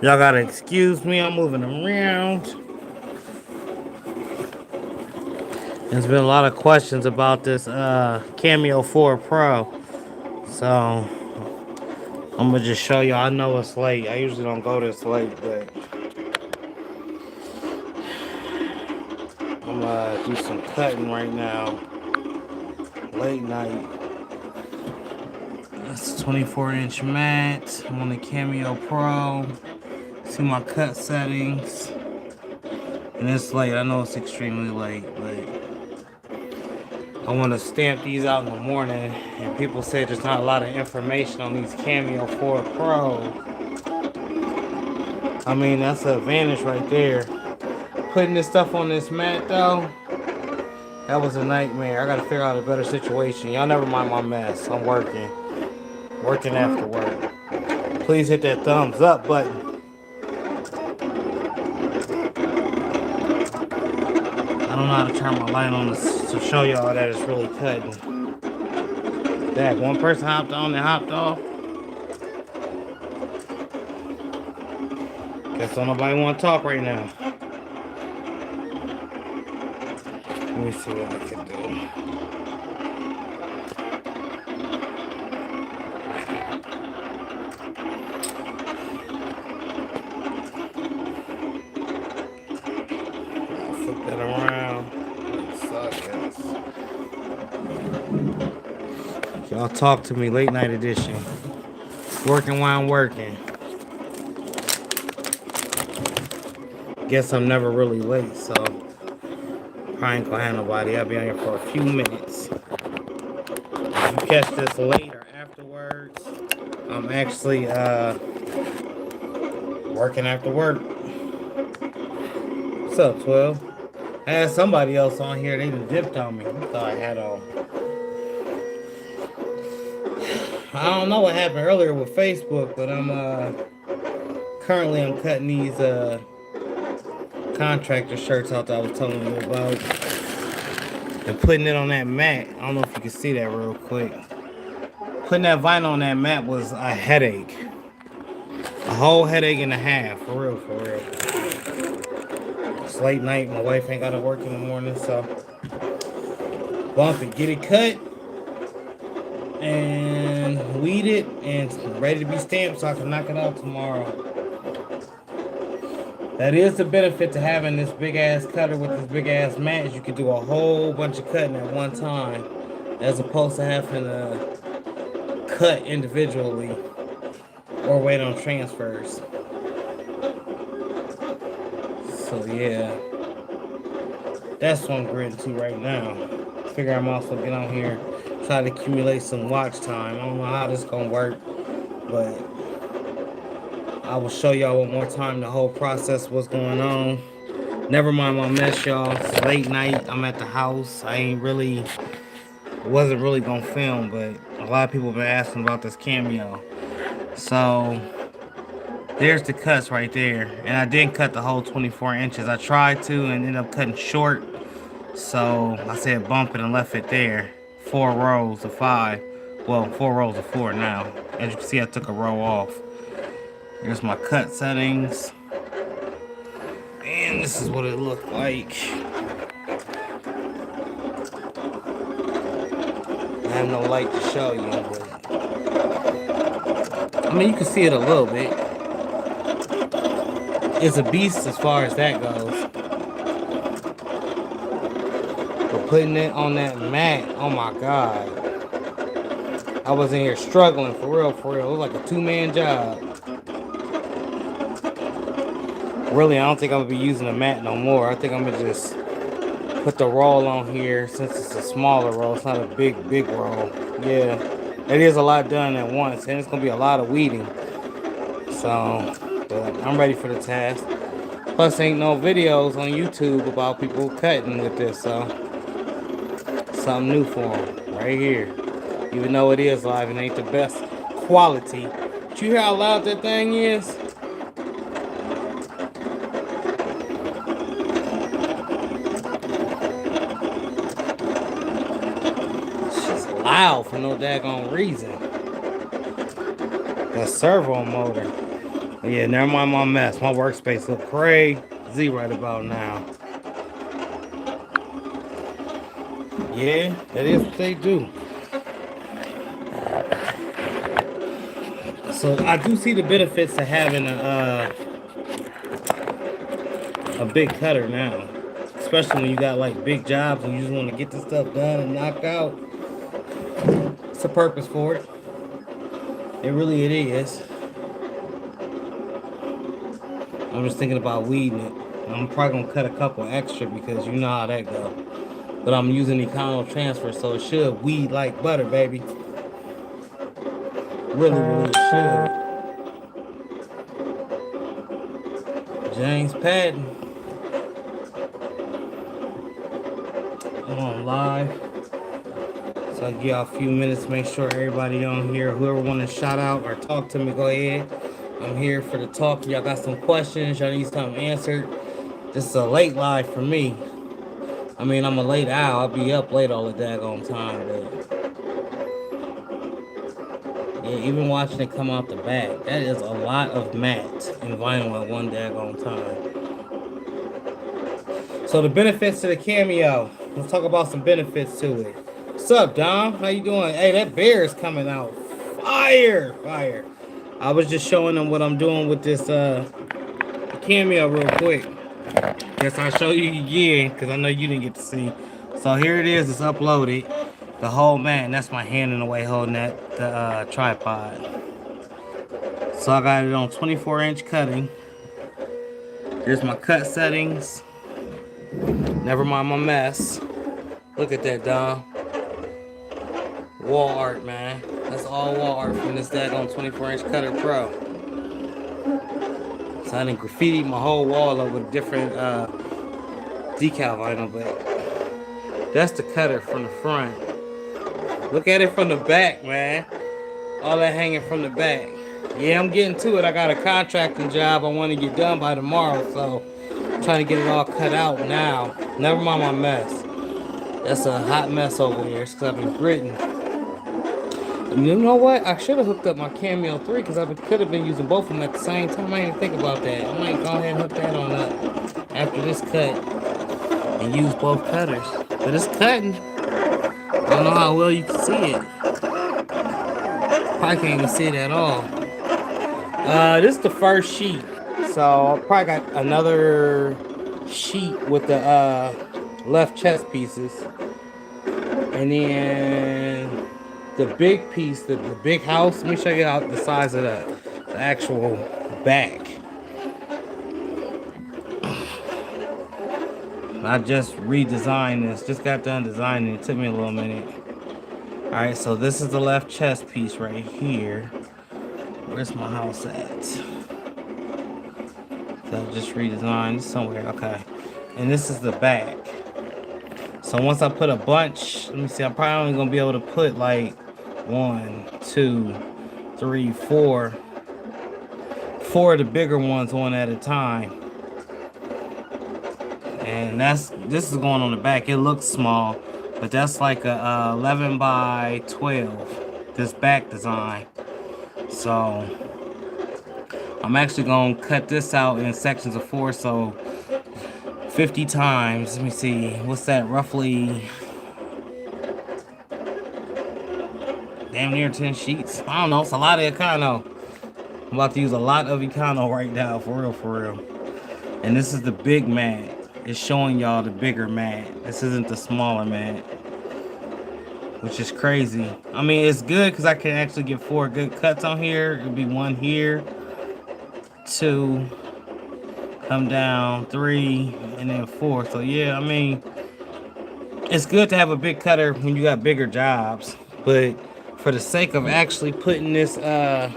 Y'all gotta excuse me, I'm moving around. There's been a lot of questions about this Cameo 4 Pro. So I'm gonna just show you. I know it's late. I usually don't go this late, but I'm gonna do some cutting right now. Late night. That's a 24-inch mat. I'm on the Cameo Pro. See my cut settings. And it's late. I know it's extremely late, but I want to stamp these out in the morning. And people say there's not a lot of information on these Cameo 4 Pro. I mean, that's an advantage right there. Putting this stuff on this mat, though, that was a nightmare. I got to figure out a better situation. Y'all never mind my mess. I'm working. Working after work. Please hit that thumbs up button. I don't know how to turn my light on to show y'all that it's really cutting. That one person hopped on and hopped off. Guess don't nobody want to talk right now. Let me see what I can do. I'll flip that around. Y'all talk to me late night edition. Working while I'm working. Guess I'm never really late, so probably ain't gonna have nobody. I'll be on here for a few minutes. If you catch this late or afterwards, I'm actually working after work. What's up, 12? I had somebody else on here, they done dipped on me. I thought I had on. I don't know what happened earlier with Facebook, but I'm currently I'm cutting these contractor shirts out that I was telling you about and putting it on that mat. I don't know if you can see that real quick. Putting that vinyl on that mat was a headache. A whole headache and a half, for real, for real. It's late night, my wife ain't gotta work in the morning, so bump it, get it cut and weed it and ready to be stamped so I can knock it out tomorrow. That is the benefit to having this big ass cutter with this big ass mat. You can do a whole bunch of cutting at one time as opposed to having to cut individually or wait on transfers. So yeah, that's what I'm gritting to right now. Figure I'm also get on here, try to accumulate some watch time. I don't know how this gonna work, but I will show y'all one more time the whole process, what's going on. Never mind my mess, y'all. It's late night. I'm at the house. Wasn't really gonna film, but a lot of people have been asking about this cameo. So there's the cuts right there, and I didn't cut the whole 24 inches. I tried to and ended up cutting short. So I said bump it and left it there. 4 rows of 5. Well, 4 rows of 4 now. As you can see, I took a row off. Here's my cut settings. And this is what it looked like. I have no light to show you, but I mean, you can see it a little bit. It's a beast as far as that goes. But putting it on that mat, oh my god. I was in here struggling for real, for real. It was like a 2-man job. Really, I don't think I'm gonna be using the mat no more. I think I'm gonna just put the roll on here since it's a smaller roll. It's not a big roll. Yeah, it is a lot done at once, and it's gonna be a lot of weeding. So, but I'm ready for the task. Plus, ain't no videos on YouTube about people cutting with this, so something new for them right here. Even though it is live and ain't the best quality. Did you hear how loud that thing is? It's just loud for no daggone reason. That servo motor. Yeah, never mind my mess. My workspace look crazy right about now. Yeah, that is what they do. So I do see the benefits to having a big cutter now, especially when you got like big jobs and you just want to get this stuff done and knock out. It's a purpose for it. It is. I'm just thinking about weeding it. I'm probably gonna cut a couple extra because you know how that go. But I'm using Econo Transfer, so it should weed like butter, baby. Really, it should. James Patton, I'm on live. So I'll give y'all a few minutes, make sure everybody on here, whoever want to shout out or talk to me, go ahead. I'm here for the talk. Y'all got some questions, y'all need something answered. This is a late live for me. I mean, I'm a late owl. I'll be up late all the daggone time, but yeah, even watching it come out the back, that is a lot of matte and vinyl at one daggone time. So the benefits to the Cameo. Let's talk about some benefits to it. What's up, Dom? How you doing? Hey, that bear is coming out. Fire! Fire. I was just showing them what I'm doing with this Cameo real quick. Guess I'll show you again, because I know you didn't get to see. So here it is. It's uploaded. The whole man. That's my hand in the way holding that the tripod. So I got it on 24-inch cutting. Here's my cut settings. Never mind my mess. Look at that, Dom. Wall art, man. That's all wall art from this daggone 24-inch Cutter Pro. So I done graffiti my whole wall up with different decal vinyl, but that's the cutter from the front. Look at it from the back, man. All that hanging from the back. Yeah, I'm getting to it. I got a contracting job I want to get done by tomorrow, so I'm trying to get it all cut out now. Never mind my mess. That's a hot mess over there. It's because I've been gritting. You know what? I should have hooked up my Cameo 3 because I could have been using both of them at the same time. I didn't think about that. I might go ahead and hook that on up after this cut and use both cutters. But it's cutting. I don't know how well you can see it. Probably can't even see it at all. This is the first sheet. So I probably got another sheet with the left chest pieces. And then the big piece, the big house. Let me show you out the size of the actual back. I just redesigned this. Just got done designing it. It took me a little minute. Alright, so this is the left chest piece right here. Where's my house at? So I just redesigned somewhere. Okay. And this is the back. So once I put a bunch, let me see, I'm probably only going to be able to put like 1, 2, 3, 4 of the bigger ones on at a time. And this is going on the back. It looks small, but that's like a 11 by 12, this back design. So I'm actually going to cut this out in sections of 4, so 50 times, let me see, what's that, roughly damn near 10 sheets. I don't know, it's a lot of Econo. I'm about to use a lot of Econo right now, for real. And this is the big mat. It's showing y'all the bigger mat. This isn't the smaller mat, which is crazy. I mean, it's good because I can actually get 4 good cuts on here. It'll be 1 here, 2, come down, 3, and then 4. So yeah, I mean, it's good to have a big cutter when you got bigger jobs. But for the sake of actually putting this, I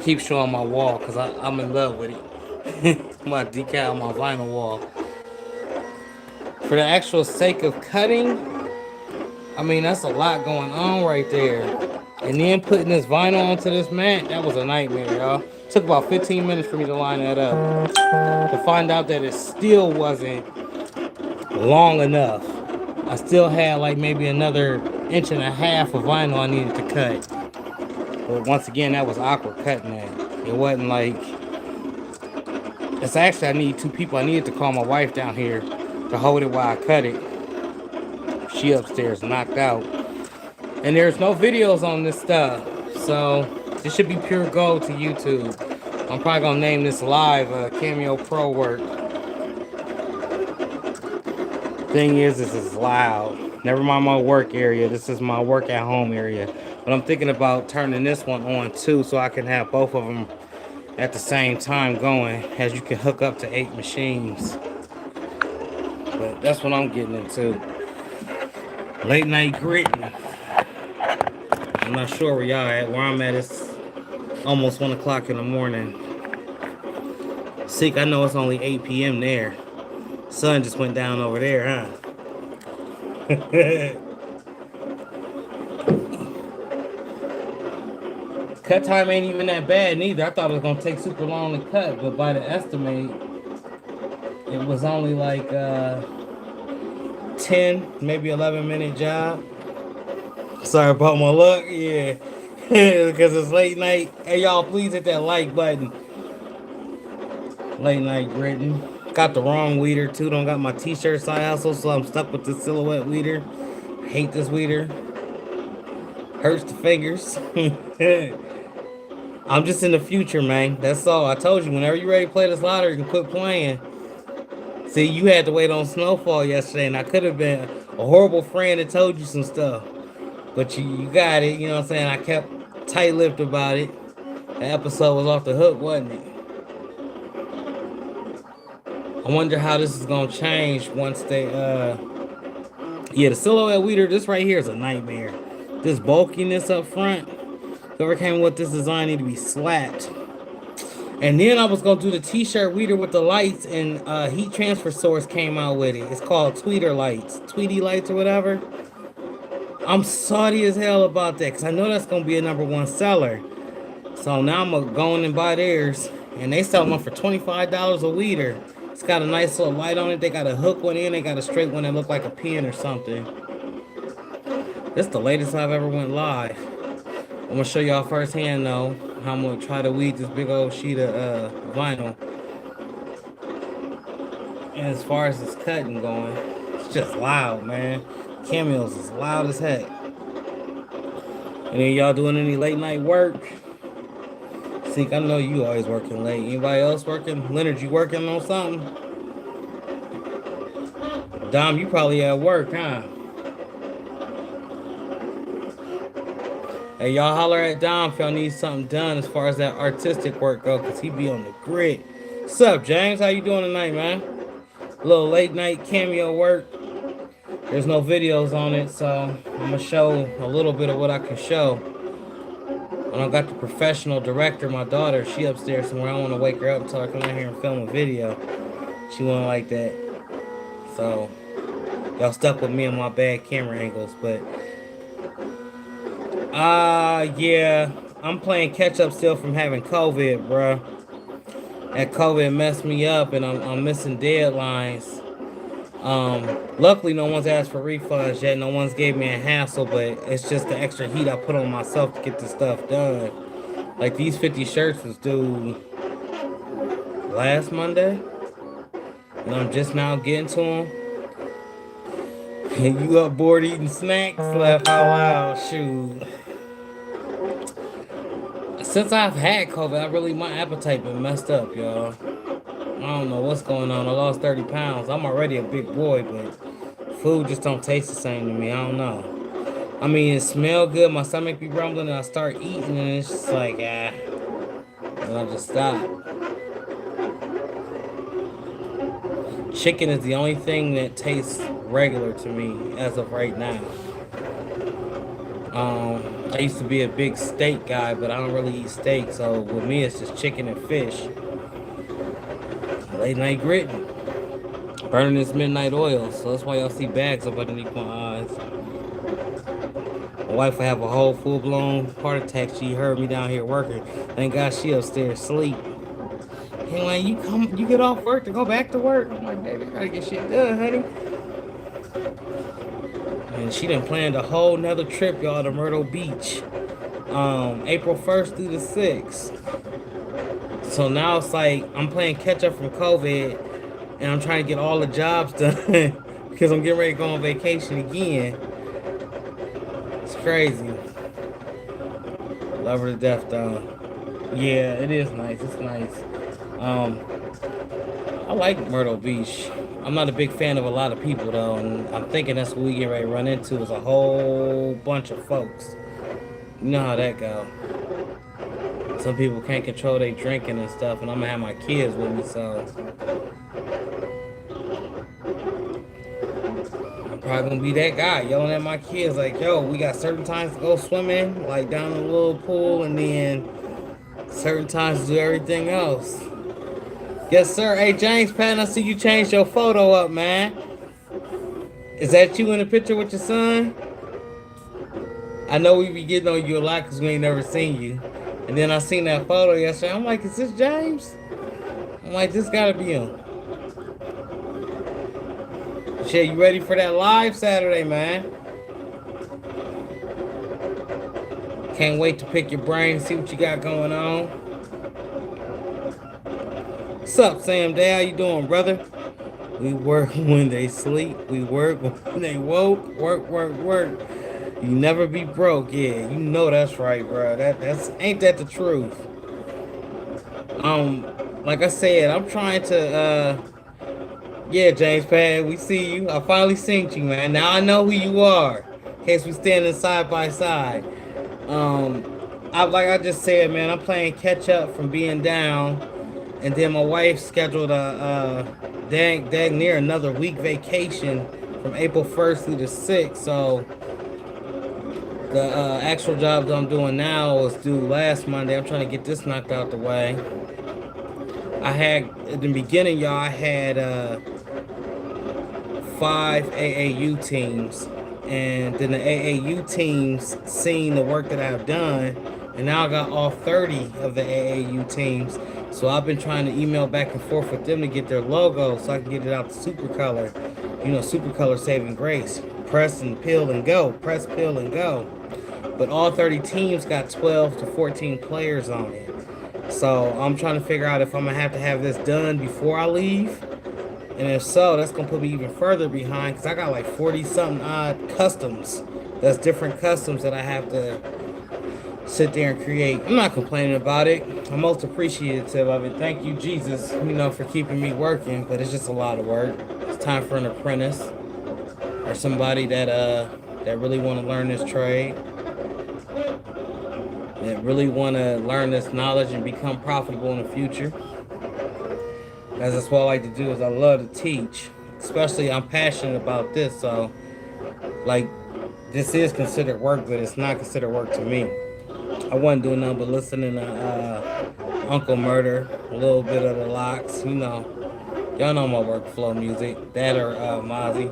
keep showing my wall because I'm in love with it. My decal, my vinyl wall. For the actual sake of cutting, I mean, that's a lot going on right there. And then putting this vinyl onto this mat, that was a nightmare, y'all. Took about 15 minutes for me to line that up. To find out that it still wasn't long enough. I still had like maybe another 1.5 inches of vinyl I needed to cut. But once again, that was awkward cutting that. It wasn't like, it's actually, I need two people. I needed to call my wife down here to hold it while I cut it. She upstairs knocked out. And there's no videos on this stuff. So this should be pure gold to YouTube. I'm probably gonna name this live Cameo Pro work. Thing is, this is loud. Never mind my work area. This is my work at home area. But I'm thinking about turning this one on too, so I can have both of them at the same time going, as you can hook up to 8 machines. But that's what I'm getting into. Late night gritting. I'm not sure where y'all at. Where I'm at, it's almost 1 o'clock in the morning. Seek, I know it's only 8 p.m. there. Sun just went down over there, huh? Cut time ain't even that bad neither. I thought it was gonna take super long to cut, but by the estimate, it was only like 10, maybe 11-minute job. Sorry about my luck, yeah. Because it's late night. Hey y'all, please hit that like button. Late night gritting. Got the wrong weeder too. Don't got my t-shirt side hustle, so I'm stuck with this silhouette weeder. I hate this weeder. Hurts the fingers. I'm just in the future, man. That's all. I told you, whenever you're ready to play this lottery, you can quit playing. See, you had to wait on snowfall yesterday, and I could have been a horrible friend that told you some stuff. But you got it, you know what I'm saying? I kept tight-lipped about it. The episode was off the hook, wasn't it? I wonder how this is gonna change once they yeah, the silhouette weeder, this right here is a nightmare. This bulkiness up front, whoever came with this design need to be slapped. And then I was gonna do the t-shirt weeder with the lights, and heat transfer source came out with it. It's called Tweeter lights, Tweety lights or whatever. I'm salty as hell about that, because I know that's gonna be a #1 seller. So now I'm gonna go in and buy theirs, and they sell them for $25 a weeder. It's got a nice little light on it. They got a hook one in. They got a straight one that look like a pin or something. This is the latest I've ever went live. I'm gonna show y'all firsthand though how I'm gonna try to weed this big old sheet of vinyl. And as far as this cutting going, it's just loud, man. Cameos is loud as heck. Any of y'all doing any late night work? See, I know you always working late. Anybody else working? Leonard, you working on something? Dom, you probably at work, huh? Hey, y'all holler at Dom if y'all need something done as far as that artistic work go, because he be on the grid. What's up, James? How you doing tonight, man? A little late night cameo work. There's no videos on it, so I'm going to show a little bit of what I can show. When I got the professional director, my daughter, she upstairs somewhere. I don't want to wake her up until I come in here and film a video. She won't like that. So, y'all stuck with me on my bad camera angles, but... yeah, I'm playing catch up still from having COVID, bruh. That COVID messed me up, and I'm missing deadlines. Luckily, no one's asked for refunds yet. No one's gave me a hassle, but it's just the extra heat I put on myself to get this stuff done. Like, these 50 shirts was due last Monday, and I'm just now getting to them. And you up bored eating snacks? Laugh out loud, shoot. Since I've had COVID, my appetite been messed up, y'all. I don't know what's going on. I lost 30 pounds. I'm already a big boy, but food just don't taste the same to me. I don't know. I mean, it smell good. My stomach be rumbling, and I start eating, and it's just like, and I just stop. Chicken is the only thing that tastes regular to me as of right now. I used to be a big steak guy, but I don't really eat steak, so with me it's just chicken and fish. Late night gritting. Burning this midnight oil, so that's why y'all see bags up underneath my eyes. My wife will have a whole full-blown heart attack. She heard me down here working. Thank God she upstairs asleep. And like, you get off work to go back to work. I'm like, baby, I gotta get shit done, honey. And she done planned a whole nother trip, y'all, to Myrtle Beach. April 1st through the 6th. So now it's like I'm playing catch up from COVID, and I'm trying to get all the jobs done because I'm getting ready to go on vacation again. It's crazy. Love her to death though. Yeah, it is nice. It's nice. Um, I like Myrtle Beach. I'm not a big fan of a lot of people though, and I'm thinking that's what we get ready to run into is a whole bunch of folks. You know how that go. Some people can't control their drinking and stuff, and I'm gonna have my kids with me, so I'm probably gonna be that guy yelling at my kids like, "Yo, we got certain times to go swimming, like down in the little pool, and then certain times to do everything else." Yes, sir. Hey, James Patton, I see you changed your photo up, man. Is that you in the picture with your son? I know we be getting on you a lot because we ain't never seen you. And then I seen that photo yesterday. I'm like, is this James? I'm like, this gotta be him. Shit, you ready for that live Saturday, man? Can't wait to pick your brain, see what you got going on. What's up, Sam Day? How you doing, brother? We work when they sleep. We work when they woke. Work, work, work. You never be broke. Yeah, you know that's right, bro. That's ain't that the truth? Like I said, I'm trying to yeah, James Pad, we see you. I finally seen you, man. Now I know who you are. In case we standing side by side. Um, like I just said, man, I'm playing catch up from being down, and then my wife scheduled a dang near another week vacation from April 1st through the 6th. So the actual job that I'm doing now was due last Monday. I'm trying to get this knocked out the way. I had at the beginning, y'all. I had 5 AAU teams, and then the AAU teams seen the work that I've done, and now I got all 30 of the AAU teams. So I've been trying to email back and forth with them to get their logo so I can get it out to Supercolor. You know, Supercolor saving grace. Press and peel and go. Press, peel and go. But all 30 teams got 12 to 14 players on it. So I'm trying to figure out if I'm going to have this done before I leave. And if so, that's going to put me even further behind because I got like 40-something odd customs. That's different customs that I have to sit there and create. I'm not complaining about it. I'm most appreciative of it. Thank you, Jesus, for keeping me working. But it's just a lot of work. It's time for an apprentice or somebody that really want to learn this trade. That really want to learn this knowledge and become profitable in the future. As that's what I like to do is I love to teach. Especially I'm passionate about this, so like this is considered work, but it's not considered work to me. I wasn't doing nothing but listening to Uncle Murder, a little bit of the Locks, Y'all know my workflow music. That or Mozzie.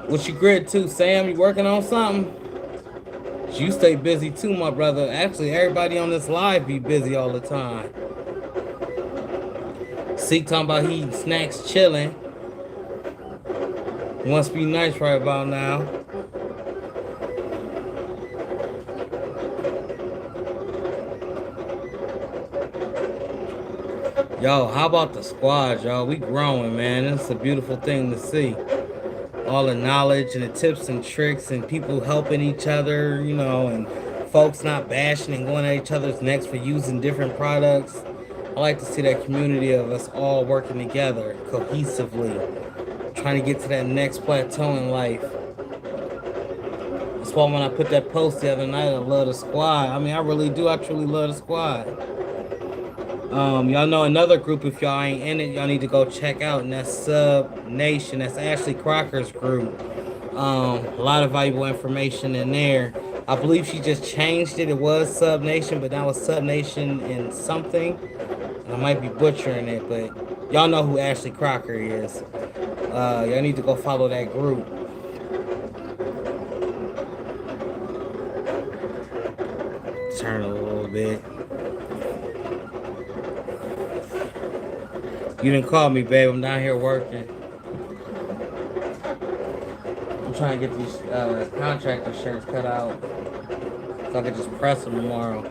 What you grid to, Sam? You working on something? You stay busy too, my brother. Actually, everybody on this live be busy all the time. See, talking about he eating snacks, chilling. Must be nice right about now. Yo, how about the squad, y'all? We growing, man. It's a beautiful thing to see. All the knowledge and the tips and tricks and people helping each other, and folks not bashing and going at each other's necks for using different products. I like to see that community of us all working together cohesively, trying to get to that next plateau in life. That's why when I put that post the other night, I love the squad. I mean, I really do. I truly love the squad. Y'all know another group, if y'all ain't in it, y'all need to go check out, and that's Sub Nation. That's Ashley Crocker's group. A lot of valuable information in there. I believe she just changed it. It was Sub Nation, but now it's Sub Nation and something. And I might be butchering it, but y'all know who Ashley Crocker is. Y'all need to go follow that group. Turn a little bit. You didn't call me, babe. I'm down here working. I'm trying to get these contractor shirts cut out so I can just press them tomorrow.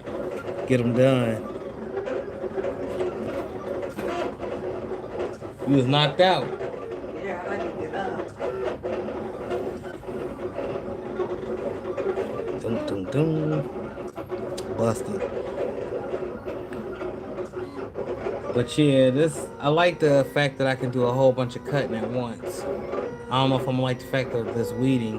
Get them done. You was knocked out. Yeah, I like to get up. Dum, dum, dum. Busted. But yeah, I like the fact that I can do a whole bunch of cutting at once. I don't know if I'm gonna like the fact of this weeding.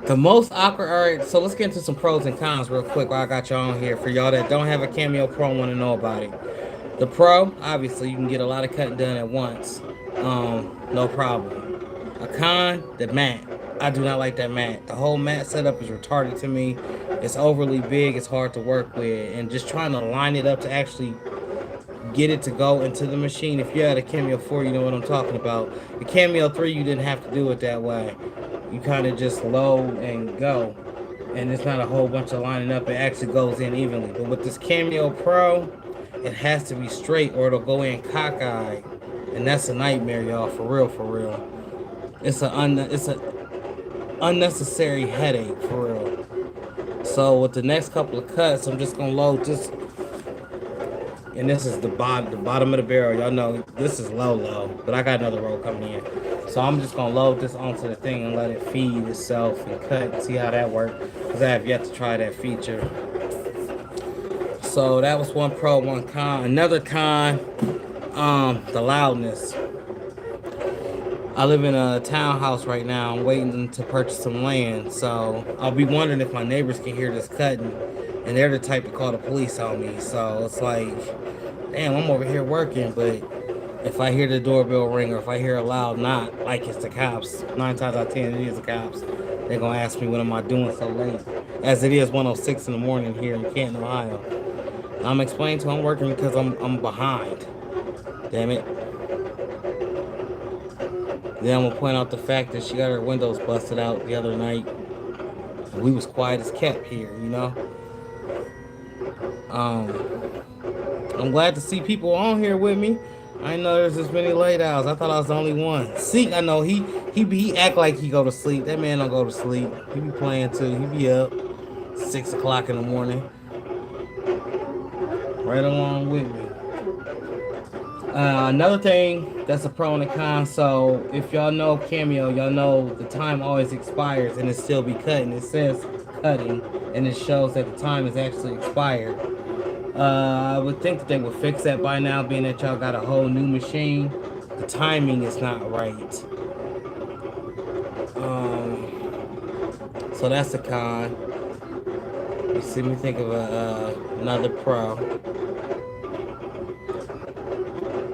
The most awkward. All right, so let's get into some pros and cons real quick while I got y'all on here. For y'all that don't have a Cameo Pro and want to know about it. The Pro, obviously, you can get a lot of cutting done at once. No problem. A con, the mat. I do not like that mat. The whole mat setup is retarded to me. It's overly big. It's hard to work with. And just trying to line it up to actually get it to go into the machine. If you had a Cameo 4, you know what I'm talking about. The Cameo 3, you didn't have to do it that way. You kind of just load and go. And it's not a whole bunch of lining up. It actually goes in evenly. But with this Cameo Pro, it has to be straight or it'll go in cockeyed. And that's a nightmare, y'all. For real, for real. It's a unnecessary headache, for real. So with the next couple of cuts, I'm just gonna load this. And this is the bottom of the barrel. Y'all know this is low, but I got another roll coming in. So I'm just gonna load this onto the thing and let it feed itself and cut and see how that works. Because I have yet to try that feature. So that was one pro, one con. Another con, the loudness. I live in a townhouse right now. I'm waiting to purchase some land. So I'll be wondering if my neighbors can hear this cutting. And they're the type to call the police on me. So it's like, damn, I'm over here working, but if I hear the doorbell ring or if I hear a loud knock, like it's the cops, 9 times out of 10 it is the cops. They're gonna ask me what am I doing so late, as it is 1:06 in the morning here in Canton, Ohio. I'm explaining to them I'm working because I'm behind. Damn it. Then I'm gonna point out the fact that she got her windows busted out the other night. We was quiet as kept here, you know. I'm glad to see people on here with me. I didn't know there's this many late hours. I thought I was the only one. Seek, I know he act like he go to sleep. That man don't go to sleep. He be playing too. He be up 6 o'clock in the morning, right along with me. Another thing that's a pro and a con. So if y'all know Cameo, y'all know the time always expires and it still be cutting. It says cutting and it shows that the time is actually expired. I would think that they would fix that by now, being that y'all got a whole new machine. The timing is not right. So that's a con. You see me think of another pro.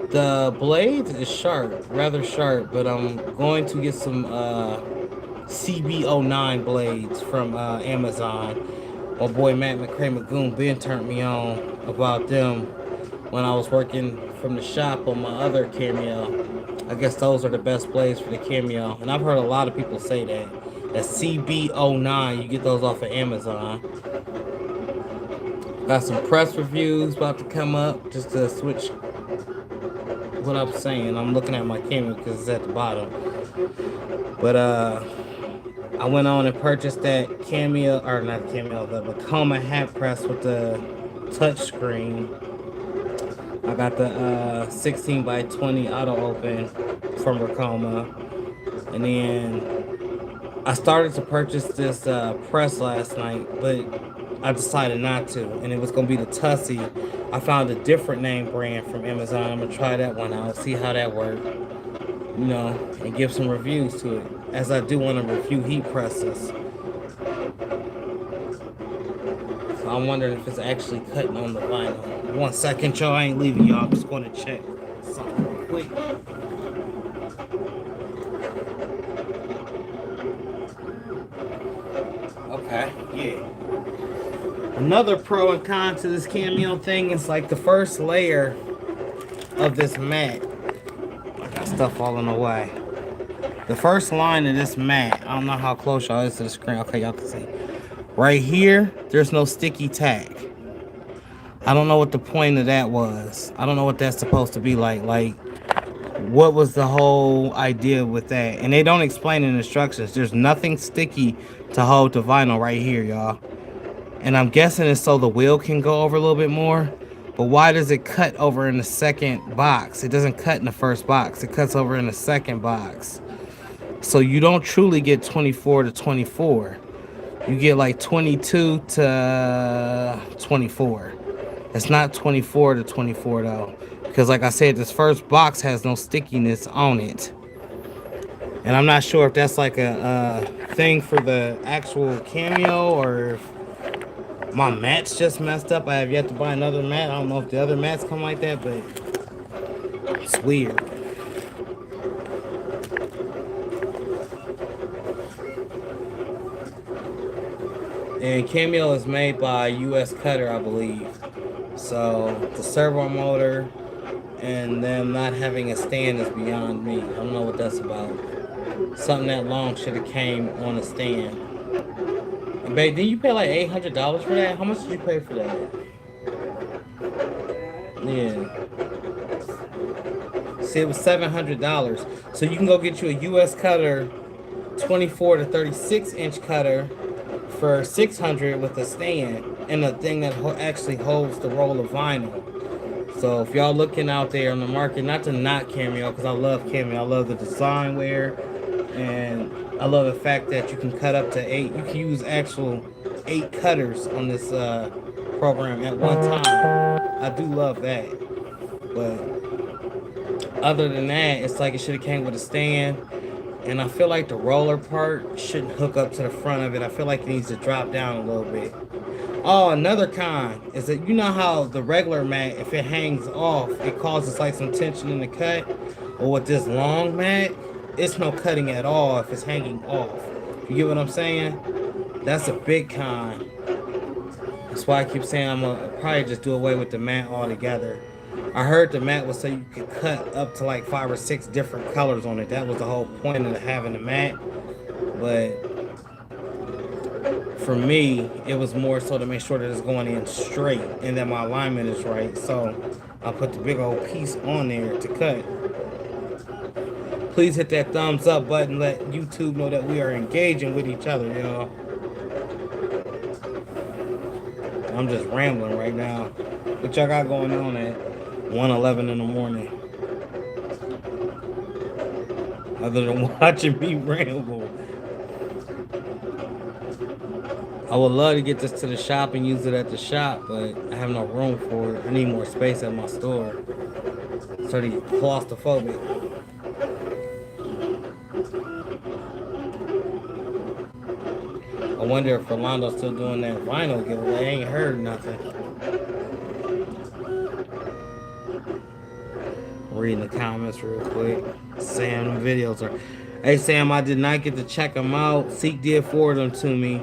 The blade is sharp, rather sharp, but I'm going to get some CB09 blades from Amazon. My boy Matt McCray Ben turned me on about them when I was working from the shop on my other Cameo. I guess those are the best blades for the Cameo, and I've heard a lot of people say that. That CB09, you get those off of Amazon. Got some press reviews about to come up just to switch what I'm saying. I'm looking at my Cameo because it's at the bottom. But I went on and purchased that Cameo, or not Cameo, the Vacoma hat press with the touch screen. I got the 16 by 20 auto open from Vacoma. And then I started to purchase this press last night, but I decided not to. And it was going to be the Tussie. I found a different name brand from Amazon. I'm going to try that one out, see how that works. You know, and give some reviews to it, as I do want to review heat presses. So I'm wondering if it's actually cutting on the vinyl. 1 second, y'all. I ain't leaving y'all. I'm just going to check something real quick. Okay, yeah. Another pro and con to this Cameo thing is like the first layer of this mat. I got stuff falling away. The first line of this mat, I don't know how close y'all is to the screen. Okay, y'all can see. Right here, there's no sticky tack. I don't know what the point of that was. I don't know what that's supposed to be like. Like, what was the whole idea with that? And they don't explain in instructions. There's nothing sticky to hold the vinyl right here, y'all. And I'm guessing it's so the wheel can go over a little bit more. But why does it cut over in the second box? It doesn't cut in the first box. It cuts over in the second box. So you don't truly get 24 to 24. You get like 22 to 24. It's not 24 to 24 though. Because like I said, this first box has no stickiness on it. And I'm not sure if that's like a thing for the actual Cameo or if my mats just messed up. I have yet to buy another mat. I don't know if the other mats come like that, but it's weird. And Cameo is made by US Cutter, I believe. So the servo motor and them not having a stand is beyond me. I don't know what that's about. Something that long should have came on a stand. And babe, didn't you pay like $800 for that? How much did you pay for that? Yeah. See, it was $700. So you can go get you a US Cutter 24 to 36-inch cutter for $600 with a stand and a thing that actually holds the roll of vinyl. So if y'all looking out there on the market, not to knock Cameo, because I love Cameo. I love the design wear, and I love the fact that you can cut up to 8. You can use actual 8 cutters on this program at one time. I do love that. But other than that, it's like it should have came with a stand. And I feel like the roller part shouldn't hook up to the front of it. I feel like it needs to drop down a little bit. Oh, another con is that you know how the regular mat, if it hangs off, it causes like some tension in the cut. Or with this long mat, it's no cutting at all if it's hanging off. You get what I'm saying? That's a big con. That's why I keep saying I'm gonna probably just do away with the mat altogether. I heard the mat was so you could cut up to like 5 or 6 different colors on it. That was the whole point of having the mat. But for me, it was more so to make sure that it's going in straight and that my alignment is right. So I put the big old piece on there to cut. Please hit that thumbs up button. Let YouTube know that we are engaging with each other, y'all. I'm just rambling right now. What y'all got going on at 1:11 in the morning? Other than watching me ramble. I would love to get this to the shop and use it at the shop, but I have no room for it. I need more space at my store. It's already claustrophobic. I wonder if Rolando's still doing that vinyl giveaway. I ain't heard nothing. Reading the comments real quick. Sam, the videos are... Hey, Sam, I did not get to check them out. Seek did forward them to me.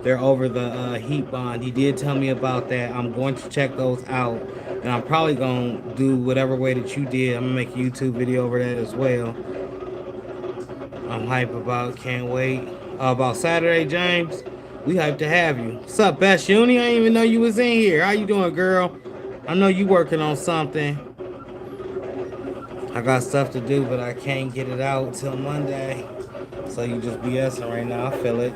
They're over the heat bond. He did tell me about that. I'm going to check those out. And I'm probably going to do whatever way that you did. I'm going to make a YouTube video over that as well. I'm hype about, can't wait. About Saturday, James. We hyped to have you. What's up, Best Uni? I didn't even know you was in here. How you doing, girl? I know you working on something. I got stuff to do, but I can't get it out till Monday. So you just BSing right now. I feel it.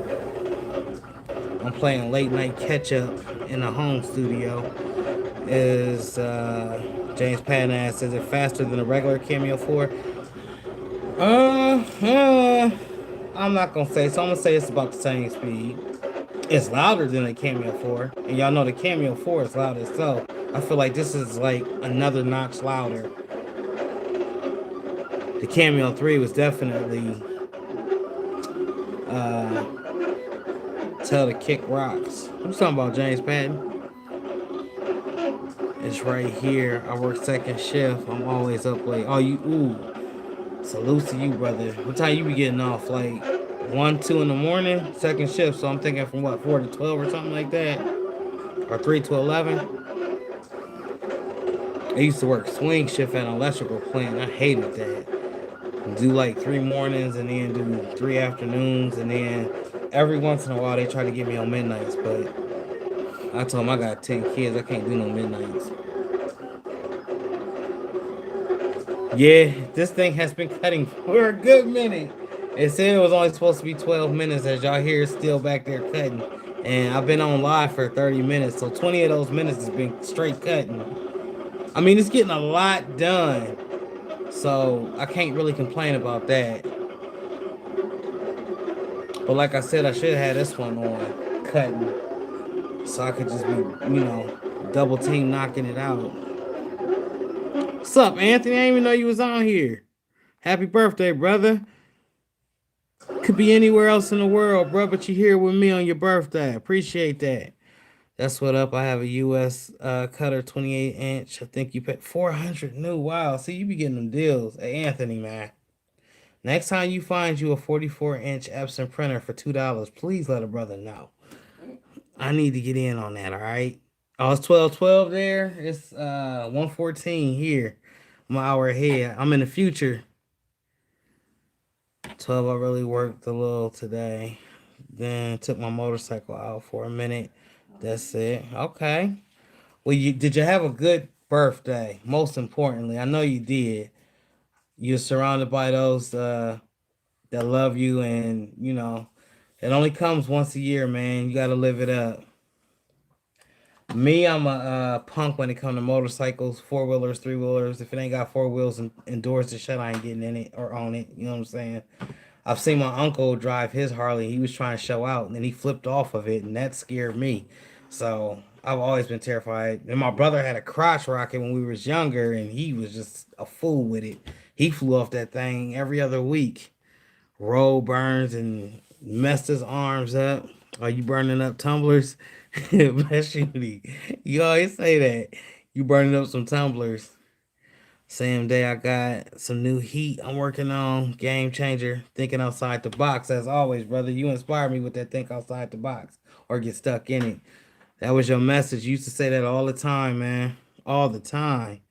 I'm playing late night catch up in the home studio. Is James Patton asks, is it faster than a regular Cameo 4? I'm not gonna say, so I'm gonna say it's about the same speed. It's louder than the Cameo 4, and y'all know the Cameo 4 is loud itself. I feel like this is like another notch louder. The Cameo 3 was definitely tell the kick rocks. I'm talking about James Patton. It's right here. I work second shift. I'm always up late. Oh, you, ooh. Salute to you, brother. What time you be getting off? Like 1, 2 in the morning? Second shift. So I'm thinking from what, 4 to 12 or something like that? Or 3 to 11? I used to work swing shift at an electrical plant. I hated that. Do like 3 mornings and then do 3 afternoons. And then every once in a while they try to get me on midnights. But I told them I got 10 kids. I can't do no midnights. Yeah, this thing has been cutting for a good minute. It said it was only supposed to be 12 minutes. As y'all hear, it's still back there cutting. And I've been on live for 30 minutes, so 20 of those minutes has been straight cutting. I mean, it's getting a lot done, so I can't really complain about that. But like I said, I should have had this one on cutting, so I could just be, double team knocking it out. What's up, Anthony? I didn't even know you was on here. Happy birthday, brother. Could be anywhere else in the world, bro, but you're here with me on your birthday. Appreciate that. That's what up. I have a US cutter 28 inch. I think you paid 400 new. Wow. See, you be getting them deals. Hey, Anthony, man. Next time you find you a 44-inch Epson printer for $2, please let a brother know. I need to get in on that, all right? Oh, it's 12:12 there. It's 1:14 here. I'm an hour ahead. I'm in the future. 12, I really worked a little today. Then took my motorcycle out for a minute. That's it. Okay. Well, did you have a good birthday? Most importantly, I know you did. You're surrounded by those that love you, and it only comes once a year, man. You got to live it up. Me, I'm a punk when it comes to motorcycles, four wheelers, three wheelers. If it ain't got four wheels and doors to shut, I ain't getting in it or on it. You know what I'm saying? I've seen my uncle drive his Harley. He was trying to show out, and then he flipped off of it, and that scared me. So I've always been terrified. And my brother had a crotch rocket when we was younger, and he was just a fool with it. He flew off that thing every other week. Roll burns and messed his arms up. Are you burning up tumblers? Bless you. You always say that. You burning up some tumblers. Same day I got some new heat I'm working on. Game changer. Thinking outside the box. As always, brother. You inspire me with that think outside the box. Or get stuck in it. That was your message. You used to say that all the time, man. All the time.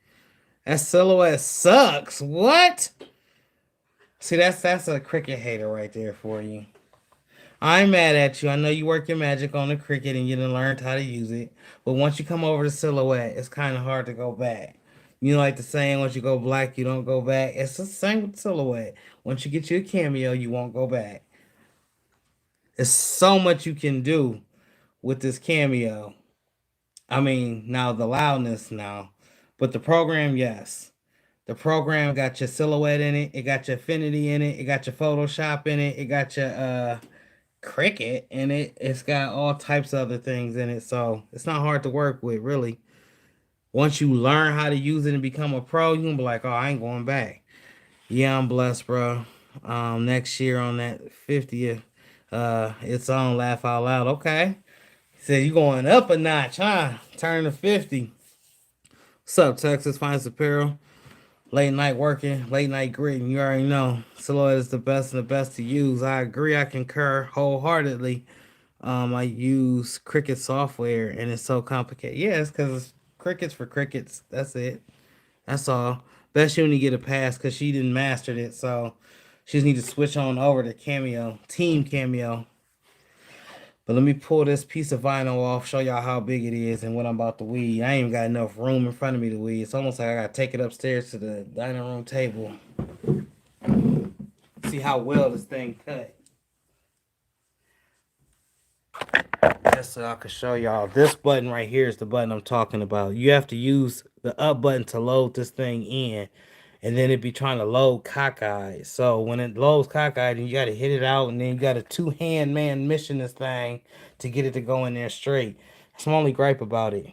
That silhouette sucks. What? See, that's a cricket hater right there for you. I'm mad at you. I know you work your magic on the cricket and you done learned how to use it. But once you come over to silhouette, it's kind of hard to go back. You know, like the saying, once you go black, you don't go back. It's the same with silhouette. Once you get you a cameo, you won't go back. There's so much you can do with this cameo. I mean, now the loudness now. But the program, yes. The program got your silhouette in it. It got your affinity in it. It got your Photoshop in it. It got your cricket in it. It's got all types of other things in it. So it's not hard to work with, really. Once you learn how to use it and become a pro, you can be like, oh, I ain't going back. Yeah, I'm blessed, bro. Next year on that 50th, it's on Laugh Out Loud. Okay. He said you going up a notch, huh? Turn to 50. What's up, Texas Finest Apparel? Late night working, late night gritting. You already know. Silhouette is the best and the best to use. I agree. I concur wholeheartedly. I use Cricut software and it's so complicated. Yeah, it's because it's crickets for crickets. That's it. That's all. Bet she only get a pass because she didn't master it. So she just need to switch on over to Cameo, Team Cameo. But let me pull this piece of vinyl off, show y'all how big it is and what I'm about to weed. I ain't even got enough room in front of me to weed. It's almost like I gotta take it upstairs to the dining room table. See how well this thing cut. Just so I can show y'all. This button right here is the button I'm talking about. You have to use the up button to load this thing in. And then it be trying to load cockeyed. So when it loads cockeyed, then you got to hit it out. And then you got a two-hand man mission this thing to get it to go in there straight. That's my only gripe about it.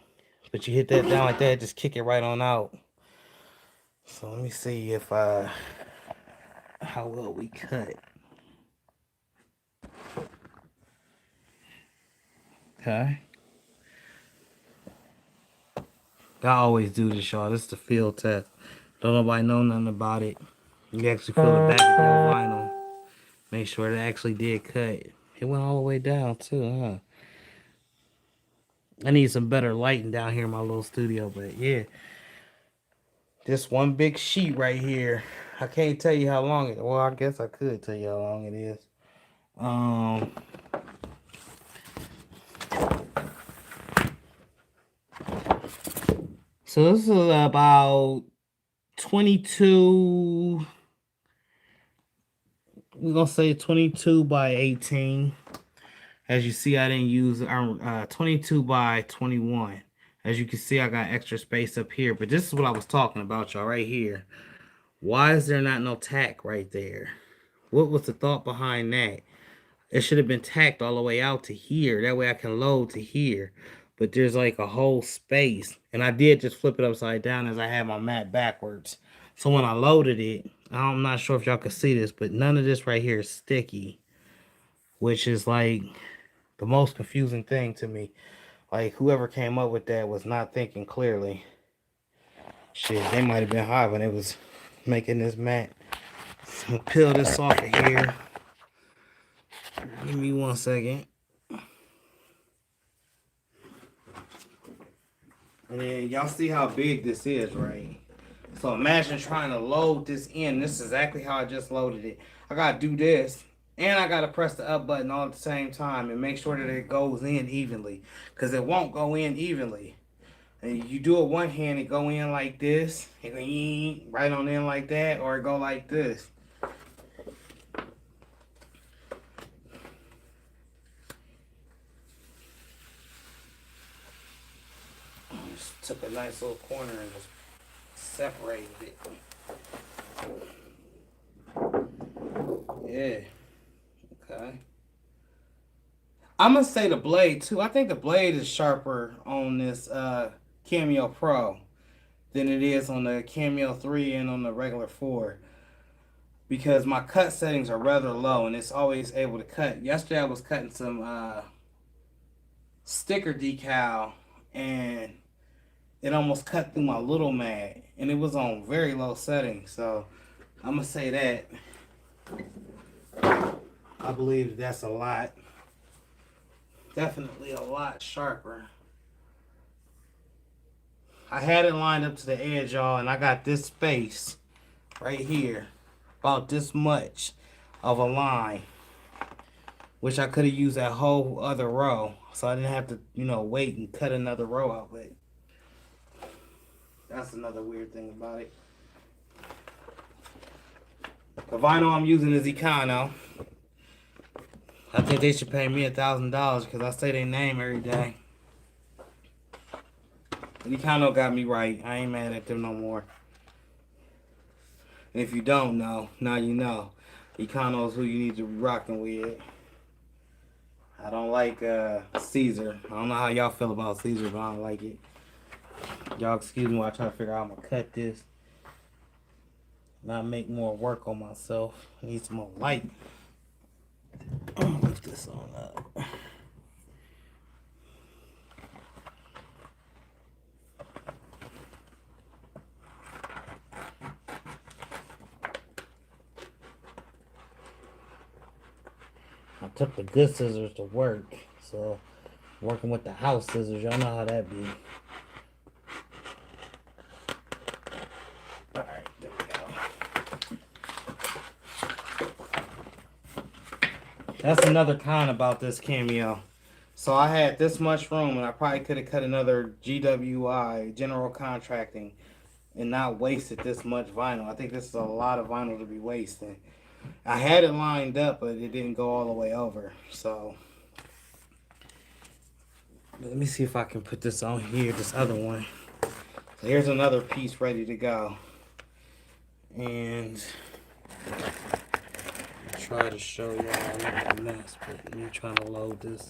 But you hit that down like that, just kick it right on out. So let me see if how well we cut. Okay. I always do this, y'all. This is the field test. Don't nobody know nothing about it. You actually feel the back of your vinyl. Make sure it actually did cut. It went all the way down too, huh? I need some better lighting down here in my little studio, but yeah. This one big sheet right here. I can't tell you how long it. Well, I guess I could tell you how long it is. So this is about 22. We're gonna say 22 by 18. As you see, I didn't use 22 by 21. As you can see, I got extra space up here. But this is what I was talking about, y'all, right here. Why is there not no tack right there? What was the thought behind that? It should have been tacked all the way out to here. That way I can load to here. But there's like a whole space. And I did just flip it upside down as I had my mat backwards. So when I loaded it, I'm not sure if y'all can see this, but none of this right here is sticky. Which is like the most confusing thing to me. Like whoever came up with that was not thinking clearly. Shit, they might have been high when they was making this mat. So I'm gonna peel this off of here. Give me 1 second. And then y'all see how big this is, right? So imagine trying to load this in. This is exactly how I just loaded it. I gotta do this. And I gotta press the up button all at the same time and make sure that it goes in evenly. Because it won't go in evenly. And you do it one hand, it go in like this. It go right on in like that. Or it go like this. Just took a nice little corner and just separated it. Yeah. Okay. I'm gonna say the blade too. I think the blade is sharper on this Cameo Pro than it is on the Cameo 3 and on the regular 4. Because my cut settings are rather low and it's always able to cut. Yesterday I was cutting some sticker decal and it almost cut through my little mag and it was on very low settings. So I'm gonna say that I believe that's a lot, definitely a lot sharper. I had it lined up to the edge, y'all, and I got this space right here, about this much of a line, which I could have used that whole other row, so I didn't have to, wait and cut another row out. But that's another weird thing about it. The vinyl I'm using is Econo. I think they should pay me $1,000 because I say their name every day. And Econo got me right. I ain't mad at them no more. And if you don't know, now you know. Econo is who you need to be rocking with. I don't like Caesar. I don't know how y'all feel about Caesar, but I don't like it. Y'all excuse me while I try to figure out how I'm going to cut this. Not make more work on myself. I need some more light. Lift this on up. I took the good scissors to work, so working with the house scissors, y'all know how that be. Alright, there we go. That's another con about this Cameo. So I had this much room, and I probably could have cut another GWI, General Contracting, and not wasted this much vinyl. I think this is a lot of vinyl to be wasting. I had it lined up, but it didn't go all the way over. So let me see if I can put this on here, this other one. So here's another piece ready to go. And try to show y'all a mess, but me trying to load this.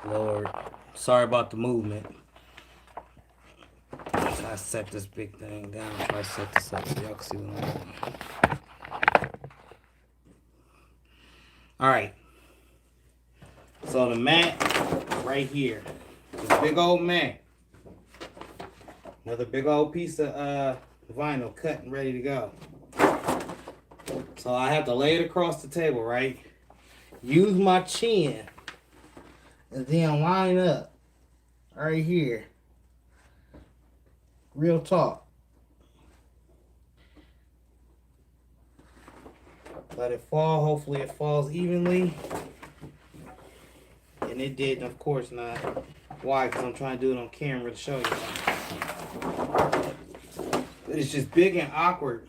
Lord, sorry about the movement. So I set this big thing down. Try to set this up so y'all can see what I'm doing. Alright. So the mat right here. This big old mat. Another big old piece of vinyl cut and ready to go. So I have to lay it across the table, right? Use my chin. And then line up right here. Real talk. Let it fall. Hopefully it falls evenly. It And it didn't, of course not. Why? Because I'm trying to do it on camera to show you. But it's just big and awkward.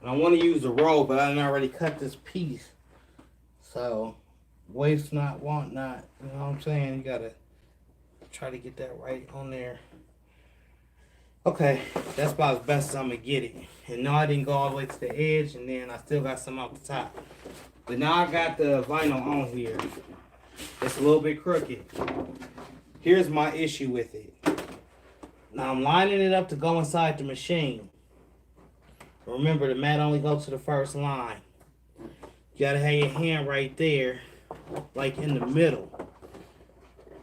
And I want to use the roll, but I didn't already cut this piece. So, waste not, want not. You know what I'm saying? You gotta try to get that right on there. Okay, that's about as best as I'm gonna get it. And no, I didn't go all the way to the edge, and then I still got some off the top. But now I got the vinyl on here. It's a little bit crooked. Here's my issue with it. Now I'm lining it up to go inside the machine. Remember, the mat only goes to the first line. You gotta have your hand right there, like in the middle.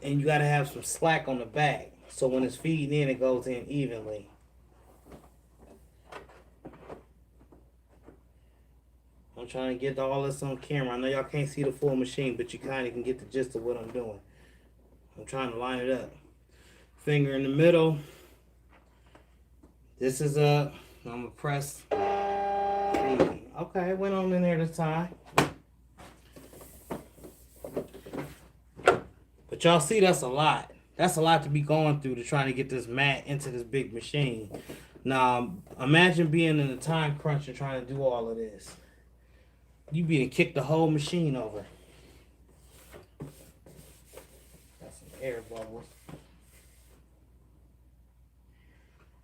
And you gotta have some slack on the back. So when it's feeding in, it goes in evenly. I'm trying to get all this on camera. I know y'all can't see the full machine, but you kind of can get the gist of what I'm doing. I'm trying to line it up. Finger in the middle. This is up. I'm going to press. Okay, it went on in there this time. But y'all see, that's a lot. That's a lot to be going through to try to get this mat into this big machine. Now, imagine being in a time crunch and trying to do all of this. You be and kick the whole machine over. Got some air bubbles.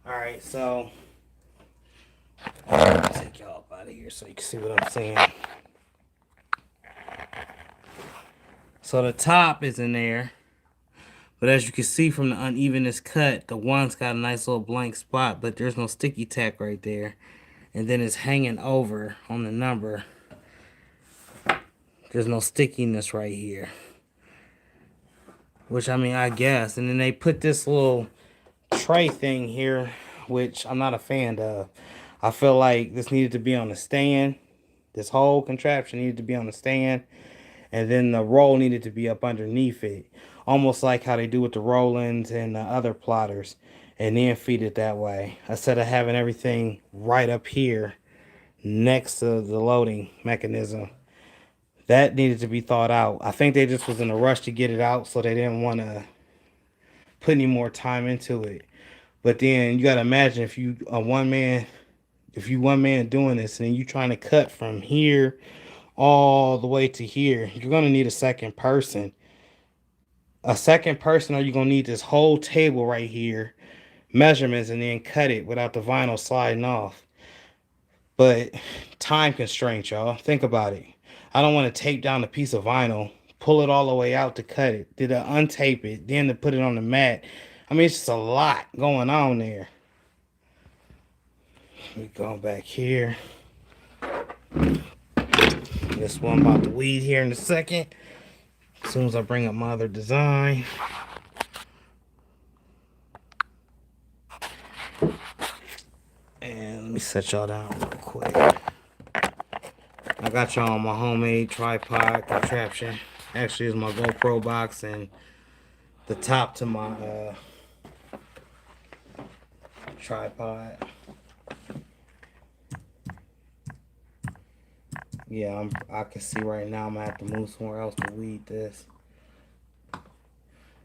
Alright, so I'll take y'all up out of here so you can see what I'm saying. So the top is in there. But as you can see from the unevenness cut, the one's got a nice little blank spot, but there's no sticky tack right there. And then it's hanging over on the number. There's no stickiness right here. Which, I mean, I guess. And then they put this little tray thing here, which I'm not a fan of. I feel like this needed to be on a stand. This whole contraption needed to be on a stand. And then the roll needed to be up underneath it. Almost like how they do with the Rollins and the other plotters. And then feed it that way. Instead of having everything right up here next to the loading mechanism. That needed to be thought out. I think they just was in a rush to get it out, so they didn't want to put any more time into it. But then you got to imagine if you one man doing this and you trying to cut from here all the way to here, you're going to need a second person. A second person, or you're going to need this whole table right here, measurements, and then cut it without the vinyl sliding off. But time constraints, y'all. Think about it. I don't want to tape down a piece of vinyl, pull it all the way out to cut it, then to untape it, then to put it on the mat. I mean, it's just a lot going on there. We go back here. This one about to weed here in a second. As soon as I bring up my other design. And let me set y'all down real quick. I got y'all on my homemade tripod contraption. Actually, it's my GoPro box and the top to my tripod. Yeah, I can see right now I'm gonna have to move somewhere else to weed this.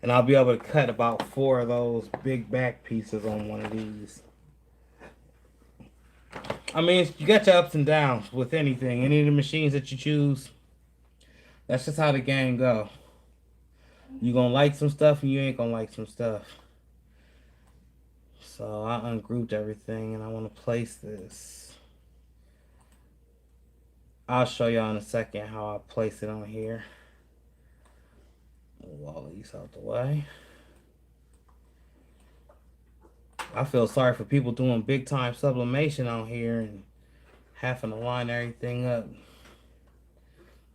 And I'll be able to cut about 4 of those big back pieces on one of these. I mean, you got your ups and downs with anything. Any of the machines that you choose, that's just how the game go. You gonna like some stuff and you ain't gonna like some stuff. So I ungrouped everything and I want to place this. I'll show y'all in a second how I place it on here. Move all these out the way. I feel sorry for people doing big time sublimation on here and having to line everything up.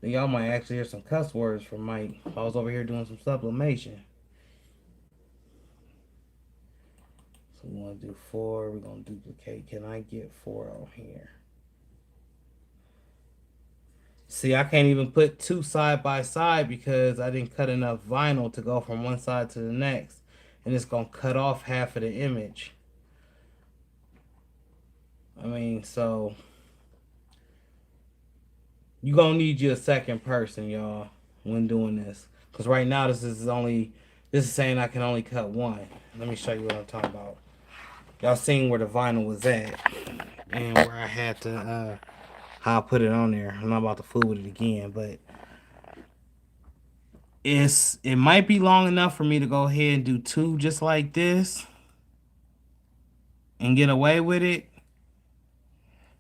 Y'all might actually hear some cuss words from Mike if I was over here doing some sublimation. So we want to do 4. We're going to duplicate. Can I get 4 on here? See, I can't even put 2 side by side because I didn't cut enough vinyl to go from one side to the next. And it's going to cut off half of the image. I mean, so you gonna need you a second person, y'all, when doing this. Cause right now this is saying I can only cut one. Let me show you what I'm talking about. Y'all seen where the vinyl was at and where I had to how I put it on there. I'm not about to fool with it again, but it might be long enough for me to go ahead and do two just like this and get away with it.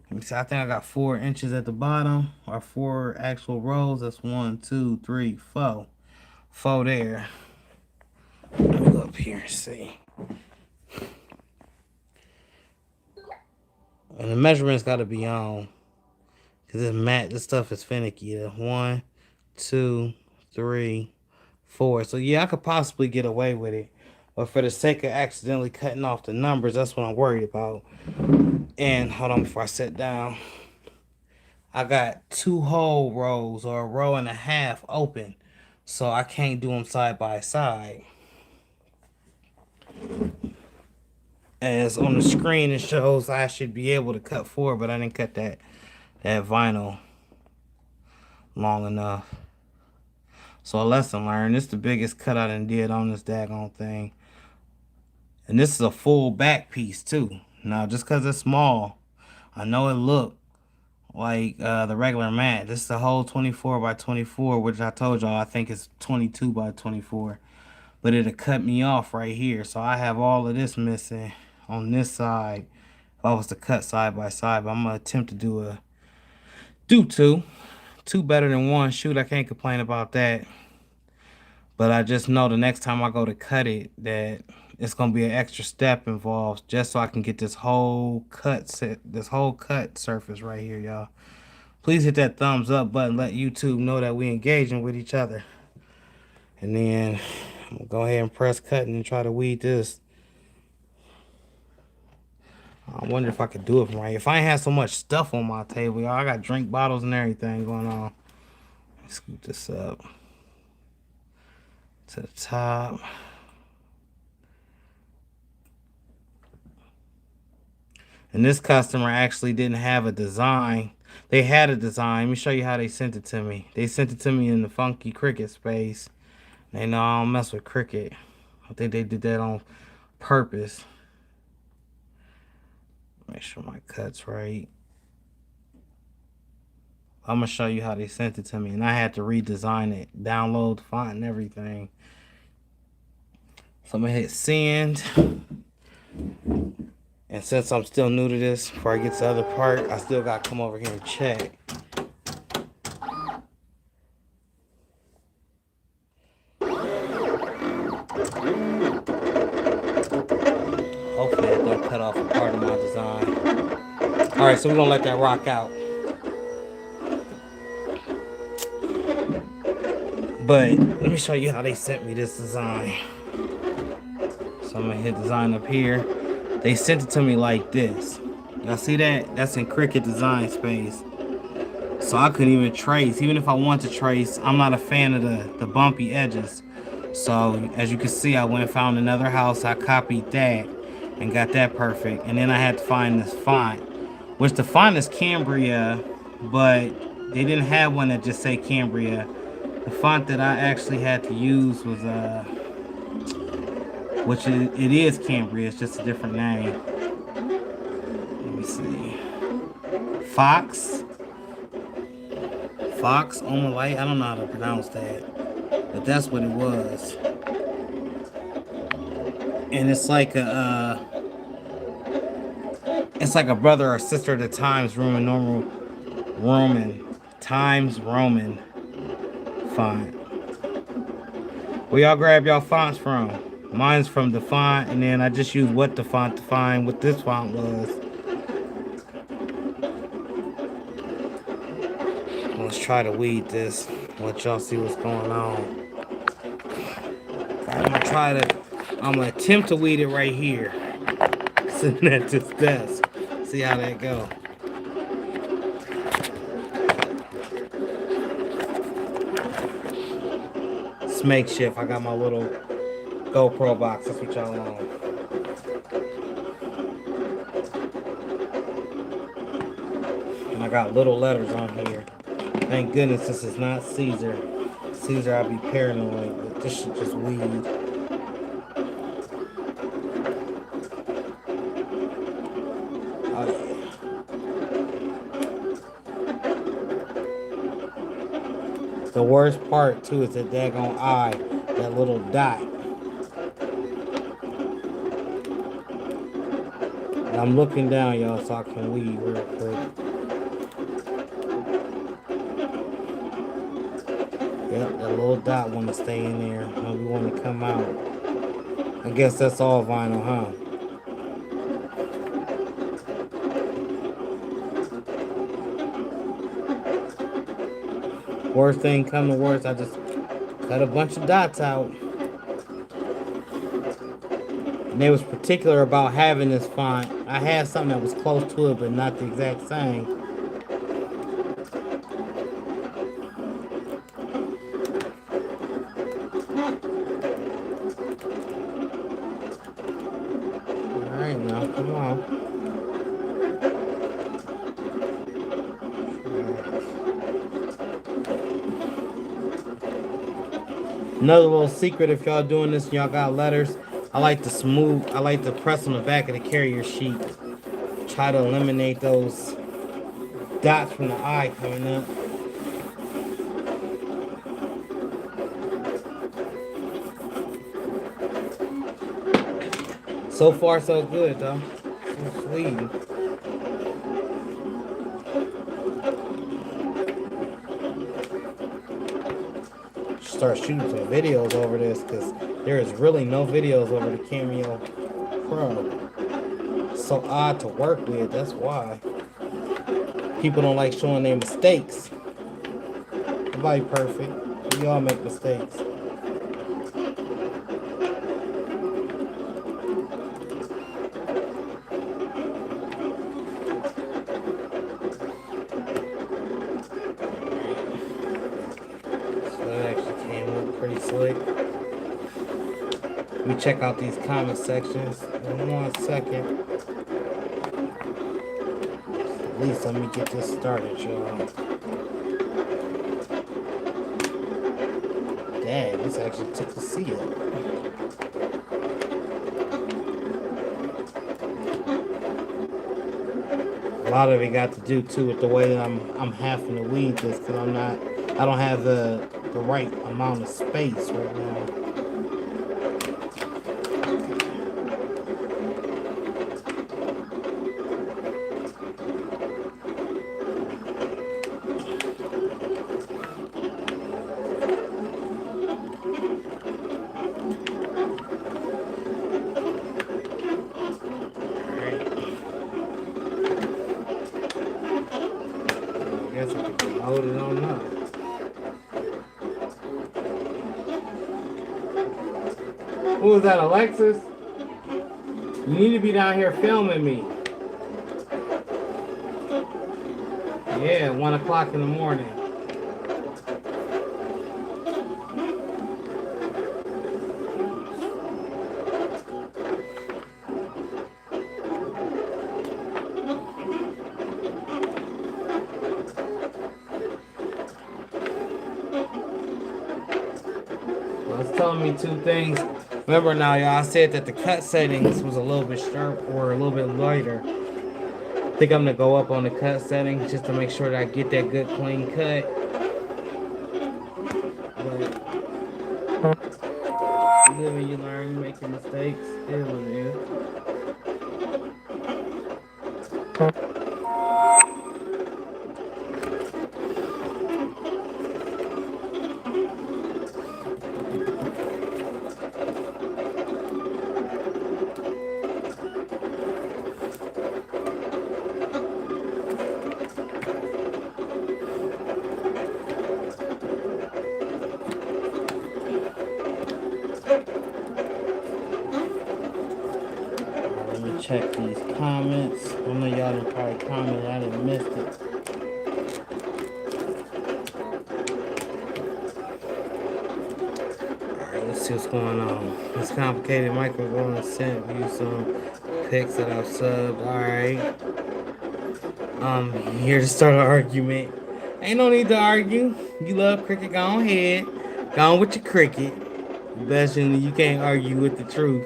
Let me see, I think I got 4 inches at the bottom, or 4 actual rows. That's 1, 2, 3, 4. 4 there. Let me go up here and see. And the measurement's got to be on, because this stuff is finicky. 1, 2, 3, 4. So yeah, I could possibly get away with it. But for the sake of accidentally cutting off the numbers, that's what I'm worried about. And hold on before I sit down. I got 2 whole rows, or a row and a half open. So I can't do them side by side. As on the screen it shows I should be able to cut 4, but I didn't cut that vinyl long enough. So a lesson learned. This is the biggest cut I done did on this daggone thing. And this is a full back piece too. Now just because it's small, I know it looked like the regular mat. This is the whole 24 by 24, which I told y'all I think it's 22 by 24. But it'll cut me off right here. So I have all of this missing on this side if I was to cut side by side. But I'm going to attempt to do two. Two better than one. Shoot, I can't complain about that. But I just know the next time I go to cut it that it's going to be an extra step involved just so I can get this whole cut surface right here, y'all. Please hit that thumbs up button. Let YouTube know that we engaging with each other. And then I'm going to go ahead and press cut and try to weed this. I wonder if I could do it from right here. If I ain't had so much stuff on my table, y'all, I got drink bottles and everything going on. Let's scoot this up to the top. And this customer actually didn't have a design. They had a design. Let me show you how they sent it to me. They sent it to me in the funky Cricut space. They know I don't mess with Cricut. I think they did that on purpose. Make sure my cut's right. I'm going to show you how they sent it to me. And I had to redesign it. Download the font and everything. So I'm going to hit send. And since I'm still new to this, before I get to the other part, I still got to come over here and check. Hopefully it don't cut off a part of my design. Alright, so we're going to let that rock out. But let me show you how they sent me this design. So I'm going to hit design up here. They sent it to me like this. Y'all see that? That's in Cricut design space. So I couldn't even trace. Even if I want to trace, I'm not a fan of the bumpy edges. So as you can see, I went and found another house. I copied that and got that perfect. And then I had to find this font, which the font is Cambria, but they didn't have one that just say Cambria. The font that I actually had to use was which it is Cambria, it's just a different name. Let me see. Fox Omelite. I don't know how to pronounce that, but that's what it was. And it's like a brother or sister of the Times Roman font. Where y'all grab y'all fonts from? Mine's from the font, and then I just used what the font to find what this font was. Let's try to weed this. Let y'all see what's going on. I'm gonna attempt to weed it right here. Sitting at this desk. See how that go. It's makeshift. I got my little GoPro box. That's what y'all want. And I got little letters on here. Thank goodness this is not Caesar. Caesar, I'd be paranoid, but this shit just weed. Oh yeah. The worst part too is that daggone eye, that little dot. And I'm looking down, y'all, so I can weed real quick. Yep, that little dot want to stay in there. And we want to come out. I guess that's all vinyl, huh? Worst thing come to worst, I just cut a bunch of dots out. And they was particular about having this font. I had something that was close to it, but not the exact same. Alright now, come on. Another little secret, if y'all doing this and y'all got letters, I like to press on the back of the carrier sheet. Try to eliminate those dots from the eye coming up. So far, so good, though. So sweet. Start shooting some videos over this because there is really no videos over the Cameo Pro. It's so odd to work with, that's why. People don't like showing their mistakes. Nobody perfect. We all make mistakes. Pretty slick. Let me check out these comment sections in 1 second. At least let me get this started, y'all. Dang, this actually took the seal. A lot of it got to do too with the way that I'm having to weed this because I don't have the right amount of space right now. I guess I can load it on up. Who is that, Alexis? You need to be down here filming me. Yeah, 1 o'clock in the morning. Well, it's telling me 2 things. Remember now, y'all, I said that the cut settings was a little bit sharp or a little bit lighter. I think I'm gonna go up on the cut settings just to make sure that I get that good clean cut. But you live and you learn, you make your mistakes. It is what it is. Check these comments. I know y'all done probably commented. I done missed it. Alright, let's see what's going on. It's complicated. Michael going to send you some pics that I've subbed. Alright. Here to start an argument. Ain't no need to argue. You love cricket, go on ahead. Go on with your cricket. Best you can't argue with the truth.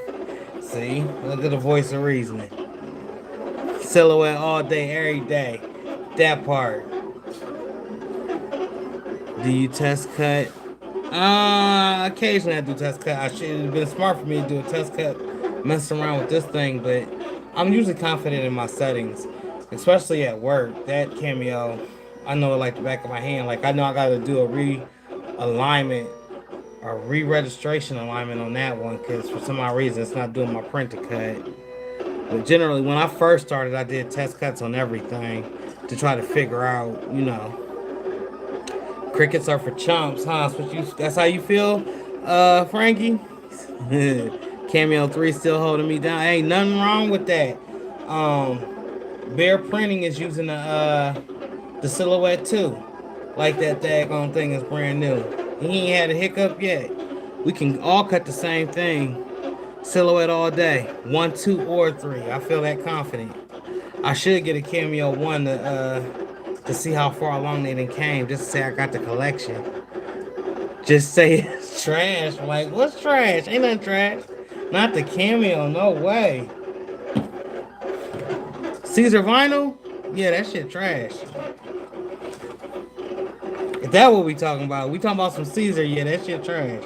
See? Look at the voice of reasoning. Silhouette all day, every day. That part. Do you test cut? Occasionally I do test cut. I should have been smart for me to do a test cut, messing around with this thing, but I'm usually confident in my settings, especially at work. That cameo, I know it like the back of my hand. Like I know I got to do a alignment or re-registration alignment on that one because for some odd reason it's not doing my print to cut. But generally, when I first started, I did test cuts on everything to try to figure out, crickets are for chumps, huh? That's how you feel, Frankie? Cameo 3 still holding me down. Ain't nothing wrong with that. Um, Bear Printing is using the silhouette too. Like that daggone thing is brand new. He ain't had a hiccup yet. We can all cut the same thing. Silhouette all day. 1, 2, or 3. I feel that confident. I should get a Cameo 1 to see how far along they done came. Just to say I got the collection. Just say it's trash. Like, what's trash? Ain't nothing trash. Not the Cameo, no way. Caesar vinyl? Yeah, that shit trash. If that what we talking about, we talking about some Caesar, yeah, that shit trash.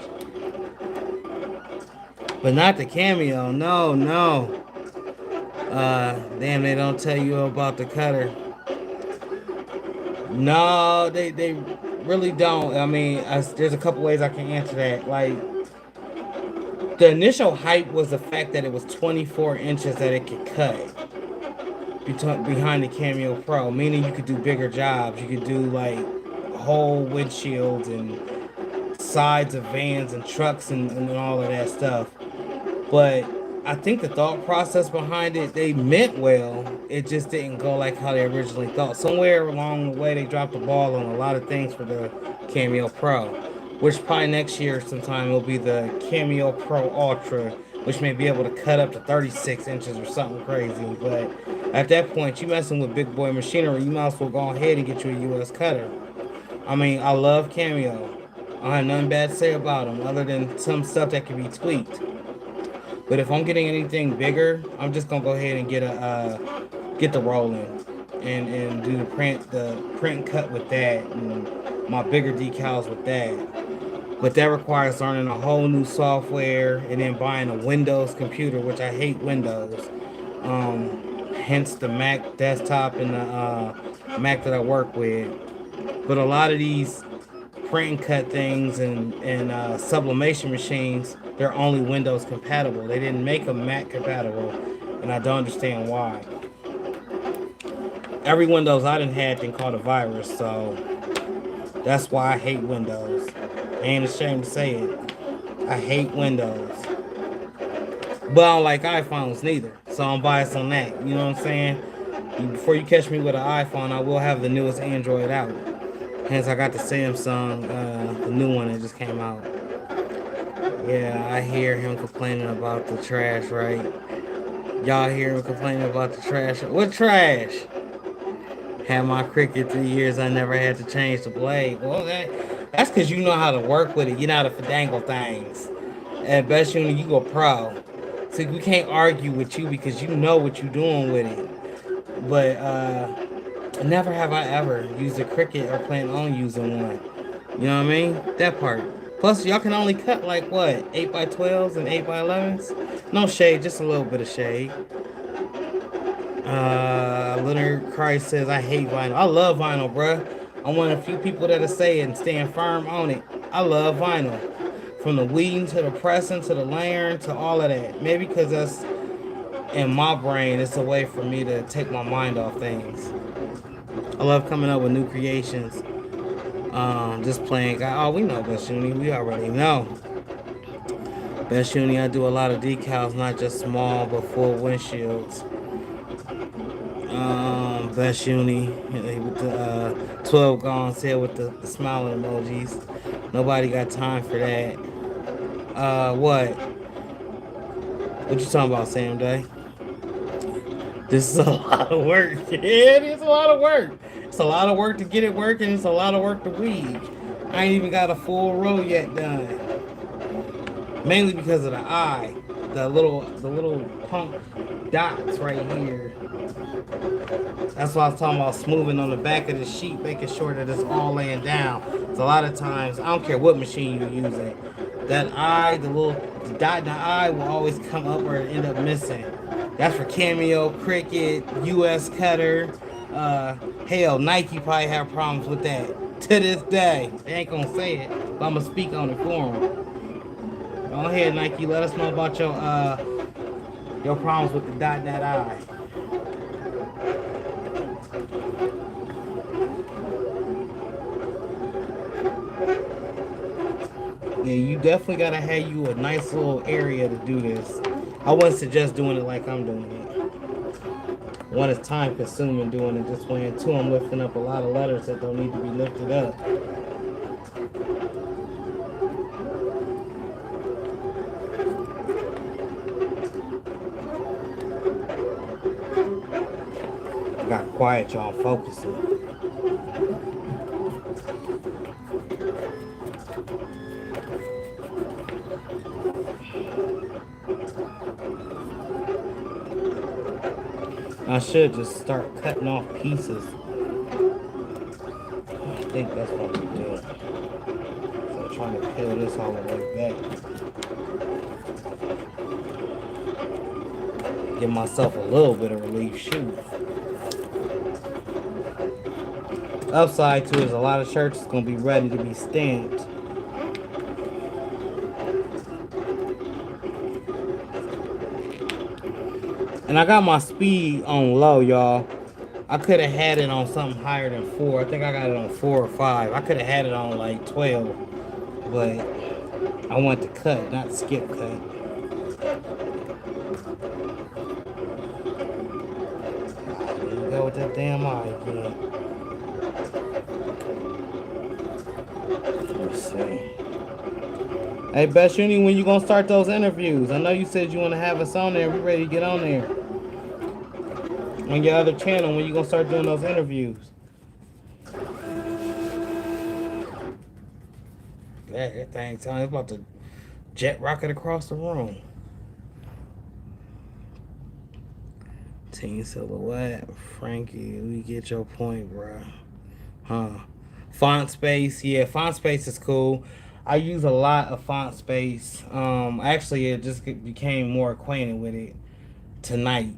But not the Cameo, no, no. Damn, they don't tell you about the cutter. No, they really don't. I mean, there's a couple ways I can answer that. Like, the initial hype was the fact that it was 24 inches that it could cut behind the Cameo Pro, meaning you could do bigger jobs. You could do like whole windshields and sides of vans and trucks and all of that stuff. But I think the thought process behind it, they meant well. It just didn't go like how they originally thought. Somewhere along the way, they dropped the ball on a lot of things for the Cameo Pro, which probably next year sometime will be the Cameo Pro Ultra, which may be able to cut up to 36 inches or something crazy. But at that point, you messing with big boy machinery, you might as well go ahead and get you a US cutter. I mean, I love Cameo. I have nothing bad to say about them, other than some stuff that can be tweaked. But if I'm getting anything bigger, I'm just gonna go ahead and get the rolling and do the print and cut with that and my bigger decals with that. But that requires learning a whole new software and then buying a Windows computer, which I hate Windows. Hence the Mac desktop and the Mac that I work with. But a lot of these print and cut things and sublimation machines, they're only Windows compatible. They didn't make them Mac compatible, and I don't understand why. Every Windows I done had thing called a virus, so that's why I hate Windows. I ain't ashamed to say it. I hate Windows. But I don't like iPhones neither, so I'm biased on that. You know what I'm saying? Before you catch me with an iPhone, I will have the newest Android out. Hence, I got the Samsung, the new one that just came out. Yeah, I hear him complaining about the trash, right? Y'all hear him complaining about the trash? What trash? Had my Cricut 3 years, I never had to change the blade. Well, that's because you know how to work with it. You know how to finagle things. At best unit, you go pro. So we can't argue with you because you know what you're doing with it. But never have I ever used a Cricut or plan on using one. You know what I mean? That part. Plus, y'all can only cut like what? 8x12s and 8x11s? No shade, just a little bit of shade. Leonard Christ says, I hate vinyl. I love vinyl, bruh. I'm one of the few people that'll say it and stand firm on it. I love vinyl. From the weeding to the pressing to the layering to all of that. Maybe because that's in my brain, it's a way for me to take my mind off things. I love coming up with new creations. Just playing. Oh, we know Best Uni. We already know. Best Uni, I do a lot of decals, not just small but full windshields. Best Uni with the 12 gone said with the smiling emojis. Nobody got time for that. What? What you talking about, Sam Day? This is a lot of work. Yeah, it is a lot of work. It's a lot of work to get it working. It's a lot of work to weed. I ain't even got a full row yet done. Mainly because of the eye, the little punk dots right here. That's why I was talking about smoothing on the back of the sheet, making sure that it's all laying down. So a lot of times, I don't care what machine you're using, that eye, the little dot in the eye will always come up or end up missing. That's for Cameo, Cricut, US Cutter. Hell, Nike probably have problems with that to this day. They ain't gonna say it, but I'm gonna speak on it for them. Go ahead, Nike. Let us know about your problems with the dot in that eye. Yeah, you definitely gotta have you a nice little area to do this. I wouldn't suggest doing it like I'm doing it. One, is time consuming doing it this way, and two, I'm lifting up a lot of letters that don't need to be lifted up. I got quiet, y'all. Focusing. I should just start cutting off pieces. I think that's what I'm doing. So I'm trying to peel this all the way back. Give myself a little bit of relief. Shoot. Upside to is a lot of shirts is gonna be ready to be stamped. And I got my speed on low, y'all. I could have had it on something higher than 4. I think I got it on 4 or 5. I could have had it on like 12. But I want to cut, not skip cut. There you go with that damn eye again. Let's see. Hey, Best Uni, when you gonna start those interviews? I know you said you want to have us on there. We ready to get on there. On your other channel, when you gonna start doing those interviews? That thing telling it's about to jet rocket across the room. Team Silhouette, Frankie, we get your point, bro. Huh? Font space, yeah, font space is cool. I use a lot of font space. Actually, it just became more acquainted with it tonight.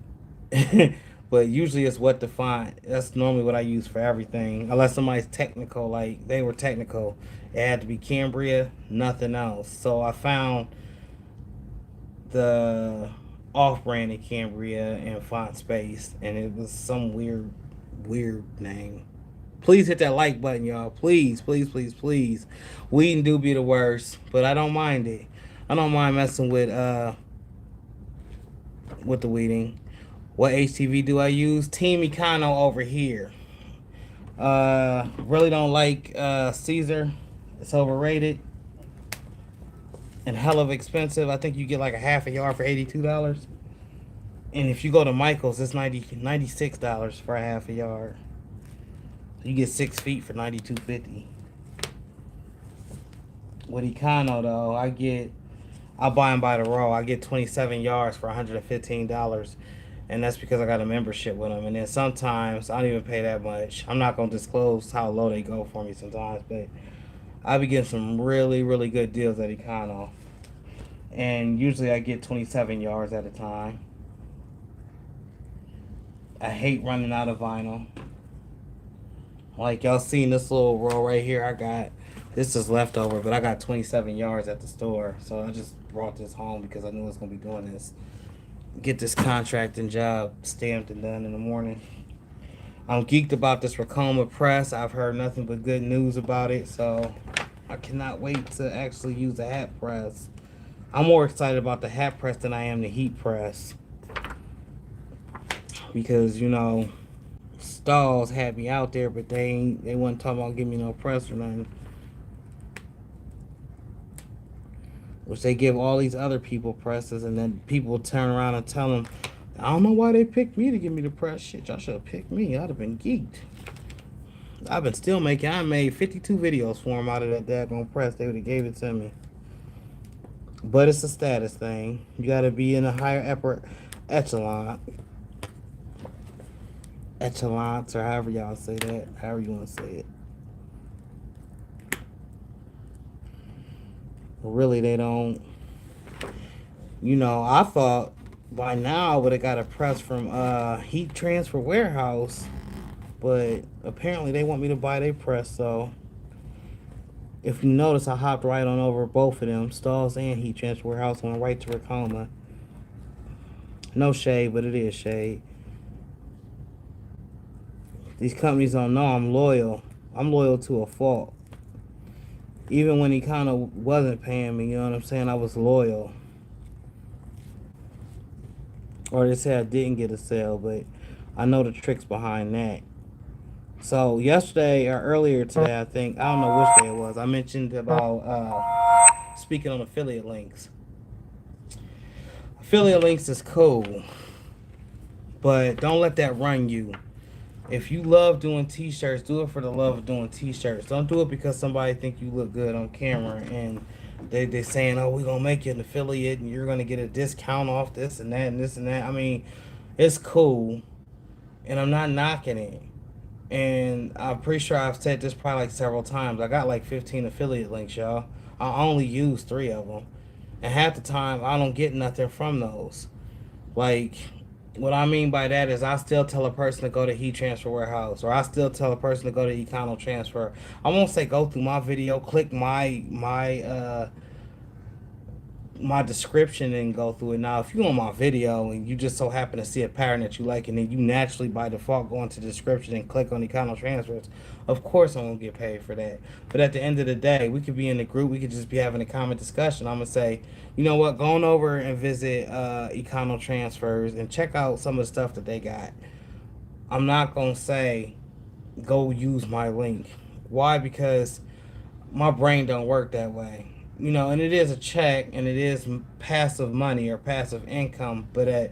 But usually it's what the font. That's normally what I use for everything. Unless somebody's technical, like they were technical. It had to be Cambria, nothing else. So I found the off-branded Cambria and font space, and it was some weird name. Please hit that like button, y'all. Please, please, please, please. Weeding do be the worst, but I don't mind it. I don't mind messing with the weeding. What HTV do I use? Team Econo over here. Really don't like Caesar. It's overrated and hell of expensive. I think you get like a half a yard for $82. And if you go to Michael's, it's $96 for a half a yard. You get 6 feet for $92.50. With Econo though, I buy them by the row. I get 27 yards for $115. And that's because I got a membership with them. And then sometimes I don't even pay that much. I'm not going to disclose how low they go for me sometimes, but I be getting some really, really good deals at Econo. And usually I get 27 yards at a time. I hate running out of vinyl. Like y'all seen this little roll right here, this is leftover, but I got 27 yards at the store. So I just brought this home because I knew I was going to be doing this. Get this contracting job stamped and done in the morning. I'm geeked about this Racoma press. I've heard nothing but good news about it, so I cannot wait to actually use the hat press. I'm more excited about the hat press than I am the heat press. Because, you know, Stalls had me out there, but they wasn't talking about giving me no press or nothing. Which they give all these other people presses, and then people turn around and tell them, I don't know why they picked me to give me the press. Shit, y'all should have picked me. I'd have been geeked. I've been still making. I made 52 videos for him out of that daggone press. They would have gave it to me. But it's a status thing. You got to be in a higher upper echelons, or however y'all say that. However you want to say it. Really, they don't. You know, I thought by now I would have got a press from Heat Transfer Warehouse, but apparently they want me to buy their press. So if you notice, I hopped right on over both of them, Stalls and Heat Transfer Warehouse, went right to Racoma. No shade, but it is shade. These companies don't know I'm loyal. I'm loyal to a fault. Even when he kind of wasn't paying me, you know what I'm saying? I was loyal. Or they say I didn't get a sale, but I know the tricks behind that. So yesterday or earlier today, I think, I don't know which day it was, I mentioned about speaking on affiliate links. Affiliate links is cool, but don't let that run you. If you love doing t-shirts, do it for the love of doing t-shirts. Don't do it because somebody think you look good on camera and they saying, oh, we're going to make you an affiliate and you're going to get a discount off this and that and this and that. I mean, it's cool, and I'm not knocking it. And I'm pretty sure I've said this probably like several times. I got like 15 affiliate links, y'all. I only use 3 of them. And half the time, I don't get nothing from those. Like, what I mean by that is I still tell a person to go to Heat Transfer Warehouse, or I still tell a person to go to Econo Transfer. I won't say go through my video, click my description and go through it. Now, if you on my video and you just so happen to see a pattern that you like, and then you naturally by default go into the description and click on Econo Transfers, of course I'm gonna get paid for that. But at the end of the day, we could be in the group, we could just be having a common discussion. I'm gonna say, you know what, go on over and visit Econo Transfers and check out some of the stuff that they got. I'm not gonna say go use my link. Why? Because my brain don't work that way. You know, and it is a check and it is passive money or passive income, but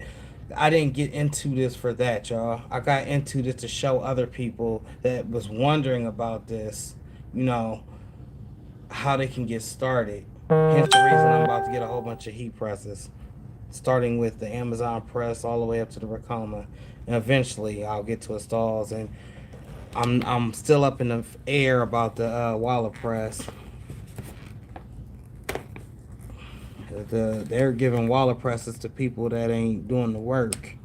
I didn't get into this for that, y'all. I got into this to show other people that was wondering about this, you know, how they can get started. Hence the reason I'm about to get a whole bunch of heat presses, starting with the Amazon press all the way up to the Racoma, and eventually I'll get to a Stalls. And I'm still up in the air about the Waller press. They're giving Waller presses to people that ain't doing the work.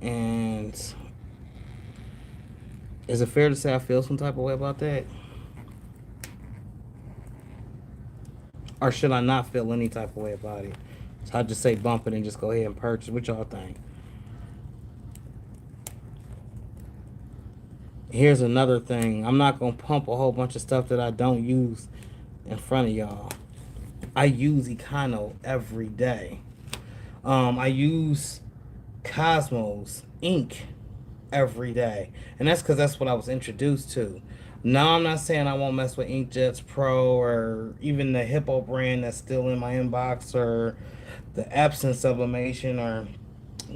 And is it fair to say I feel some type of way about that? Or should I not feel any type of way about it? So I just say bump it and just go ahead and purchase. What y'all think? Here's another thing. I'm not going to pump a whole bunch of stuff that I don't use in front of y'all. I use Econo every day. I use Cosmos ink every day. And that's because that's what I was introduced to. Now, I'm not saying I won't mess with Inkjets Pro or even the Hippo brand that's still in my inbox, or the Epson sublimation, or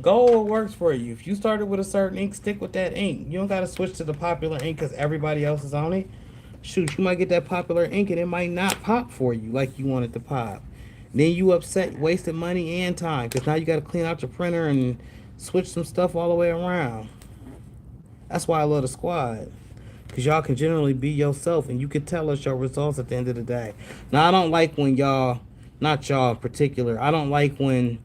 go what works for you. If you started with a certain ink, stick with that ink. You don't got to switch to the popular ink because everybody else is on it. Shoot, you might get that popular ink and it might not pop for you like you want it to pop. Then you upset, wasted money and time, because now you got to clean out your printer and switch some stuff all the way around. That's why I love the squad, because y'all can generally be yourself and you can tell us your results at the end of the day. Now, I don't like when y'all, not y'all in particular, I don't like when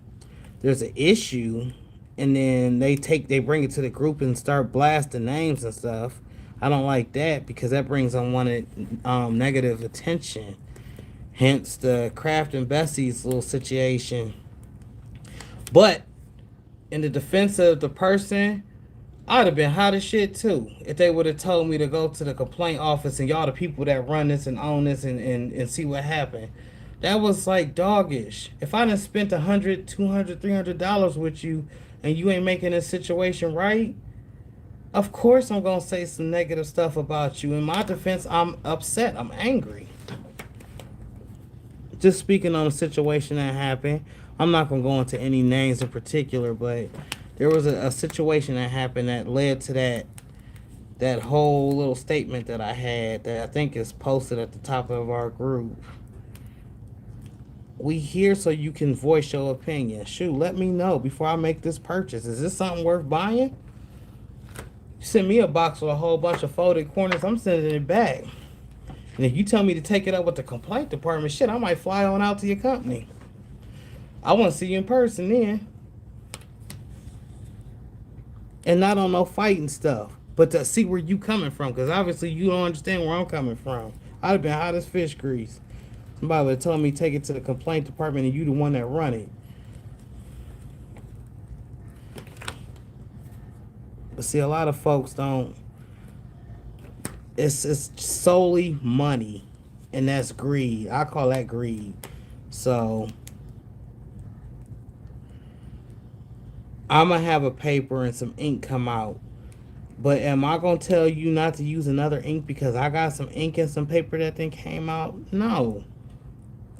there's an issue and then they bring it to the group and start blasting names and stuff. I don't like that, because that brings unwanted negative attention. Hence the Kraft and Bessie's little situation. But in the defense of the person, I'd have been hot as shit too if they would have told me to go to the complaint office and y'all the people that run this and own this and see what happened. That was like doggish. If I done spent $100, $200, $300 with you and you ain't making this situation right, of course I'm going to say some negative stuff about you. In my defense, I'm upset. I'm angry. Just speaking on a situation that happened, I'm not going to go into any names in particular, but there was a situation that happened that led to that that whole little statement that I had that I think is posted at the top of our group. We here so you can voice your opinion. Shoot, let me know before I make this purchase. Is this something worth buying? You send me a box with a whole bunch of folded corners, I'm sending it back. And if you tell me to take it up with the complaint department, shit, I might fly on out to your company. I want to see you in person then. And not on no fighting stuff, but to see where you coming from, because obviously you don't understand where I'm coming from. I'd have been hot as fish grease. Somebody would have told me take it to the complaint department and you the one that run it. But see, a lot of folks don't. It's solely money, and that's greed. I call that greed. So I'm gonna have a paper and some ink come out. But am I gonna tell you not to use another ink because I got some ink and some paper that then came out? No,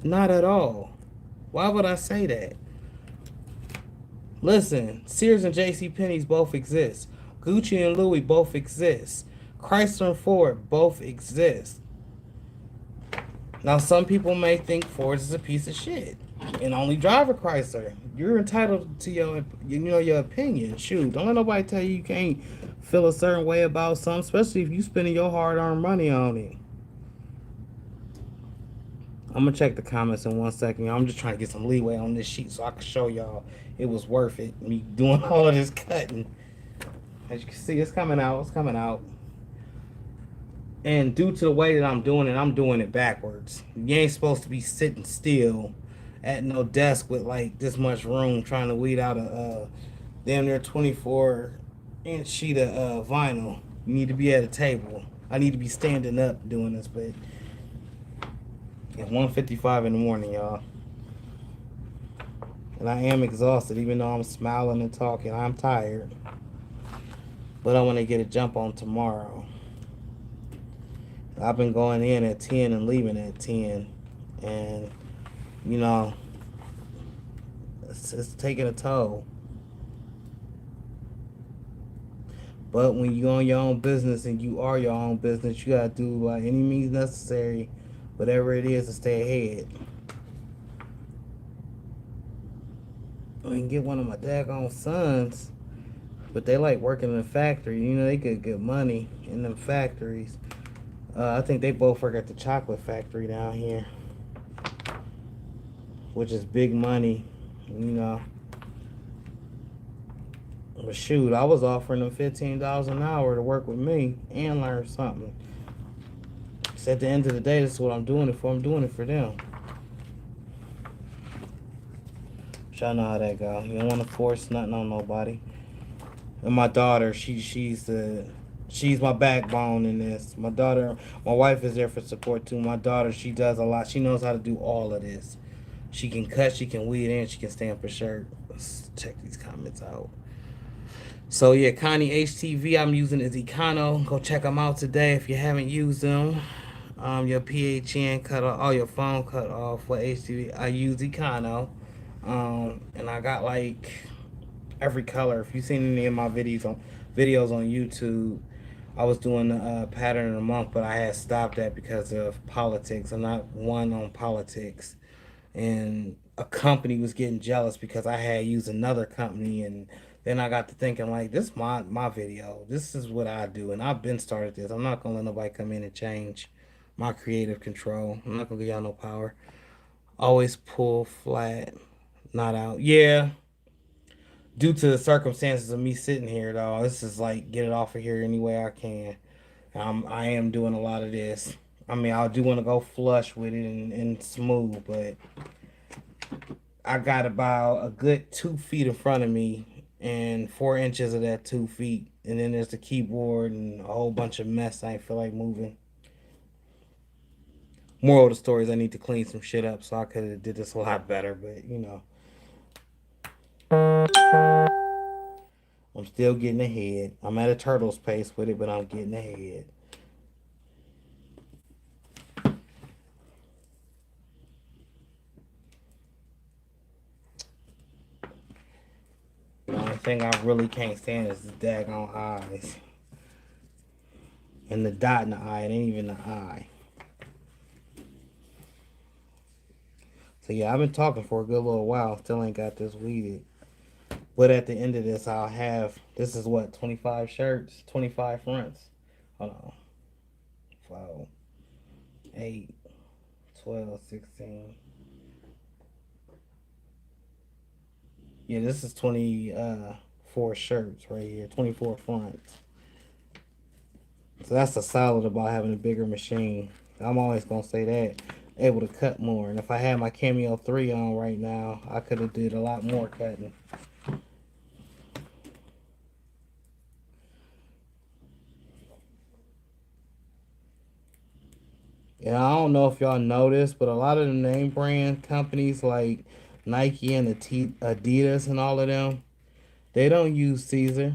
not at all. Why would I say that? Listen, Sears and J.C. Penney's both exist. Gucci and Louis both exist. Chrysler and Ford both exist. Now, some people may think Ford is a piece of shit and only drive a Chrysler. You're entitled to your opinion. Shoot, don't let nobody tell you can't feel a certain way about something, especially if you spending your hard-earned money on it. I'm gonna check the comments in 1 second. I'm just trying to get some leeway on this sheet so I can show y'all it was worth it. Me doing all of this cutting. As you can see, it's coming out. It's coming out. And due to the way that I'm doing it backwards. You ain't supposed to be sitting still at no desk with like this much room trying to weed out a damn near 24-inch sheet of vinyl. You need to be at a table. I need to be standing up doing this, but it's 1:55 in the morning, y'all. And I am exhausted, even though I'm smiling and talking. I'm tired. But I want to get a jump on tomorrow. I've been going in at 10 and leaving at 10. And, you know, it's taking a toll. But when you own your own business and you are your own business, you got to do by any means necessary, whatever it is, to stay ahead. I can get one of my daggone sons, but they like working in a factory. You know, they get good money in them factories. I think they both work at the chocolate factory down here, which is big money, you know. But shoot, I was offering them $15 an hour to work with me and learn something. So at the end of the day, this is what I'm doing it for. I'm doing it for them. Y'all know how that go. You don't want to force nothing on nobody. And my daughter, she's my backbone in this. My daughter, my wife is there for support too. My daughter, she does a lot. She knows how to do all of this. She can cut, she can weed, and she can stamp a shirt. Let's check these comments out. So yeah, Connie HTV, I'm using is Econo. Go check them out today if you haven't used them. Your PHN cut off, all your phone cut off for HTV. I use Econo. And I got like every color. If you've seen any of my videos on YouTube, I was doing the pattern of the month, but I had stopped that because of politics. I'm not one on politics, and a company was getting jealous because I had used another company, and then I got to thinking like, this is my video. This is what I do, and I've been started this. I'm not gonna let nobody come in and change my creative control. I'm not gonna give y'all no power. Always pull flat, not out. Yeah, due to the circumstances of me sitting here, though, this is like get it off of here any way I can. I am doing a lot of this. I mean, I do want to go flush with it and smooth, but I got about a good 2 feet in front of me and 4 inches of that 2 feet. And then there's the keyboard and a whole bunch of mess I ain't feel like moving. Moral of the story is I need to clean some shit up, so I could have did this a lot better, but you know. I'm still getting ahead. I'm at a turtle's pace with it, but I'm getting ahead. The only thing I really can't stand is the daggone eyes. And the dot in the I, it ain't even the I. So yeah, I've been talking for a good little while. Still ain't got this weeded. But at the end of this, I'll have, this is what, 25 shirts, 25 fronts. Hold on. 12, 8, 12, 16. Yeah, this is 24 shirts right here, 24 fronts. So that's a solid about having a bigger machine. I'm always going to say that. Able to cut more. And if I had my Cameo 3 on right now, I could have did a lot more cutting. And I don't know if y'all noticed, but a lot of the name brand companies like Nike and Adidas and all of them, they don't use Caesar.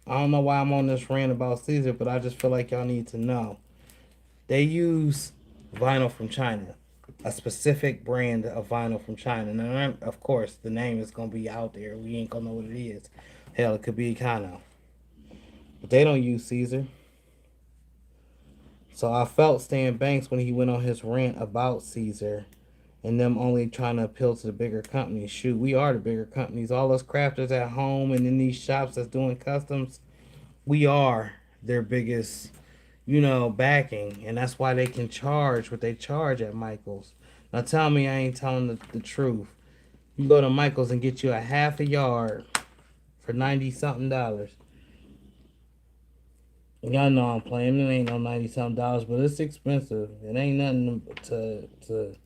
I don't know why I'm on this rant about Caesar, but I just feel like y'all need to know. They use vinyl from China, a specific brand of vinyl from China. Now, of course, the name is gonna be out there. We ain't gonna know what it is. Hell, it could be Econo, but they don't use Caesar. So I felt Stan Banks when he went on his rant about Caesar and them only trying to appeal to the bigger companies. Shoot, we are the bigger companies. All us crafters at home and in these shops that's doing customs, we are their biggest, backing. And that's why they can charge what they charge at Michael's. Now tell me I ain't telling the truth. You go to Michael's and get you a half a yard for 90 something dollars. Y'all know I'm playing. It ain't no 90 something dollars, but it's expensive. It ain't nothing to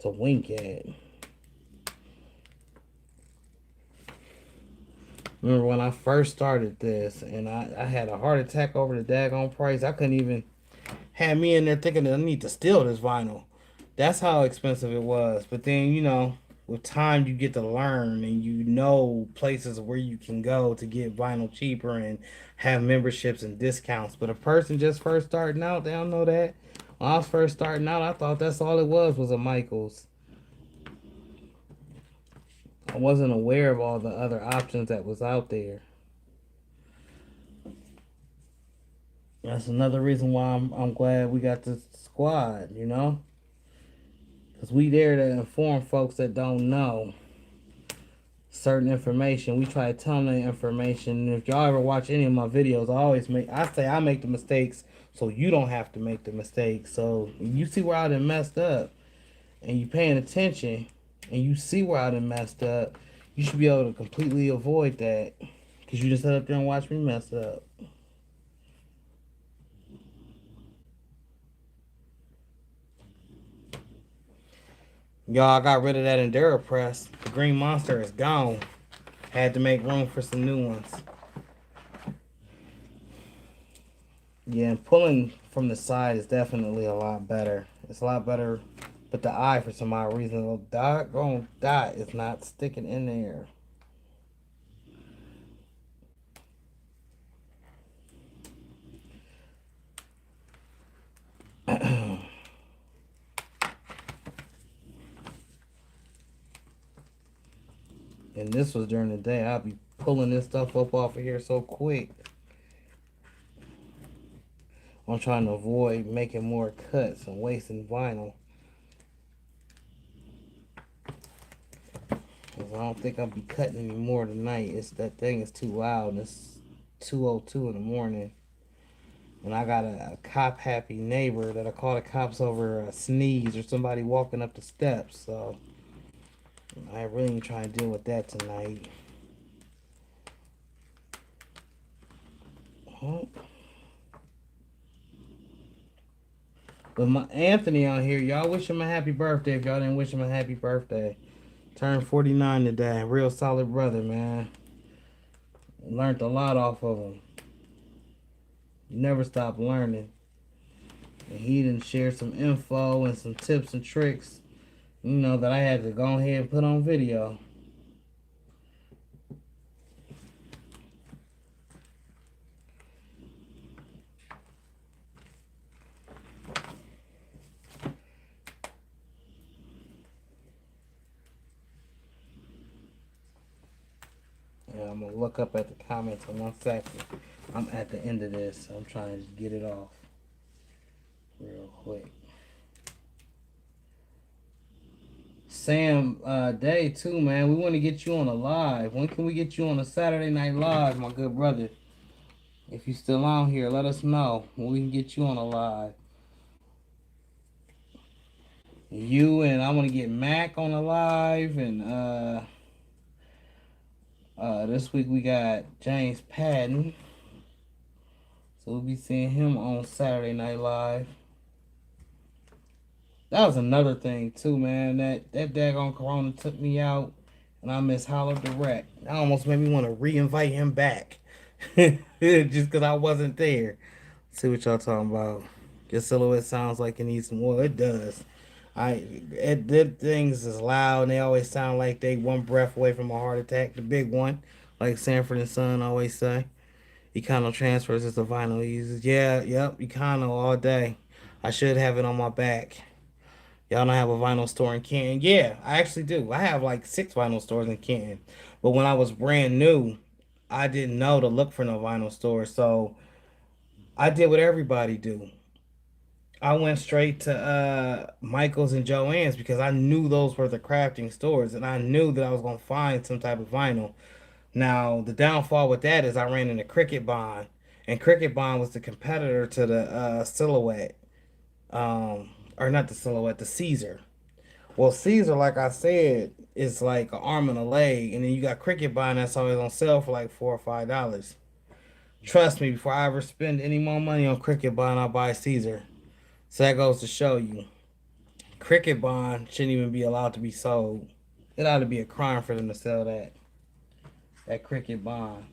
wink at. Remember when I first started this and I had a heart attack over the daggone price. I couldn't even have me in there thinking that I need to steal this vinyl. That's how expensive it was. But then, with time you get to learn and you know places where you can go to get vinyl cheaper and have memberships and discounts. But a person just first starting out, they don't know that. When I was first starting out, I thought that's all it was a Michaels. I wasn't aware of all the other options that was out there. That's another reason why I'm glad we got this squad, because we there to inform folks that don't know certain information. We try to tell them the information. And if y'all ever watch any of my videos, I say I make the mistakes so you don't have to make the mistakes. So you see where I done messed up and you paying attention and you see where I done messed up, you should be able to completely avoid that because you just sit up there and watch me mess up. Y'all, got rid of that Endura press. The Green Monster is gone. Had to make room for some new ones. Yeah, and pulling from the side is definitely a lot better. It's a lot better, but the eye, for some odd reason, the doggone dot is not sticking in there. And this was during the day. I'll be pulling this stuff up off of here so quick. I'm trying to avoid making more cuts and wasting vinyl. Cause I don't think I'll be cutting any more tonight. That thing is too loud and it's 2:02 in the morning. And I got a cop happy neighbor that'll call the cops over a sneeze or somebody walking up the steps. So I really ain't trying to deal with that tonight. Oh. But my Anthony on here, y'all wish him a happy birthday if y'all didn't wish him a happy birthday. Turned 49 today. Real solid brother, man. Learned a lot off of him. You never stop learning. And he didn't share some info and some tips and tricks, that I had to go ahead and put on video. Yeah, I'm gonna look up at the comments in 1 second. I'm at the end of this. So I'm trying to get it off real quick. Sam, Day too, man. We want to get you on a live. When can we get you on a Saturday Night Live, my good brother? If you still on here, let us know when we can get you on a live. You and I want to get Mac on a live, and this week we got James Patton, so we'll be seeing him on Saturday Night Live. That was another thing too, man. That daggone Corona took me out, and I miss Holler Direct. That almost made me want to re-invite him back, just because I wasn't there. See what y'all talking about? Your silhouette sounds like it needs some more. It does. The things is loud, and they always sound like they one breath away from a heart attack. The big one, like Sanford and Son always say. Econo transfers is the vinyl he uses. Yeah, yep, Econo all day. I should have it on my back. Y'all don't have a vinyl store in Canton? Yeah, I actually do. I have like 6 vinyl stores in Canton. But when I was brand new, I didn't know to look for no vinyl stores. So I did what everybody do. I went straight to Michael's and Joann's because I knew those were the crafting stores and I knew that I was going to find some type of vinyl. Now, the downfall with that is I ran into Cricket Bond, and Cricket Bond was the competitor to the Silhouette, or not the Silhouette, the Caesar. Well, Caesar, like I said, is like an arm and a leg, and then you got Cricket Bond that's always on sale for like $4 or $5. Trust me, before I ever spend any more money on Cricket Bond, I'll buy Caesar. So that goes to show you, Cricket Bond shouldn't even be allowed to be sold. It ought to be a crime for them to sell that Cricket Bond.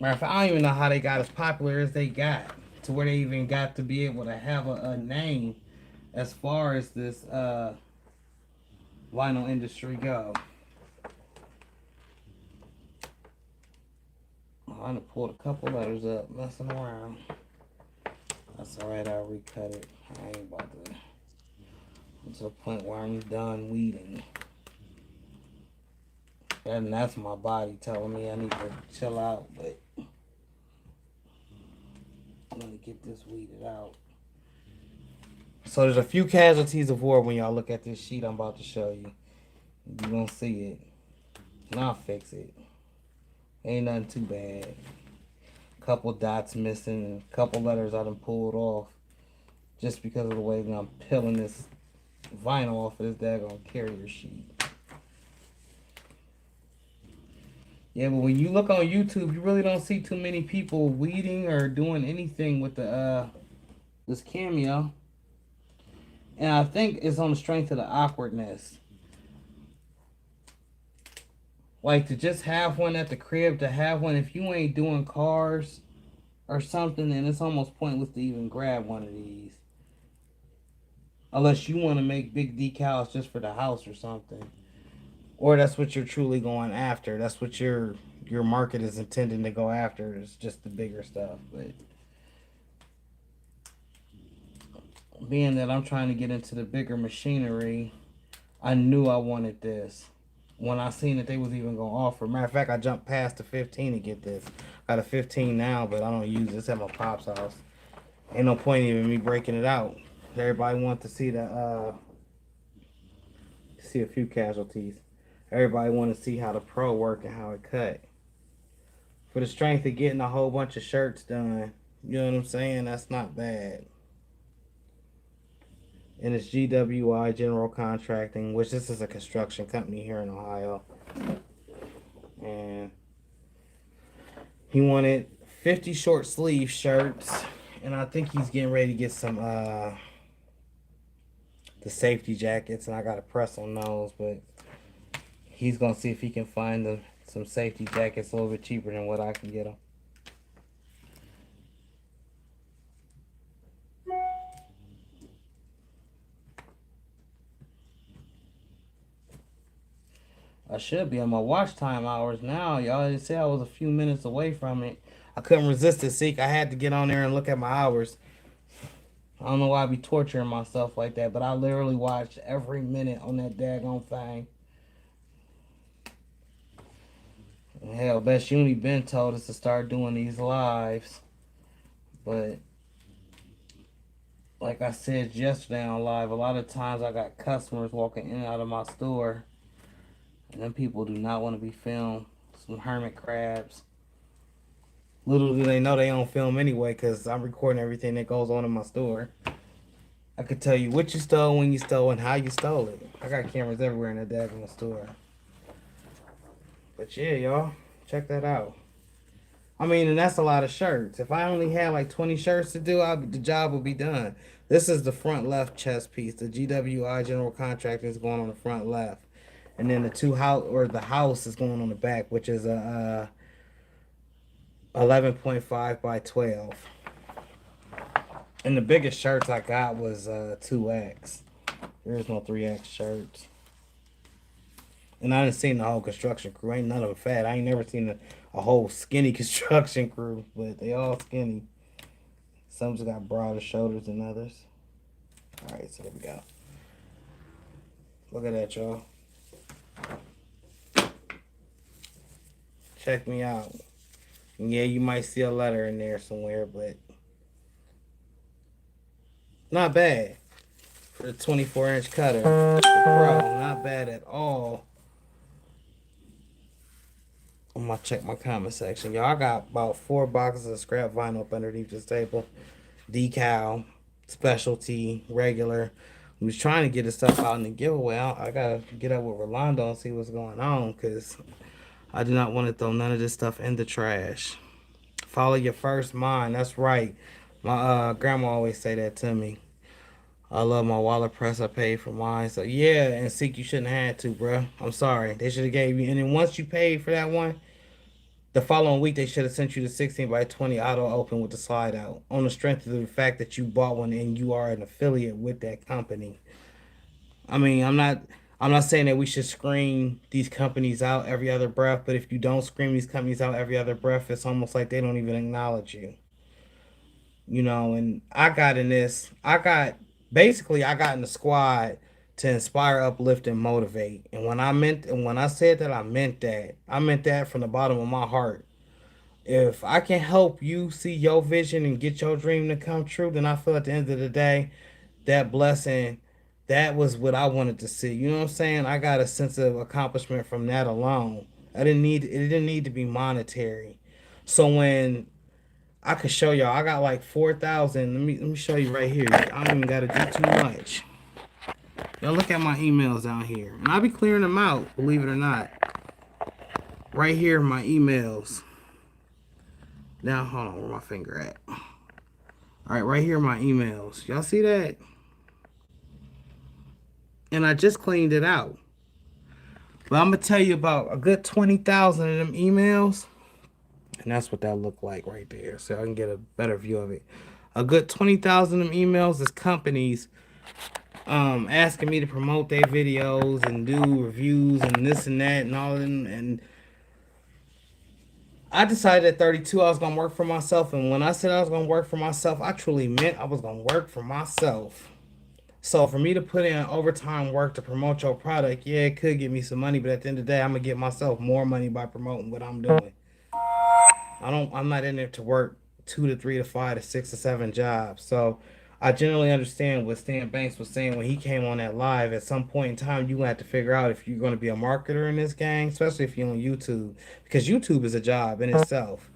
Matter of fact, I don't even know how they got as popular as they got to where they even got to be able to have a name as far as this vinyl industry go. Oh, I done pulled a couple letters up, messing around. That's alright, I'll recut it. I ain't about to. I'm to the point where I'm done weeding. And that's my body telling me I need to chill out, but I'm gonna get this weeded out. So there's a few casualties of war when y'all look at this sheet I'm about to show you. You're gonna see it. And I'll fix it. Ain't nothing too bad. Couple dots missing and a couple letters I done pulled off just because of the way that I'm peeling this vinyl off of this daggone carrier sheet. Yeah, but when you look on YouTube, you really don't see too many people weeding or doing anything with the this Cameo. And I think it's on the strength of the awkwardness. Like to just have one at the crib, to have one if you ain't doing cars or something, then it's almost pointless to even grab one of these. Unless you want to make big decals just for the house or something. Or that's what you're truly going after. That's what your market is intending to go after, is just the bigger stuff. But being that I'm trying to get into the bigger machinery, I knew I wanted this. When I seen that they was even gonna offer. Matter of fact, I jumped past the 15 to get this. Got a 15 now, but I don't use this at my pop's house. Ain't no point even me breaking it out. Everybody wants to see the see a few casualties. Everybody want to see how the pro work and how it cut. For the strength of getting a whole bunch of shirts done, you know what I'm saying? That's not bad. And it's GWI General Contracting, which this is a construction company here in Ohio. And he wanted 50 short sleeve shirts, and I think he's getting ready to get some the safety jackets, and I got to press on those, but he's gonna see if he can find some safety jackets a little bit cheaper than what I can get them. I should be on my watch time hours now. Y'all didn't say I was a few minutes away from it. I couldn't resist it, Seek. I had to get on there and look at my hours. I don't know why I be torturing myself like that, but I literally watched every minute on that daggone thing. Hell, Best Uni been told us to start doing these lives, but like I said yesterday on live, a lot of times I got customers walking in and out of my store, and them people do not want to be filmed. Some hermit crabs. Little do they know they don't film anyway, cause I'm recording everything that goes on in my store. I could tell you what you stole, when you stole, and how you stole it. I got cameras everywhere in the daggone store. But yeah, y'all, check that out. I mean, and that's a lot of shirts. If I only had like 20 shirts to do, the job would be done. This is the front left chest piece. The GWI General Contractor is going on the front left, and then the house is going on the back, which is a 11.5 by 12. And the biggest shirts I got was 2X. There's no 3X shirts. And I didn't seen the whole construction crew. Ain't none of them fat. I ain't never seen a whole skinny construction crew, but they all skinny. Some's got broader shoulders than others. All right, so there we go. Look at that, y'all. Check me out. And yeah, you might see a letter in there somewhere, but not bad for the 24-inch cutter. The Pro, not bad at all. I'm gonna check my comment section. Y'all, I got about 4 boxes of scrap vinyl up underneath this table. Decal, specialty, regular. We was trying to get the stuff out in the giveaway. I gotta get up with Rolando and see what's going on, because I do not want to throw none of this stuff in the trash. Follow your first mind. That's right. My grandma always say that to me. I love my wallet press. I paid for mine. So yeah, and Seek, you shouldn't have had to, bro. I'm sorry. They should have gave you. And then once you paid for that one, the following week they should have sent you the 16 by 20 auto open with the slide out, on the strength of the fact that you bought one and you are an affiliate with that company. I mean, I'm not saying that we should screen these companies out every other breath, but if you don't screen these companies out every other breath, it's almost like they don't even acknowledge you. And I got in the squad to inspire, uplift, and motivate. And when I said that, I meant that. I meant that from the bottom of my heart. If I can help you see your vision and get your dream to come true, then I feel at the end of the day, that blessing, that was what I wanted to see. You know what I'm saying? I got a sense of accomplishment from that alone. It didn't need to be monetary. So when I could show y'all, I got like 4,000. Let me show you right here. I don't even gotta do too much. Y'all look at my emails down here. And I'll be clearing them out, believe it or not. Right here, my emails. Now, hold on, where my finger at? All right, right here, my emails. Y'all see that? And I just cleaned it out. But I'm gonna tell you about a good 20,000 of them emails, and that's what that looked like right there. So I can get a better view of it. A good 20,000 of them emails is companies asking me to promote their videos and do reviews and this and that and all of them. And I decided at 32 I was gonna work for myself. And when I said I was gonna work for myself, I truly meant I was gonna work for myself. So for me to put in overtime work to promote your product, yeah, it could get me some money, but at the end of the day, I'm gonna get myself more money by promoting what I'm doing. I'm not in there to work 2 to 3 to 5 to 6 to 7 jobs. So I generally understand what Stan Banks was saying when he came on that live. At some point in time, you have to figure out if you're going to be a marketer in this gang, especially if you're on YouTube, because YouTube is a job in itself.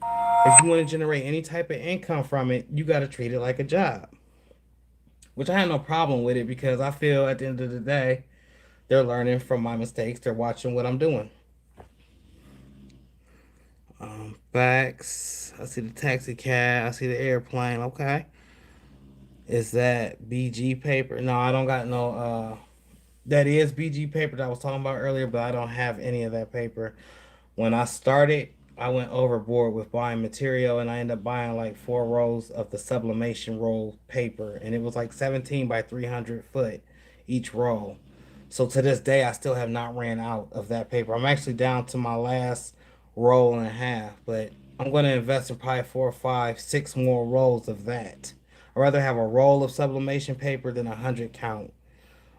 If you want to generate any type of income from it, you got to treat it like a job, which I have no problem with it, because I feel at the end of the day, they're learning from my mistakes. They're watching what I'm doing. Facts. I see the taxi cab. I see the airplane. Okay. Is that BG paper? No, I don't got no. That is BG paper that I was talking about earlier, but I don't have any of that paper. When I started, I went overboard with buying material, and I ended up buying like 4 rolls of the sublimation roll paper, and it was like 17 by 300 foot each roll. So to this day, I still have not ran out of that paper. I'm actually down to my last roll and a half, but I'm going to invest in probably 4, 5, 6 more rolls of that. I'd rather have a roll of sublimation paper than 100 count.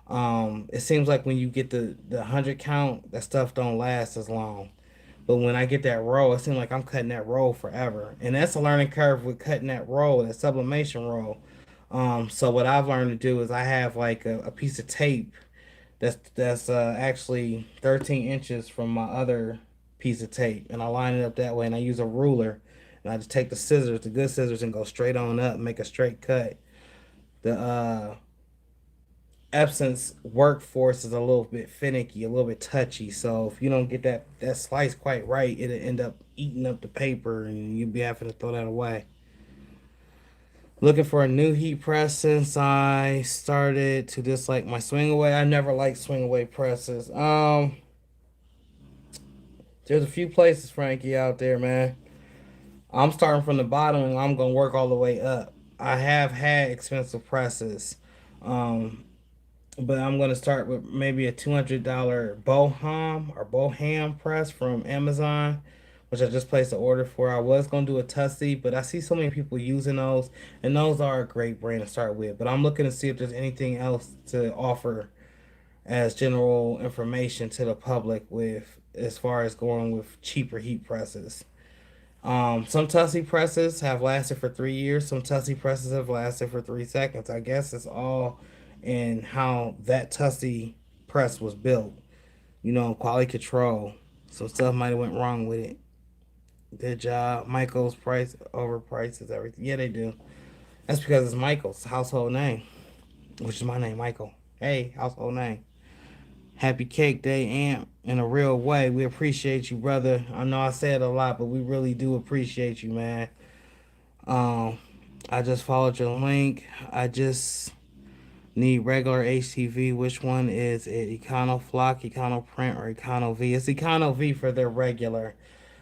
It seems like when you get the 100 count, that stuff don't last as long. But when I get that roll, it seems like I'm cutting that roll forever, and that's a learning curve with cutting that roll, that sublimation roll. So what I've learned to do is I have like a piece of tape that's actually 13 inches from my other piece of tape, and I line it up that way, and I use a ruler, and I just take the scissors, the good scissors, and go straight on up, make a straight cut. The Epson's workforce is a little bit finicky, a little bit touchy. So if you don't get that slice quite right, it'll end up eating up the paper, and you'll be having to throw that away. Looking for a new heat press since I started to dislike my swing away. I never liked swing away presses. There's a few places, Frankie, out there, man. I'm starting from the bottom and I'm gonna work all the way up. I have had expensive presses. Um, but I'm gonna start with maybe a $200 Boham press from Amazon, which I just placed an order for. I was gonna do a Tussie, but I see so many people using those, and those are a great brand to start with. But I'm looking to see if there's anything else to offer as general information to the public with as far as going with cheaper heat presses. Some Tussie presses have lasted for 3 years. Some Tussie presses have lasted for 3 seconds. I guess it's all in how that Tussie press was built. Quality control. Some stuff might have went wrong with it. Good job. Michael's price overprices everything. Yeah, they do. That's because it's Michael's household name, which is my name, Michael. Hey, household name. Happy Cake Day, Amp. In a real way, we appreciate you, brother. I know I said a lot, but we really do appreciate you, man. Um, I just followed your link. I just need regular HTV. Which one is it? Econo Flock, Econo Print, or Econo V? It's Econo V for their regular.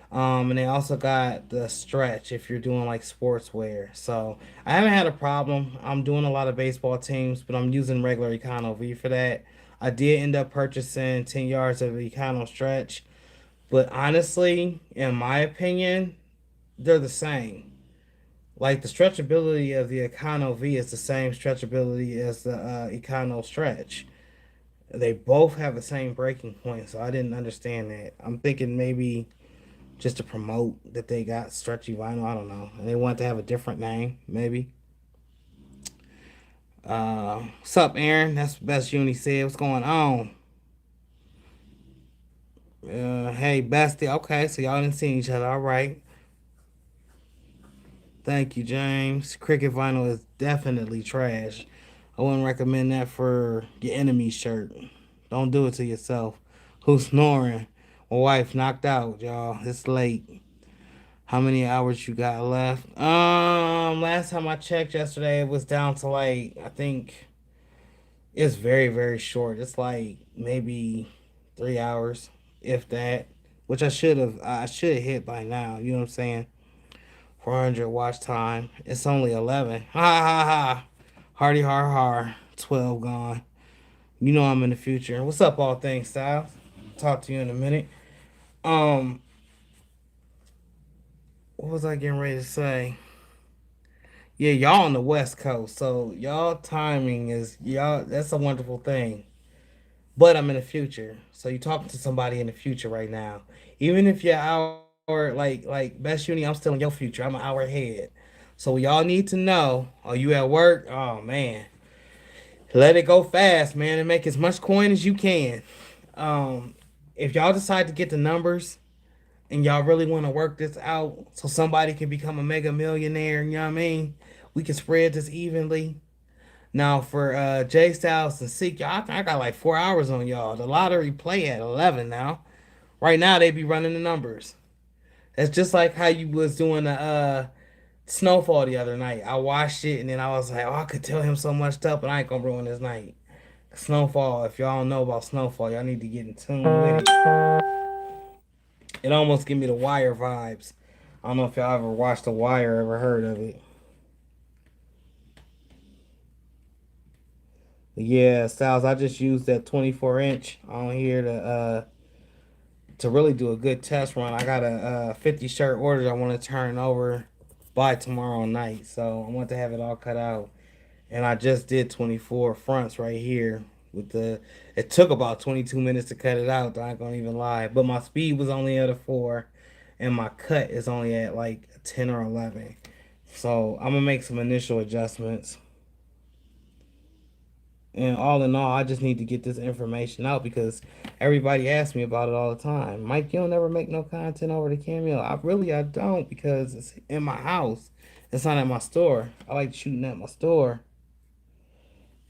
And they also got the stretch if you're doing like sportswear. So I haven't had a problem. I'm doing a lot of baseball teams, but I'm using regular Econo V for that. I did end up purchasing 10 yards of Econo stretch, but honestly, in my opinion, they're the same. Like the stretchability of the Econo V is the same stretchability as the Econo stretch. They both have the same breaking point, so I didn't understand that. I'm thinking maybe just to promote that they got stretchy vinyl. I don't know. And they want to have a different name, maybe. What's up, Aaron? That's Best Uni said. What's going on? Hey, Bestie. Okay, so y'all didn't see each other. All right. Thank you, James. Cricket vinyl is definitely trash. I wouldn't recommend that for your enemy shirt. Don't do it to yourself. Who's snoring? My wife knocked out, y'all. It's late. How many hours you got left? Last time I checked yesterday, it was down to like I think it's very very short. It's like maybe 3 hours, if that. Which I should hit by now. You know what I'm saying? 400 watch time. It's only 11. Ha ha ha. Hardy har har. 12 gone. You know I'm in the future. What's up, all things Styles? Talk to you in a minute. Um, what was I getting ready to say? Yeah, y'all on the West Coast, so y'all timing is y'all. That's a wonderful thing. But I'm in the future, so you're talking to somebody in the future right now. Even if you're hour like Best Uni, I'm still in your future. I'm an hour ahead. So y'all need to know. Are you at work? Oh man, let it go fast, man, and make as much coin as you can. Um, if y'all decide to get the numbers and y'all really want to work this out so somebody can become a mega millionaire, you know what I mean? We can spread this evenly. Now for J Styles and Seek, y'all, I got like 4 hours on y'all. The lottery play at 11 now. Right now they be running the numbers. That's just like how you was doing the Snowfall the other night. I watched it and then I was like, oh, I could tell him so much stuff, but I ain't gonna ruin this night. Snowfall, if y'all don't know about Snowfall, y'all need to get in tune with it. It almost give me the Wire vibes. I don't know if y'all ever watched The Wire, ever heard of it. But yeah, Styles, I just used that 24-inch on here to really do a good test run. I got a 50 shirt order I want to turn over by tomorrow night. So I want to have it all cut out. And I just did 24 fronts right here. With the, it took about 22 minutes to cut it out. I ain't gonna even lie. But my speed was only at a 4, and my cut is only at like 10 or 11. So I'm gonna make some initial adjustments. And all in all, I just need to get this information out because everybody asks me about it all the time. Mike, you don't ever make no content over the Cameo. I don't because it's in my house. It's not at my store. I like shooting at my store.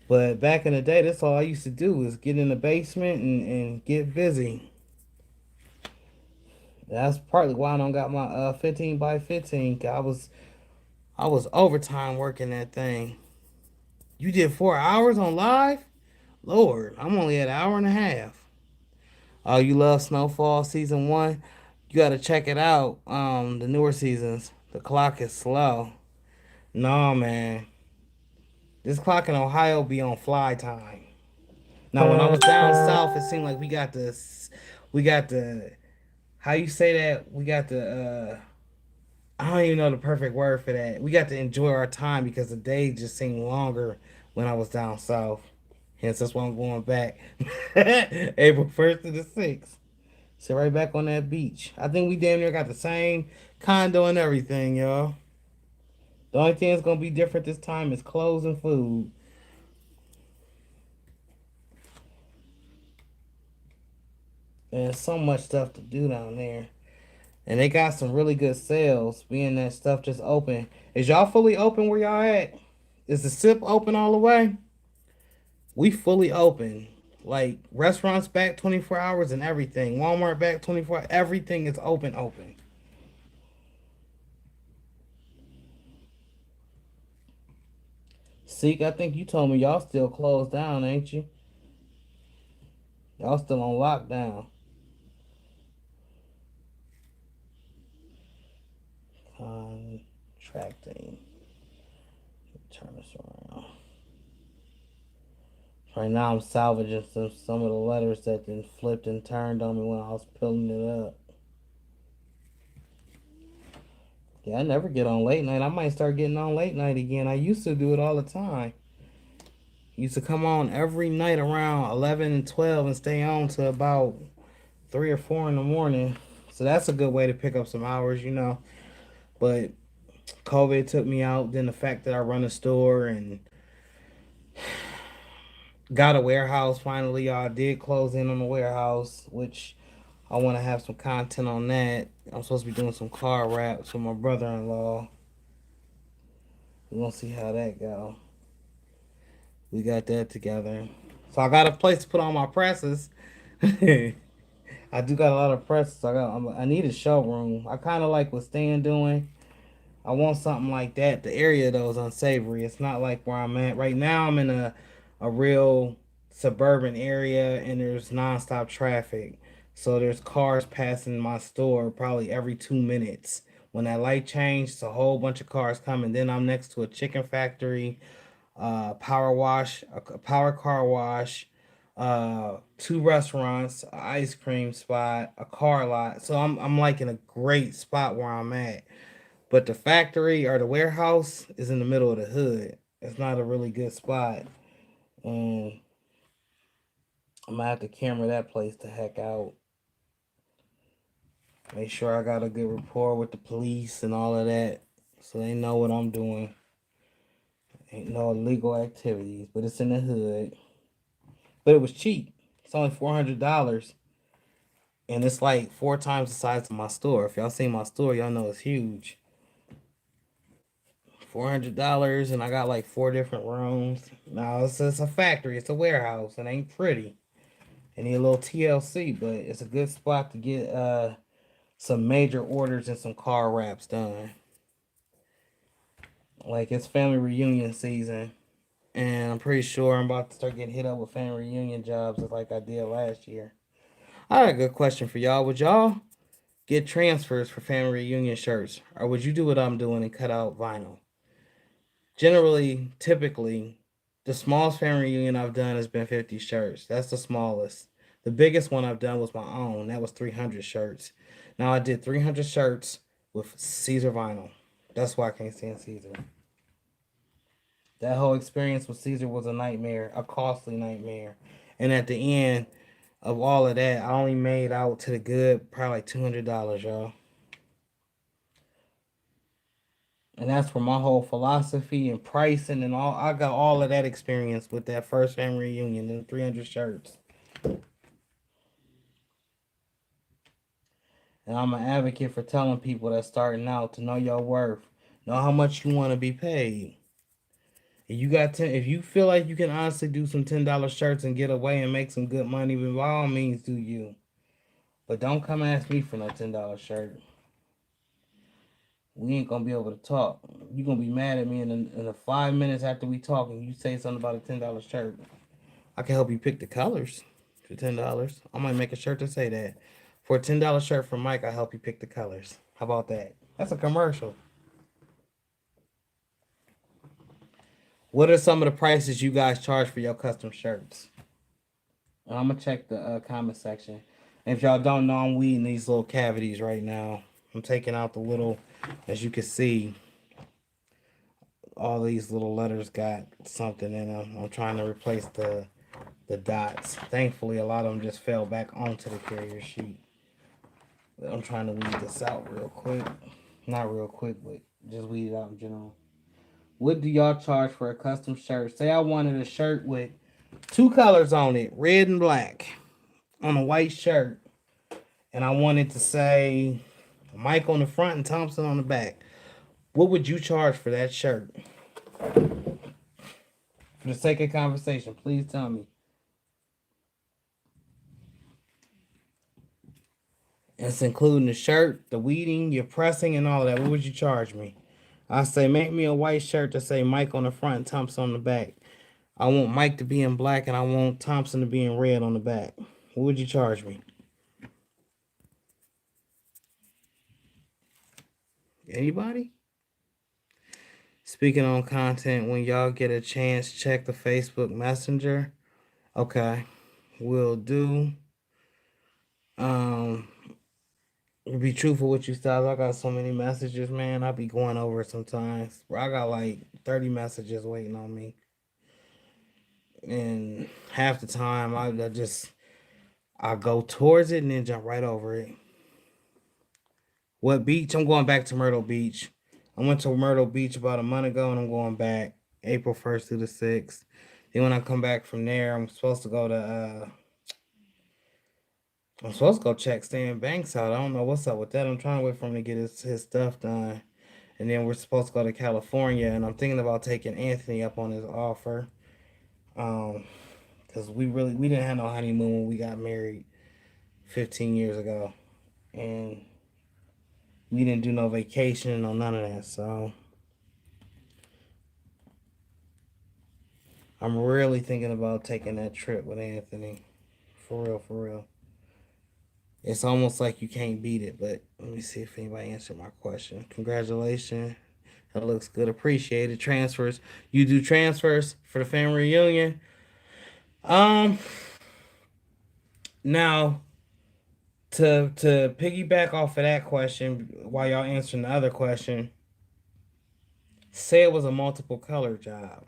But back in the day, that's all I used to do was get in the basement and get busy. That's partly why I don't got my 15 by 15. I was overtime working that thing. You did 4 hours on live? Lord, I'm only at an hour and a half. Oh, you love Snowfall season one? You gotta check it out. The newer seasons. The clock is slow. No man, this clock in Ohio be on fly time. Now when I was down south, it seemed like we got the how you say that? We got the I don't even know the perfect word for that. We got to enjoy our time because the day just seemed longer when I was down south. Hence, that's why I'm going back. April 1st to the 6th. Sit right back on that beach. I think we damn near got the same condo and everything, y'all. The only thing that's gonna be different this time is clothes and food. There's so much stuff to do down there. And they got some really good sales, being that stuff just open. Is y'all fully open where y'all at? Is the SIP open all the way? We fully open. Like restaurants back 24 hours and everything. Walmart back 24. Everything is open, open. Seek, I think you told me y'all still closed down, ain't you? Y'all still on lockdown. Contracting. Turn this around. Right now I'm salvaging some of the letters that then flipped and turned on me when I was pulling it up. Yeah, I never get on late night. I might start getting on late night again. I used to do it all the time. Used to come on every night around 11 and 12 and stay on to about 3 or 4 in the morning. So that's a good way to pick up some hours. But COVID took me out. Then the fact that I run a store and got a warehouse finally, y'all did close in on the warehouse, which I want to have some content on that. I'm supposed to be doing some car wraps with my brother-in-law. We're going to see how that go. We got that together. So I got a place to put on my presses. I do got a lot of presses. I need a showroom. I kind of like what Stan doing. I want something like that. The area though is unsavory. It's not like where I'm at right now. I'm in a real suburban area and there's nonstop traffic. So there's cars passing my store probably every 2 minutes. When that light changes, a whole bunch of cars coming. Then I'm next to a chicken factory, power wash, a power car wash, two restaurants, an ice cream spot, a car lot. So I'm like in a great spot where I'm at. But the factory or the warehouse is in the middle of the hood. It's not a really good spot. And I'm gonna have to camera that place the heck out. Make sure I got a good rapport with the police and all of that. So they know what I'm doing. Ain't no illegal activities, but it's in the hood. But it was cheap. It's only $400. And it's like 4 times the size of my store. If y'all seen my store, y'all know it's huge. $400 and I got like 4 different rooms. Now it's a factory, it's a warehouse. It ain't pretty. It need a little TLC, but it's a good spot to get some major orders and some car wraps done. Like it's family reunion season. And I'm pretty sure I'm about to start getting hit up with family reunion jobs like I did last year. I got a good question for y'all. Would y'all get transfers for family reunion shirts? Or would you do what I'm doing and cut out vinyl? Generally, typically, the smallest family reunion I've done has been 50 shirts. That's the smallest. The biggest one I've done was my own. That was 300 shirts. Now I did 300 shirts with Caesar vinyl. That's why I can't stand Caesar. That whole experience with Caesar was a nightmare, a costly nightmare. And at the end of all of that, I only made out to the good probably like $200, y'all. And that's for my whole philosophy and pricing and all. I got all of that experience with that first family reunion and 300 shirts. And I'm an advocate for telling people that's starting out to know your worth, know how much you want to be paid. If you got 10, if you feel like you can honestly do some $10 shirts and get away and make some good money, then by all means do you. But don't come ask me for no $10 shirt. We ain't gonna be able to talk. You gonna be mad at me in the 5 minutes after we talk and you say something about a $10 shirt. I can help you pick the colors for $10. I might make a shirt to say that. For a $10 shirt from Mike, I help you pick the colors. How about that? That's a commercial. What are some of the prices you guys charge for your custom shirts? And I'm gonna check the comment section. And if y'all don't know, I'm weeding these little cavities right now. I'm taking out the little, as you can see, all these little letters got something in them. I'm trying to replace the dots. Thankfully, a lot of them just fell back onto the carrier sheet. I'm trying to weed this out real quick. Not real quick, but just weed it out in general. What do y'all charge for a custom shirt? Say I wanted a shirt with two colors on it, red and black, on a white shirt. And I wanted to say Mike on the front and Thompson on the back. What would you charge for that shirt? For the sake of conversation, please tell me. It's including the shirt, the weeding, your pressing, and all of that. What would you charge me? I say make me a white shirt to say Mike on the front and Thompson on the back. I want Mike to be in black and I want Thompson to be in red on the back. What would you charge me? Anybody? Speaking on content, when y'all get a chance, check the Facebook Messenger. Okay, will do. Um, be truthful with you, Styles. I got so many messages, man. I be going over it sometimes. Bro, I got like 30 messages waiting on me. And half the time, I go towards it and then jump right over it. What beach? I'm going back to Myrtle Beach. I went to Myrtle Beach about a month ago and I'm going back April 1st through the 6th. Then when I come back from there, I'm supposed to go check Stan Banks out. I don't know what's up with that. I'm trying to wait for him to get his stuff done. And then we're supposed to go to California, and I'm thinking about taking Anthony up on his offer. Because we didn't have no honeymoon when we got married 15 years ago. And we didn't do no vacation or none of that. So I'm really thinking about taking that trip with Anthony. For real, for real. It's almost like you can't beat it, but let me see if anybody answered my question. Congratulations. That looks good. Appreciated. Transfers. You do transfers for the family reunion. Um Now to piggyback off of that question while y'all answering the other question, say it was a multiple color job.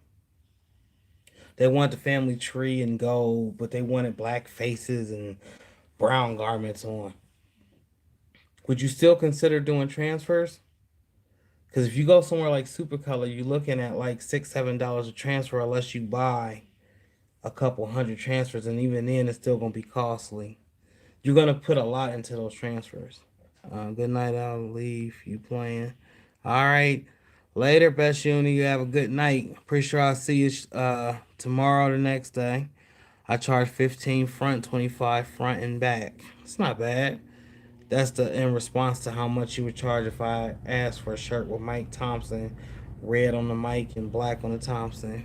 They want the family tree in gold, but they wanted black faces and brown garments on. Would you still consider doing transfers? Because if you go somewhere like Supercolor, you're looking at like $6, $7 a transfer unless you buy a couple hundred transfers, and even then, it's still gonna be costly. You're gonna put a lot into those transfers. Good night. I'll leave you playing. All right. Later, best uni. You have a good night. Pretty sure I'll see you tomorrow or the next day. I charge 15 front, 25 front and back. It's not bad. That's the in response to how much you would charge if I asked for a shirt with Mike Thompson, red on the Mike and black on the Thompson.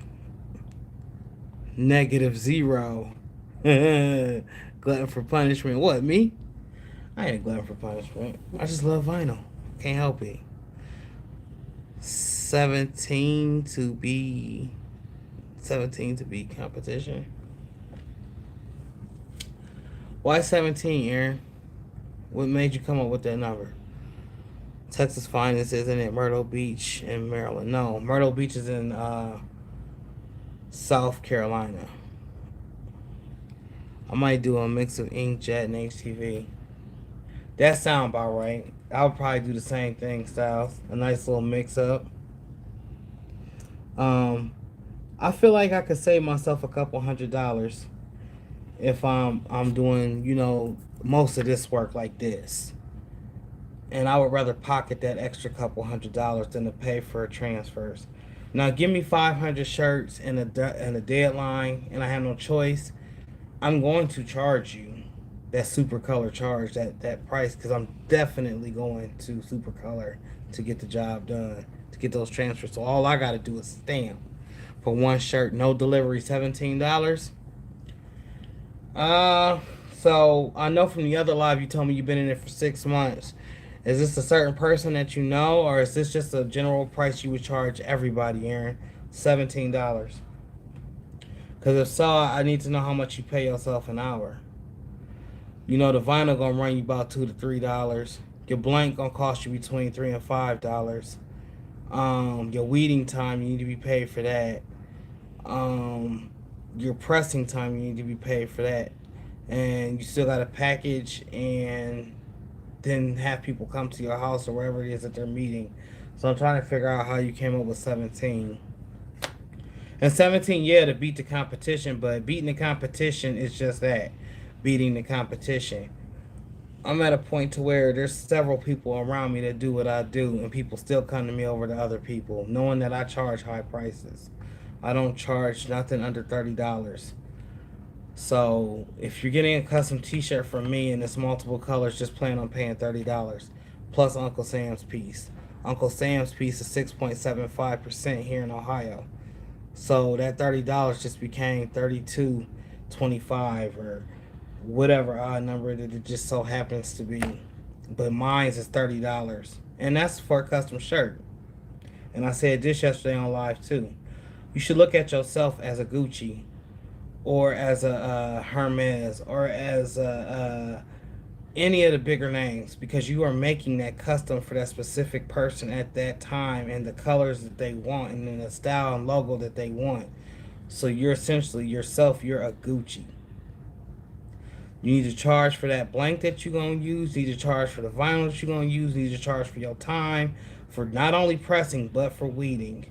-0. Glutton for punishment. What, me? I ain't a glutton for punishment. I just love vinyl. Can't help it. 17 to be 17 to be competition. Why 17, Aaron? What made you come up with that number? Texas Finest isn't it? Myrtle Beach in Maryland. No, Myrtle Beach is in South Carolina. I might do a mix of inkjet and HTV. That sound about right. I'll probably do the same thing, Styles. A nice little mix up. Um, I feel like I could save myself a couple $100 if I'm doing, most of this work like this. And I would rather pocket that extra couple $100 than to pay for transfers. Now, give me 500 shirts and a deadline, and I have no choice. I'm going to charge you that super color charge, that price, because I'm definitely going to super color to get the job done, to get those transfers. So all I got to do is stamp for one shirt, no delivery, $17. Uh, so I know from the other live you told me you've been in it for 6 months. Is this a certain person that you know, or is this just a general price you would charge everybody, Aaron? $17. Because if so, I need to know how much you pay yourself an hour. The vinyl gonna run you about $2 to $3. Your blank gonna cost you between $3 and $5. Your weeding time, you need to be paid for that. Your pressing time, you need to be paid for that. And you still got to package and then have people come to your house or wherever it is that they're meeting. So I'm trying to figure out how you came up with 17. And 17, yeah, to beat the competition, but beating the competition is just that, beating the competition. I'm at a point to where there's several people around me that do what I do, and people still come to me over to other people, knowing that I charge high prices. I don't charge nothing under $30. So if you're getting a custom T-shirt from me and it's multiple colors, just plan on paying $30 plus Uncle Sam's piece. Uncle Sam's piece is 6.75% here in Ohio. So that $30 just became 32.25 or whatever odd number that it just so happens to be. But mine's is $30, and that's for a custom shirt. And I said this yesterday on live too. You should look at yourself as a Gucci, or as a Hermes, or as any of the bigger names, because you are making that custom for that specific person at that time and the colors that they want and then the style and logo that they want. So you're essentially yourself, you're a Gucci. You need to charge for that blank that you're going to use. You need to charge for the vinyl that you're going to use. You need to charge for your time, for not only pressing, but for weeding.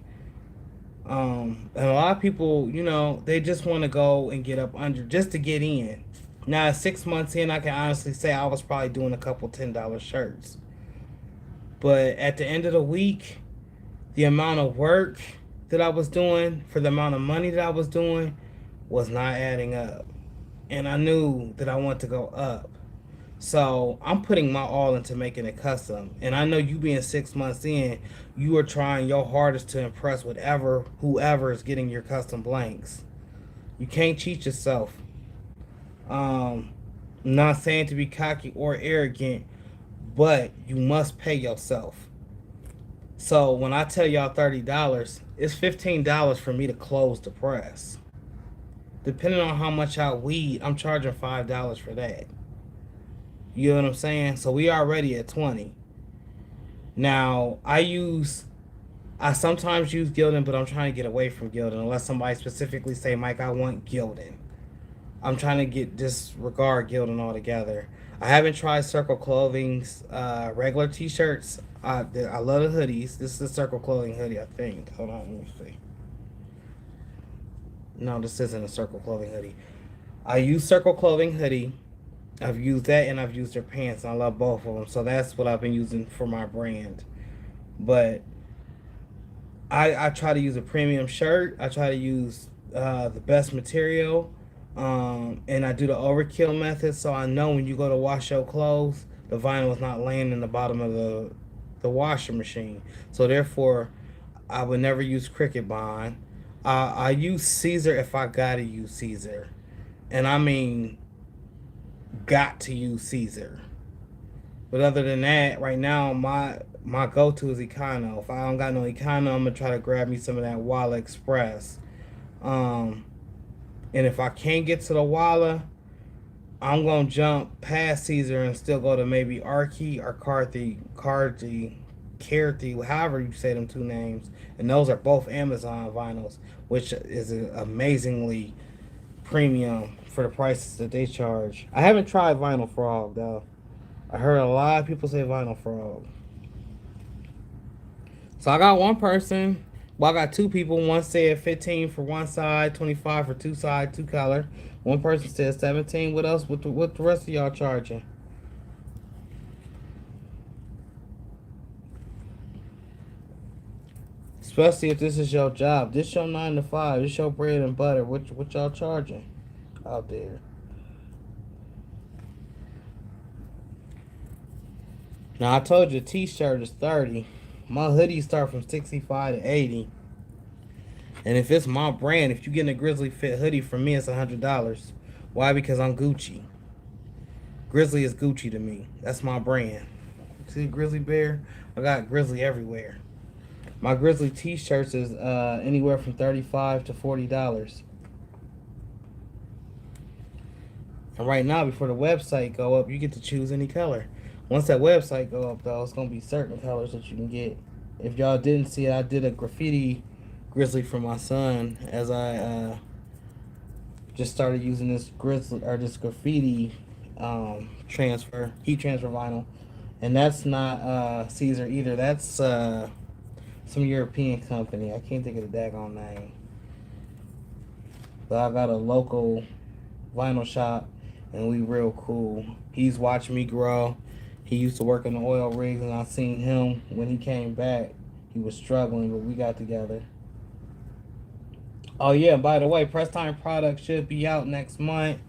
And a lot of people, they just want to go and get up under just to get in. Now, 6 months in, I can honestly say I was probably doing a couple $10 shirts. But at the end of the week, the amount of work that I was doing for the amount of money that I was doing was not adding up. And I knew that I wanted to go up. So I'm putting my all into making it custom. And I know you being 6 months in, you are trying your hardest to impress whoever is getting your custom blanks. You can't cheat yourself. I'm not saying to be cocky or arrogant, but you must pay yourself. So when I tell y'all $30, it's $15 for me to close the press. Depending on how much I weed, I'm charging $5 for that. You know what I'm saying? So we already at 20. Now I sometimes use Gildan, but I'm trying to get away from Gildan unless somebody specifically say, Mike, I want Gildan. I'm trying to disregard Gildan altogether. I haven't tried Circle Clothing's regular t-shirts. I love the hoodies. This is a Circle Clothing hoodie, I think. Hold on, let me see. No, this isn't a Circle Clothing hoodie. I use Circle Clothing hoodie. I've used that and I've used their pants. And I love both of them. So that's what I've been using for my brand. But I try to use a premium shirt. I try to use the best material. And I do the overkill method. So I know when you go to wash your clothes, the vinyl is not laying in the bottom of the washer machine. So therefore, I would never use Cricut Bond. I use Caesar if I gotta use Caesar. And I mean, got to use Caesar. But other than that, right now, my go-to is Econo. If I don't got no Econo, I'm going to try to grab me some of that Walla Express. And if I can't get to the Walla, I'm going to jump past Caesar and still go to maybe Archie or Carthy. Carthy, however you say them two names, and those are both Amazon vinyls, which is amazingly premium for the prices that they charge. I haven't tried Vinyl Frog though. I heard a lot of people say Vinyl Frog. So I got one person. Well, I got two people. One said 15 for one side, 25 for two side, two color. One person said 17. What else? What the rest of y'all charging? Especially if this is your job. This your 9 to 5. This your bread and butter. What y'all charging out there? Now I told you, t-shirt is 30. My hoodies start from 65 to 80. And if it's my brand, if you get a Grizzly Fit hoodie from me, it's $100. Why? Because I'm Gucci. Grizzly is Gucci to me. That's my brand. See Grizzly Bear? I got Grizzly everywhere. My Grizzly t-shirts is anywhere from $35 to $40. And right now, before the website go up, you get to choose any color. Once that website go up, though, it's gonna be certain colors that you can get. If y'all didn't see it, I did a graffiti Grizzly for my son as I just started using this Grizzly or this graffiti heat transfer vinyl, and that's not Caesar either. That's some European company. I can't think of the daggone name, but I got a local vinyl shop, and we real cool. He's watching me grow. He used to work in the oil rigs, and I seen him when he came back. He was struggling, but we got together. Oh yeah, by the way, Press Time product should be out next month.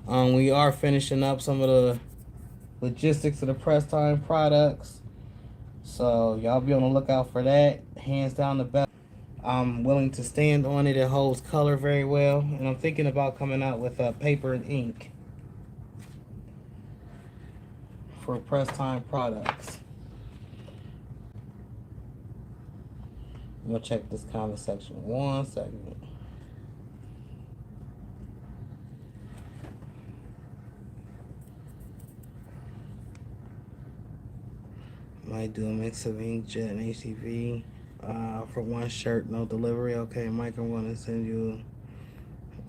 We are finishing up some of the logistics of the Press Time products, so y'all be on the lookout for that. Hands down the best. I'm willing to stand on it. It holds color very well, and I'm thinking about coming out with paper and ink for Press Time products. I'm gonna check this comment section 1 second. Might do a mix of inkjet and HTV for one shirt, no delivery. Okay, Mike, I'm going to send you.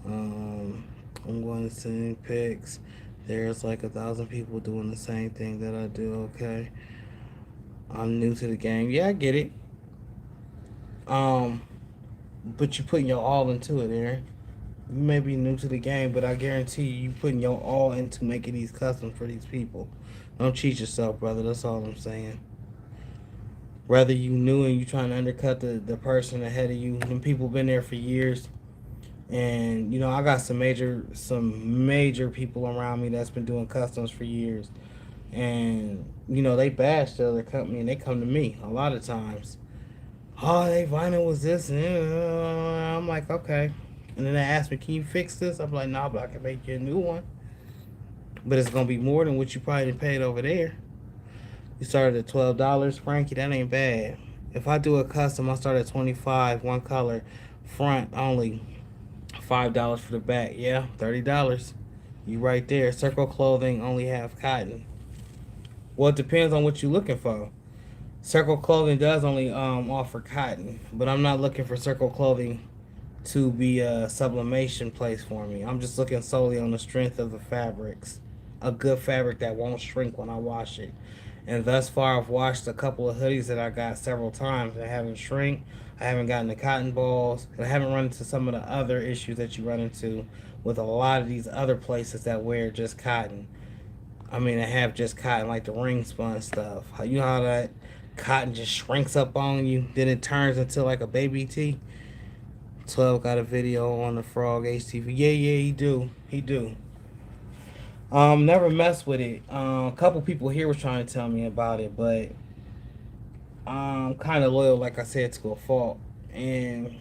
I'm going to send pics. There's like 1,000 people doing the same thing that I do. Okay, I'm new to the game. Yeah, I get it. But you're putting your all into it, Aaron. You may be new to the game, but I guarantee you putting your all into making these customs for these people. Don't cheat yourself, brother. That's all I'm saying. Whether you new and you trying to undercut the person ahead of you, them people been there for years. And you know, I got some major people around me that's been doing customs for years. And you know, they bash the other company and they come to me a lot of times. Oh, they vinyl was this, and I'm like, okay. And then they ask me, can you fix this? I'm like, nah, but I can make you a new one. But it's gonna be more than what you probably paid over there. You started at $12, Frankie. That ain't bad. If I do a custom, I start at 25, one color, front only, $5 for the back. Yeah, $30. You right there. Circle Clothing only have cotton. Well, it depends on what you're looking for. Circle Clothing does only offer cotton, but I'm not looking for Circle Clothing to be a sublimation place for me. I'm just looking solely on the strength of the fabrics. A good fabric that won't shrink when I wash it. And thus far, I've washed a couple of hoodies that I got several times. I haven't shrink. I haven't gotten the cotton balls. And I haven't run into some of the other issues that you run into with a lot of these other places that wear just cotton. I mean, I have just cotton, like the ring spun stuff. You know how that cotton just shrinks up on you, then it turns into like a baby tee? 12 got a video on the Frog HTV. Yeah, he do. Never mess with it. A couple people here was trying to tell me about it, but I'm kind of loyal, like I said, to a fault. And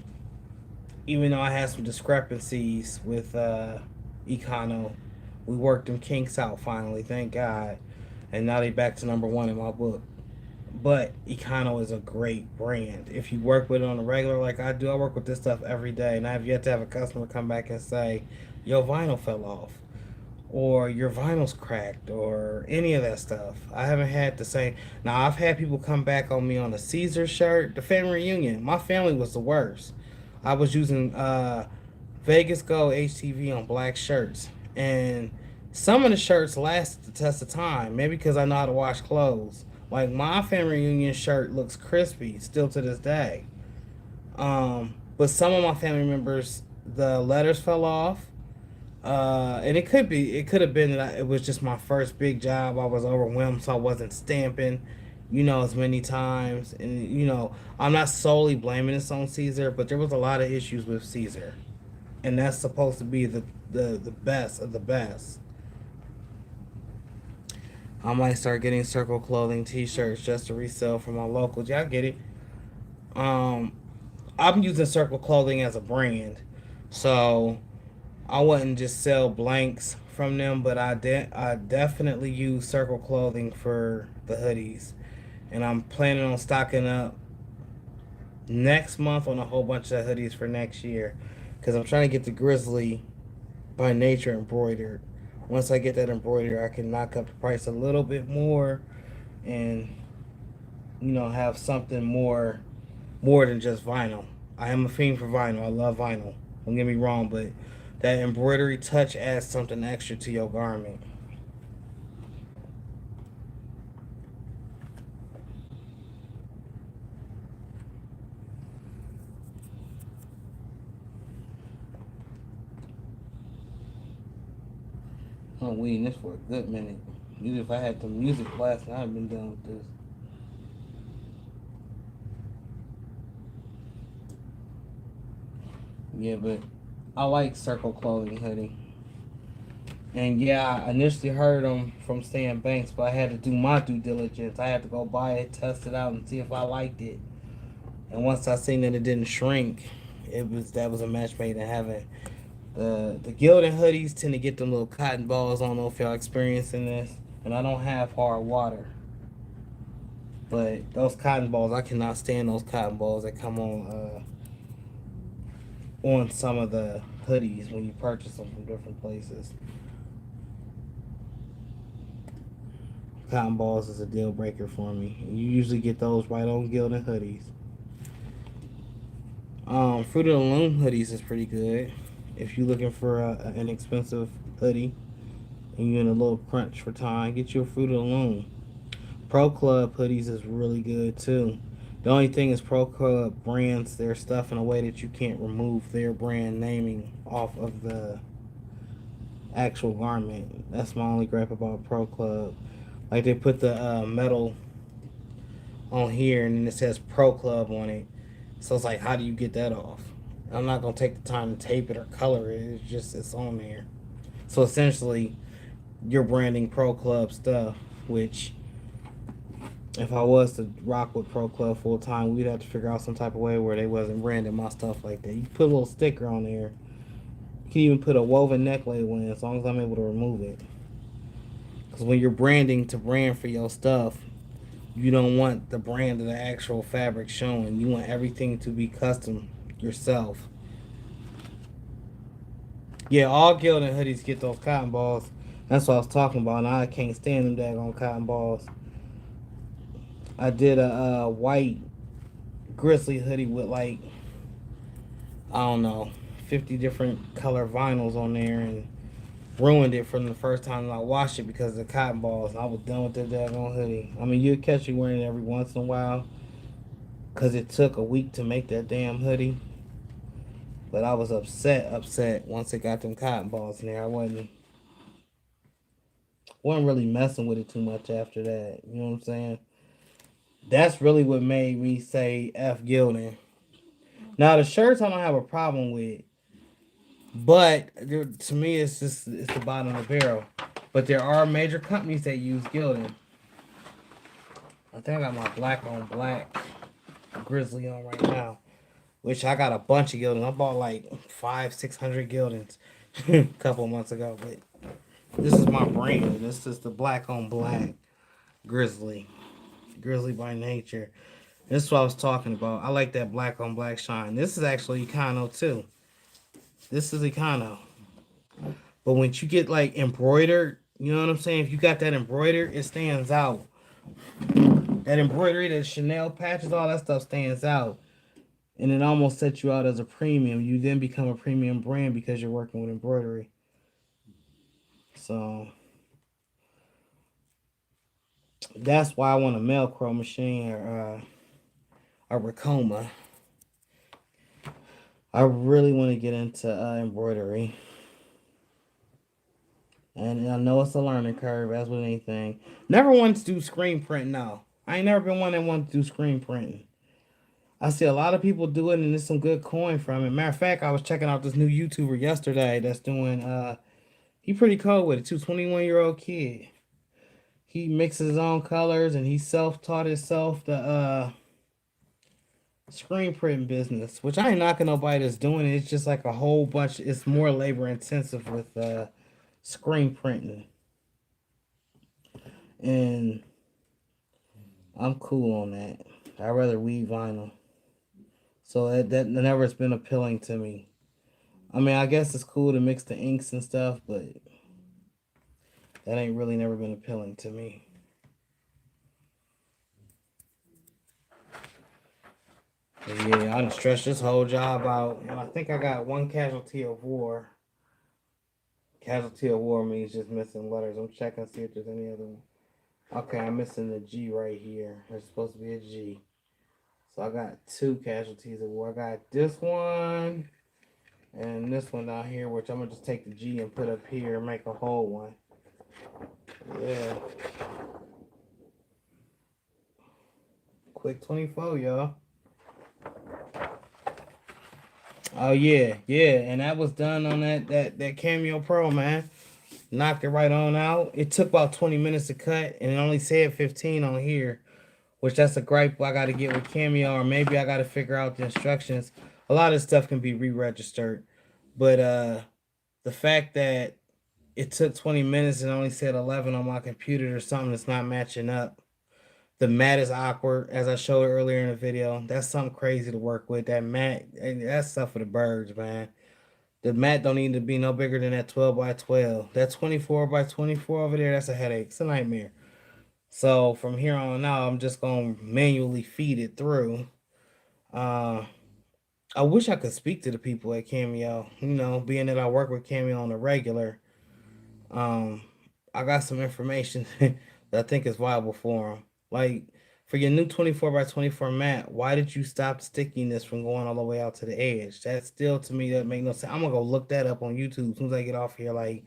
even though I had some discrepancies with Econo, we worked them kinks out finally, thank God. And now they back to #1 in my book. But Econo is a great brand. If you work with it on a regular like I do, I work with this stuff every day, and I have yet to have a customer come back and say, "Yo, vinyl fell off," or your vinyl's cracked or any of that stuff. I haven't had the same. Now I've had people come back on me on a Caesar shirt. The family reunion. My family was the worst. I was using Vegas Gold HTV on black shirts, and some of the shirts lasted the test of time. Maybe because I know how to wash clothes. Like my family reunion shirt looks crispy still to this day. But some of my family members, the letters fell off, and it could have been that it was just my first big job. I was overwhelmed, so I wasn't stamping, as many times. And I'm not solely blaming this on Caesar, but there was a lot of issues with Caesar, and that's supposed to be the best of the best. I might start getting Circle Clothing T-shirts just to resell for my locals. Y'all get it. Um, I'm using Circle Clothing as a brand, so I wouldn't just sell blanks from them, but I definitely use Circle Clothing for the hoodies, and I'm planning on stocking up next month on a whole bunch of hoodies for next year, because I'm trying to get the Grizzly by Nature embroidered. Once I get that embroidered, I can knock up the price a little bit more, and have something more than just vinyl. I am a fiend for vinyl. I love vinyl. Don't get me wrong, but that embroidery touch adds something extra to your garment. I'm weeding this for a good minute. Even if I had the music blasting, I'd been done with this. Yeah, but I like Circle Clothing hoodie. And yeah, I initially heard them from Stan Banks, but I had to do my due diligence. I had to go buy it, test it out, and see if I liked it. And once I seen that it didn't shrink, that was a match made in heaven. The Gildan hoodies tend to get them little cotton balls. I don't know if y'all experiencing this, and I don't have hard water, but those cotton balls, I cannot stand those cotton balls that come on some of the hoodies when you purchase them from different places. Cotton balls is a deal breaker for me. You usually get those right on Gildan hoodies. Fruit of the Loom hoodies is pretty good. If you're looking for an expensive hoodie and you're in a little crunch for time, get you a Fruit of the Loom. Pro Club hoodies is really good too. The only thing is Pro Club brands their stuff in a way that you can't remove their brand naming off of the actual garment. That's my only gripe about Pro Club. Like they put the metal on here and then it says Pro Club on it. So it's like, how do you get that off? I'm not gonna take the time to tape it or color it. It's on there. So essentially, you're branding Pro Club stuff, which if I was to rock with Pro Club full time, we'd have to figure out some type of way where they wasn't branding my stuff like that. You put a little sticker on there. You can even put a woven neck label in as long as I'm able to remove it. Because when you're branding to brand for your stuff, you don't want the brand of the actual fabric showing. You want everything to be custom yourself. Yeah, all Gildan hoodies get those cotton balls. That's what I was talking about. Now I can't stand them daggone cotton balls. I did a white grizzly hoodie with like, I don't know, 50 different color vinyls on there and ruined it from the first time I washed it because of the cotton balls. I was done with that daggone hoodie. I mean, you'd catch me wearing it every once in a while because it took a week to make that damn hoodie. But I was upset once it got them cotton balls in there. I wasn't really messing with it too much after that. You know what I'm saying? That's really what made me say F Gildan. Now the shirts I don't have a problem with, but to me it's the bottom of the barrel. But there are major companies that use Gildan. I think I got my black on black grizzly on right now, which I got a bunch of Gildans. I bought like 600 Gildans a couple months ago, but this is my brand. This is the black on black grizzly, grizzly by nature. This is what I was talking about. I like that black on black shine. This is actually Econo too. This is Econo. But when you get like embroidered, you know what I'm saying? If you got that embroidered, it stands out. That embroidery, that Chanel patches, all that stuff stands out. And it almost sets you out as a premium. You then become a premium brand because you're working with embroidery. So that's why I want a Velcro machine or a Racoma. I really want to get into embroidery. And I know it's a learning curve, as with anything. Never wanted to do screen print now. I ain't never been one that wanted to do screen printing. I see a lot of people do it and there's some good coin from it. Matter of fact, I was checking out this new YouTuber yesterday that's doing he pretty cool with it too, 21-year-old kid. He mixes his own colors and he self-taught himself the screen printing business, which I ain't knocking nobody that's doing it. It's just like a whole bunch, it's more labor intensive with screen printing. And I'm cool on that. I'd rather weave vinyl. So that never has been appealing to me. I mean, I guess it's cool to mix the inks and stuff, but that ain't really never been appealing to me. But yeah, I done stretched this whole job out, and I think I got one casualty of war. Casualty of war means just missing letters. I'm checking to see if there's any other one. Okay, I'm missing the G right here. There's supposed to be a G. So I got two casualties of war. I got this one and this one down here, which I'm gonna just take the G and put up here and make a whole one. Yeah. Quick 24, y'all. Oh yeah, yeah, and that was done on that Cameo Pro, man. Knocked it right on out. It took about 20 minutes to cut, and it only said 15 on here, which that's a gripe I got to get with Cameo, or maybe I got to figure out the instructions. A lot of stuff can be re-registered, but the fact that it took 20 minutes and only said 11 on my computer or something that's not matching up. The mat is awkward, as I showed earlier in the video. That's something crazy to work with. That mat, that's stuff for the birds, man. The mat don't need to be no bigger than that 12 by 12. That 24 by 24 over there, that's a headache. It's a nightmare. So from here on out, I'm just gonna manually feed it through. Uh, I wish I could speak to the people at Cameo. You know, being that I work with Cameo on a regular, um, I got some information that I think is viable for them. Like for your new 24 by 24 mat, why did you stop stickiness from going all the way out to the edge? That still to me that make no sense. I'm gonna go look that up on YouTube as soon as I get off here. Like,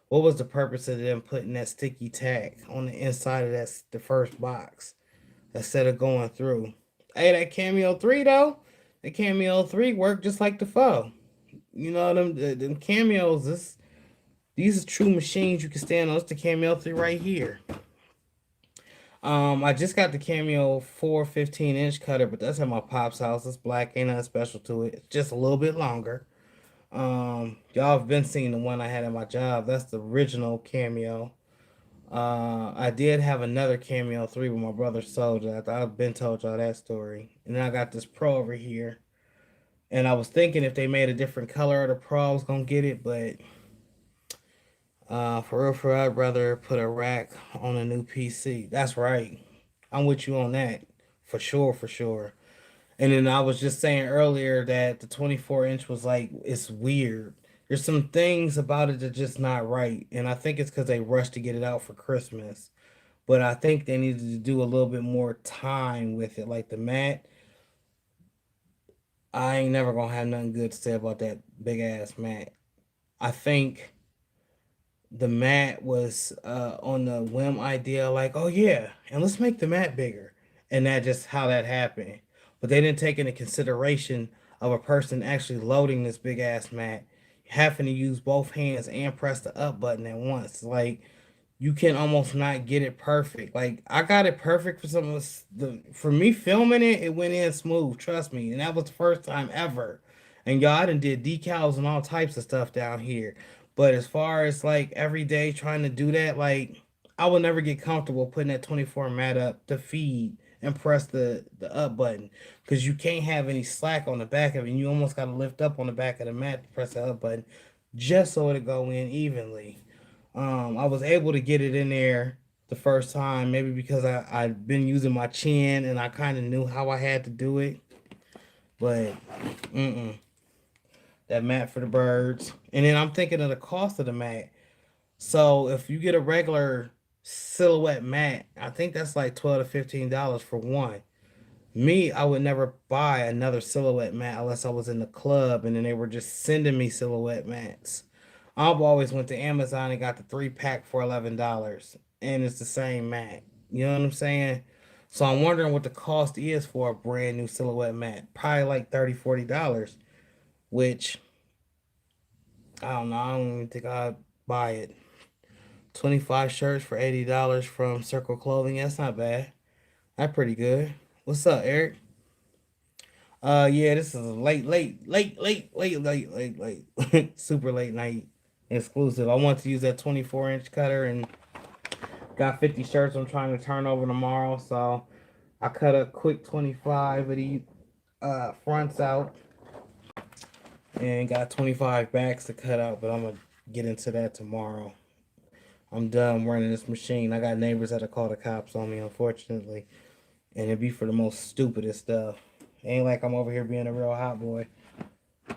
what was the purpose of them putting that sticky tack on the inside of the first box instead of going through? Hey, that Cameo 3 though, the Cameo 3 worked just like the 4. You know them cameos. These are true machines you can stand on. It's the Cameo 3 right here. I just got the Cameo 4 15-inch cutter, but that's at my pop's house. It's black, ain't nothing special to it. It's just a little bit longer. Y'all have been seeing the one I had at my job. That's the original Cameo. I did have another Cameo 3 with my brother sold it. I've been told y'all that story. And then I got this Pro over here. And I was thinking if they made a different color of the Pro, I was gonna get it, but for real, I'd rather put a rack on a new PC. That's right. I'm with you on that. For sure, for sure. And then I was just saying earlier that the 24-inch was like, it's weird. There's some things about it that just not right. And I think it's because they rushed to get it out for Christmas. But I think they needed to do a little bit more time with it. Like the mat, I ain't never gonna have nothing good to say about that big ass mat. I think the mat was on the whim idea, like, oh yeah, and let's make the mat bigger, and that just how that happened. But they didn't take into consideration of a person actually loading this big ass mat, having to use both hands and press the up button at once. Like you can almost not get it perfect. Like I got it perfect for some of the for me filming it, it went in smooth, trust me. And that was the first time ever. And y'all I done did decals and all types of stuff down here. But as far as like every day trying to do that, like I will never get comfortable putting that 24 mat up to feed and press the up button. Because you can't have any slack on the back of it. And you almost gotta lift up on the back of the mat to press the up button. just so it'll go in evenly. I was able to get it in there the first time, maybe because I'd been using my chin and I kind of knew how I had to do it. But that mat for the birds. And then I'm thinking of the cost of the mat. So if you get a regular silhouette mat, I think that's like $12 to $15 for one. Me, I would never buy another silhouette mat unless I was in the club and then they were just sending me silhouette mats. I've always went to Amazon and got the 3 pack for $11, and it's the same mat. You know what I'm saying? So I'm wondering what the cost is for a brand new silhouette mat. Probably like $30 to $40, which I don't know. I don't even think I'd buy it. 25 shirts for $80 from Circle Clothing. That's not bad. That's pretty good. What's up, Eric? Yeah, this is a late, super late night exclusive. I want to use that 24-inch cutter and got 50 shirts I'm trying to turn over tomorrow. So I cut a quick 25 of these fronts out and got 25 backs to cut out, but I'm going to get into that tomorrow. I'm done running this machine. I got neighbors that'll call the cops on me, unfortunately, and it'd be for the most stupidest stuff. Ain't like I'm over here being a real hot boy.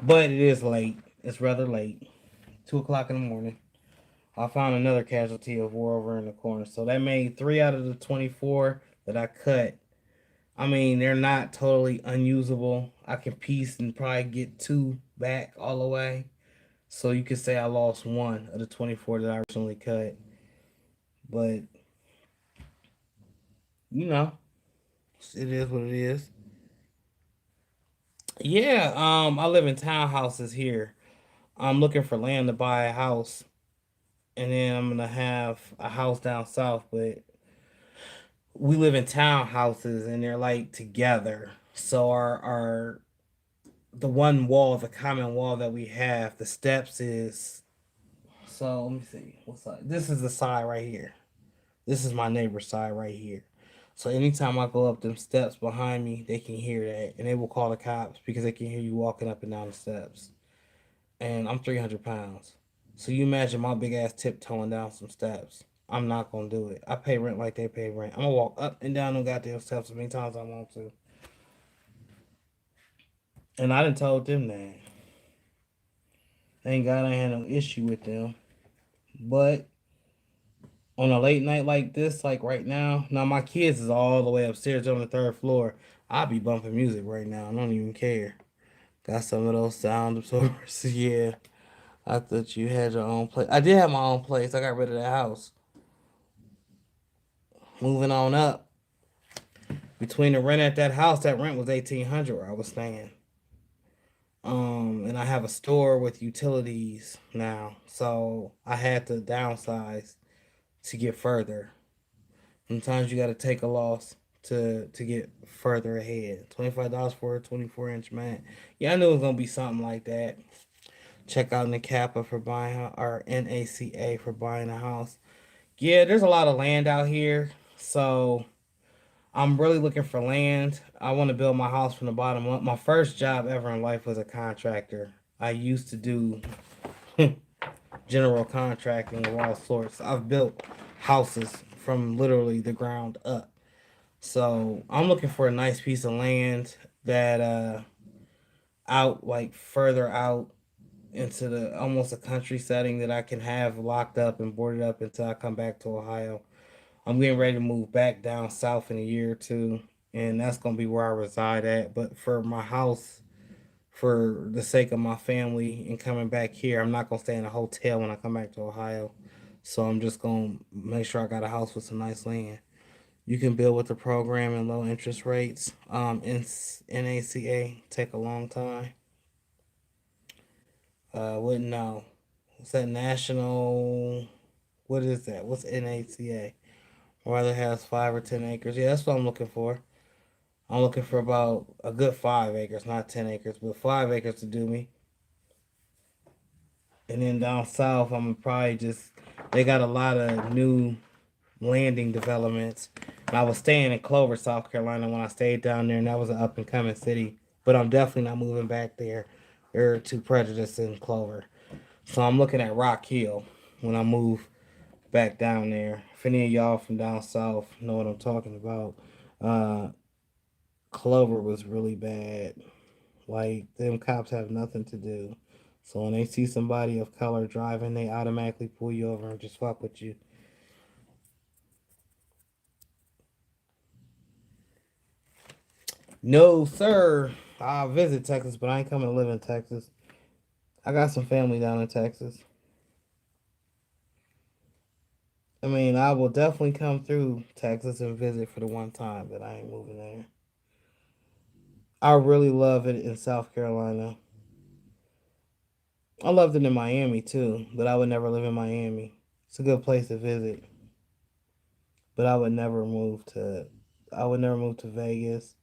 But it is late. It's rather late. 2 o'clock in the morning. I found another casualty of war over in the corner. So that made 3 out of the 24 that I cut. I mean, they're not totally unusable. I can piece and probably get 2 back all the way. So you could say I lost 1 of the 24 that I originally cut. But, you know, it is what it is. Yeah, I live in townhouses here. I'm looking for land to buy a house, and then I'm gonna have a house down south, but we live in townhouses and they're like together. So our the one wall, the common wall that we have, the steps is so let me see what side. This is the side right here. This is my neighbor's side right here. So anytime I go up them steps behind me, they can hear that and they will call the cops because they can hear you walking up and down the steps. And I'm 300 pounds. So you imagine my big ass tiptoeing down some steps. I'm not gonna do it. I pay rent like they pay rent. I'm gonna walk up and down them goddamn steps as many times as I want to. And I done told them that. Thank God I had no issue with them. But on a late night like this, like right now my kids is all the way upstairs on the third floor. I'll be bumping music right now. I don't even care. Got some of those sound absorbers. Yeah. I thought you had your own place. I did have my own place. I got rid of that house. Moving on up. Between the rent at that house, that rent was 1,800 where I was staying. And I have a store with utilities now, so I had to downsize to get further. Sometimes you got to take a loss to get further ahead. $25 for a 24-inch mat. Yeah, I knew it was gonna be something like that. Check out NACAPA for buying or NACA for buying a house. Yeah, there's a lot of land out here, so I'm really looking for land. I want to build my house from the bottom up. My first job ever in life was a contractor. I used to do general contracting of all sorts. I've built houses from literally the ground up. So I'm looking for a nice piece of land that out like further out into the almost a country setting that I can have locked up and boarded up until I come back to Ohio. I'm getting ready to move back down south in a year or two, and that's gonna be where I reside at. But for my house, for the sake of my family and coming back here, I'm not gonna stay in a hotel when I come back to Ohio. So I'm just gonna make sure I got a house with some nice land. You can build with the program and low interest rates. NACA take a long time. Wouldn't know. What's that national? What is that? What's NACA? Rather has 5 or 10 acres. Yeah, that's what I'm looking for. I'm looking for about a good 5 acres, not 10 acres, but 5 acres to do me. And then down south, I'm probably just they got a lot of new landing developments. And I was staying in Clover, South Carolina when I stayed down there, and that was an up and coming city. But I'm definitely not moving back there. They're too prejudiced in Clover. So I'm looking at Rock Hill when I move back down there. If any of y'all from down south know what I'm talking about, uh, Clover was really bad. Like them cops have nothing to do. So when they see somebody of color driving, they automatically pull you over and just fuck with you. No, sir. I'll visit Texas, but I ain't coming to live in Texas. I got some family down in Texas. I mean, I will definitely come through Texas and visit for the one time, but I ain't moving there. I really love it in South Carolina. I loved it in Miami too, but I would never live in Miami. It's a good place to visit, but I would never move to. I would never move to Vegas.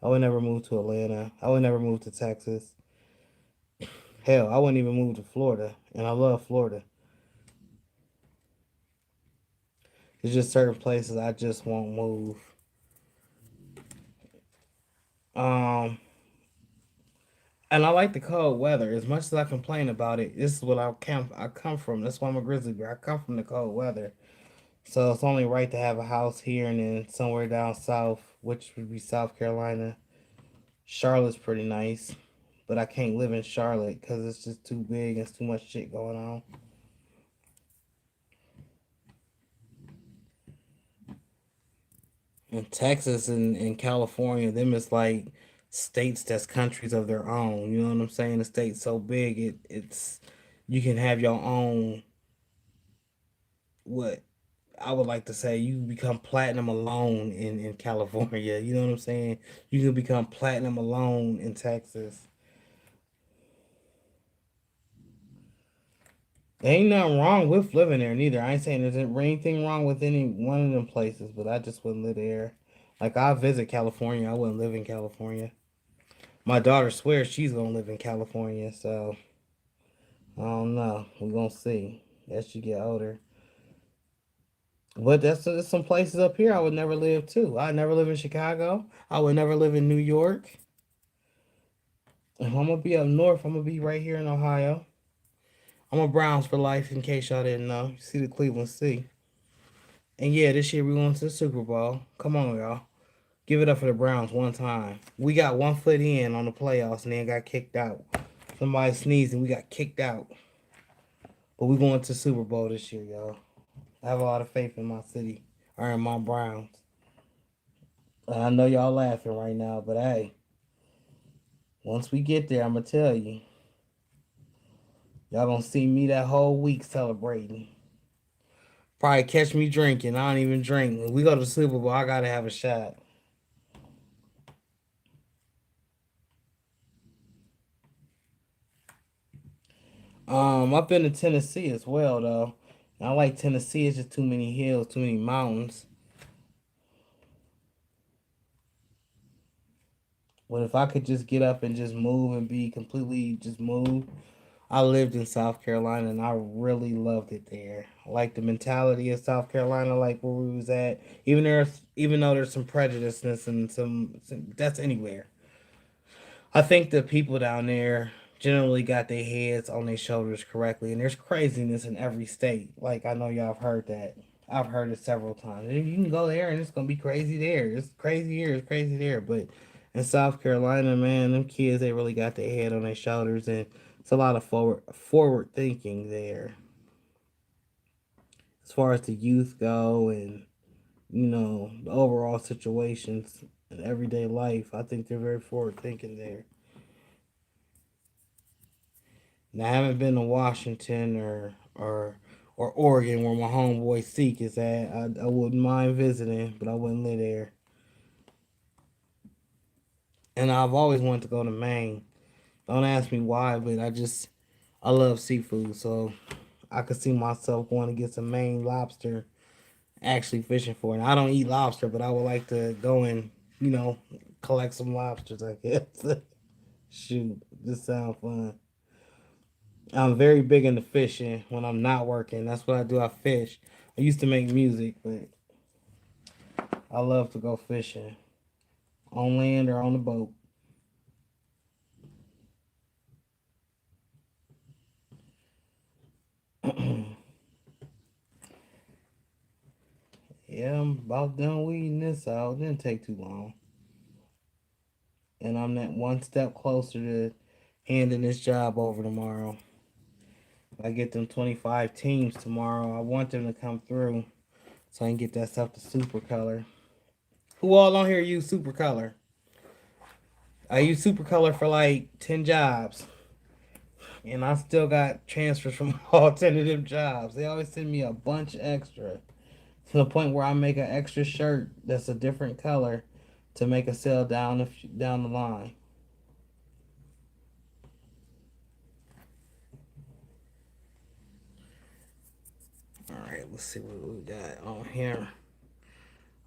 I would never move to Atlanta. I would never move to Texas. Hell, I wouldn't even move to Florida, and I love Florida. There's just certain places I just won't move. Um, and I like the cold weather. As much as I complain about it, this is what I come from. That's why I'm a grizzly bear. I come from the cold weather. So it's only right to have a house here and then somewhere down south, which would be South Carolina. Charlotte's pretty nice, but I can't live in Charlotte because it's just too big and it's too much shit going on. And Texas and California, them is like states that's countries of their own. You know what I'm saying? The state's so big, it's you can have your own what I would like to say you become platinum alone in California. You know what I'm saying? You can become platinum alone in Texas. There ain't nothing wrong with living there neither. I ain't saying there's anything wrong with any one of them places, but I just wouldn't live there. Like I visit California, I wouldn't live in California. My daughter swears she's gonna live in California, so I don't know. We're gonna see as she get older. But there's some places up here I would never live too. I'd never live in Chicago. I would never live in New York. If I'm gonna be up north, I'm gonna be right here in Ohio. I'm a Browns for life, in case y'all didn't know. You see the Cleveland C. And yeah, this year we going to the Super Bowl. Come on, y'all. Give it up for the Browns one time. We got 1 foot in on the playoffs and then got kicked out. Somebody sneezed and we got kicked out. But we going to Super Bowl this year, y'all. I have a lot of faith in my city or in my Browns. And I know y'all laughing right now, but hey, once we get there, I'm gonna tell you, y'all gonna see me that whole week celebrating. Probably catch me drinking. I don't even drink. When we go to the Super Bowl, I gotta have a shot. I've been to Tennessee as well though. I like Tennessee. It's just too many hills, too many mountains. But if I could just get up and just move and be completely just move, I lived in South Carolina and I really loved it there. I like the mentality of South Carolina, like where we was at. Even though there's some prejudiceness and some that's anywhere. I think the people down there generally got their heads on their shoulders correctly, and there's craziness in every state. Like I know y'all have heard that. I've heard it several times. You can go there and it's gonna be crazy there. It's crazy here. It's crazy there. But in South Carolina, man, them kids they really got their head on their shoulders, and it's a lot of forward thinking there as far as the youth go, and the overall situations in everyday life. I think they're very forward thinking there. And I haven't been to Washington or Oregon where my homeboy Seek is at. I wouldn't mind visiting, but I wouldn't live there. And I've always wanted to go to Maine. Don't ask me why, but I love seafood, so I could see myself going to get some Maine lobster, actually fishing for it. I don't eat lobster, but I would like to go and you know collect some lobsters. I guess. Shoot, this sounds fun. I'm very big into fishing when I'm not working. That's what I do. I fish. I used to make music, but I love to go fishing on land or on the boat. About done weeding this out. Didn't take too long. And I'm that one step closer to handing this job over tomorrow. I get them 25 teams tomorrow. I want them to come through so I can get that stuff to super color. Who all on here use super color? I use super color for like 10 jobs. And I still got transfers from all 10 of them jobs. They always send me a bunch extra to the point where I make an extra shirt that's a different color to make a sale down the line. All right, let's see what we got on here.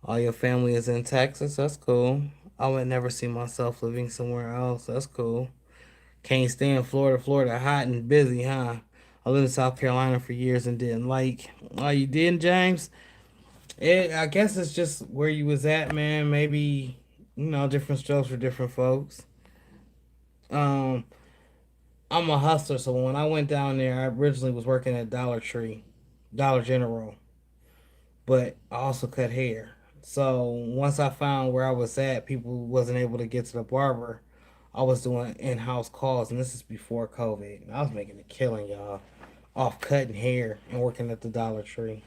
All your family is in Texas. That's cool. I would never see myself living somewhere else. That's cool. Can't stand Florida. Florida hot and busy, huh? I lived in South Carolina for years and didn't like. Oh, you did, James? I guess it's just where you was at, man. Maybe different strokes for different folks. Um, I'm a hustler, so when I went down there, I originally was working at Dollar Tree, Dollar General, but I also cut hair. So once I found where I was at, people wasn't able to get to the barber. I was doing in-house calls, and this is before COVID. And I was making a killing, y'all, off cutting hair and working at the Dollar Tree.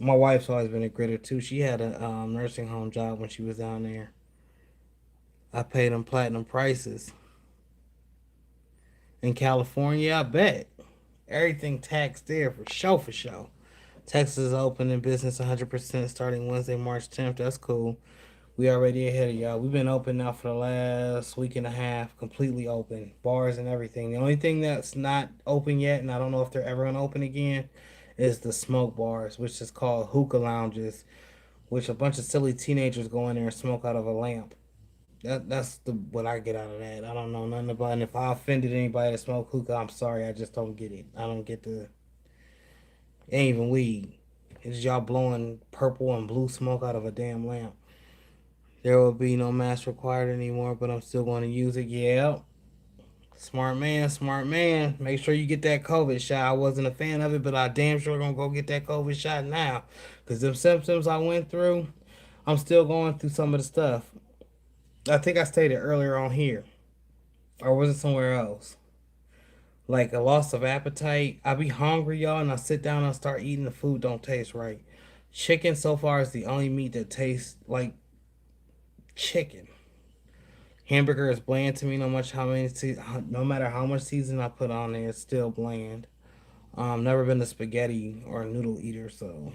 My wife's always been a gritter too. She had a nursing home job when she was down there. I paid them platinum prices in California. I bet everything taxed there for sure, for sure. Texas is open in business 100% starting Wednesday, March 10th. That's cool. We already ahead of y'all. We've been open now for the last week and a half, completely open, bars and everything. The only thing that's not open yet, and I don't know if they're ever gonna open again, is the smoke bars, which is called hookah lounges, which a bunch of silly teenagers go in there and smoke out of a lamp. That's what I get out of that. I don't know nothing about it. And if I offended anybody that smoke hookah, I'm sorry. I just don't get it. I don't get the. It ain't even weed. It's y'all blowing purple and blue smoke out of a damn lamp. There will be no mask required anymore, but I'm still going to use it. Yeah. Smart man, smart man. Make sure you get that COVID shot. I wasn't a fan of it, but I damn sure gonna go get that COVID shot now. Because them symptoms I went through, I'm still going through some of the stuff. I think I stated earlier on here. Or was it somewhere else? Like a loss of appetite. I be hungry, y'all, and I sit down and I start eating the food don't taste right. Chicken so far is the only meat that tastes like chicken. Hamburger is bland to me. No matter how much season I put on there, it's still bland. Never been a spaghetti or a noodle eater, so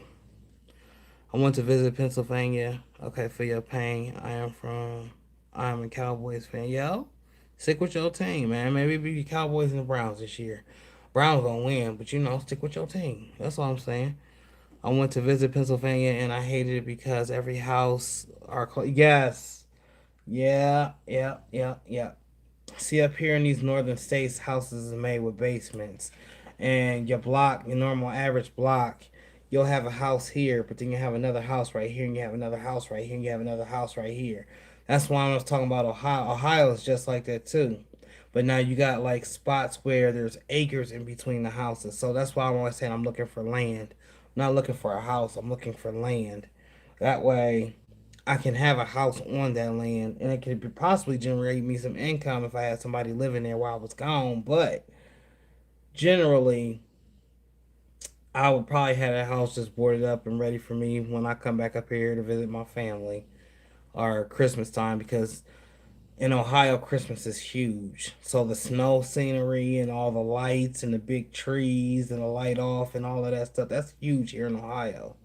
I went to visit Pennsylvania. Okay, for your pain. I am a Cowboys fan. Yo, stick with your team, man. Maybe it be the Cowboys and the Browns this year. Browns gonna win, but stick with your team. That's all I'm saying. I went to visit Pennsylvania and I hated it because every house yes, yeah, yeah, yeah, yeah. See, up here in these northern states, houses are made with basements, and your block, your normal average block, you'll have a house here, but then you have another house right here, and you have another house right here, and you have another house right here. That's why I was talking about Ohio. Ohio is just like that too, but now you got like spots where there's acres in between the houses. So that's why I'm always saying I'm looking for land. I'm not looking for a house. I'm looking for land. That way I can have a house on that land and it could possibly generate me some income if I had somebody living there while I was gone. But generally, I would probably have that house just boarded up and ready for me when I come back up here to visit my family or Christmas time because in Ohio, Christmas is huge. So the snow scenery and all the lights and the big trees and the light off and all of that stuff, that's huge here in Ohio.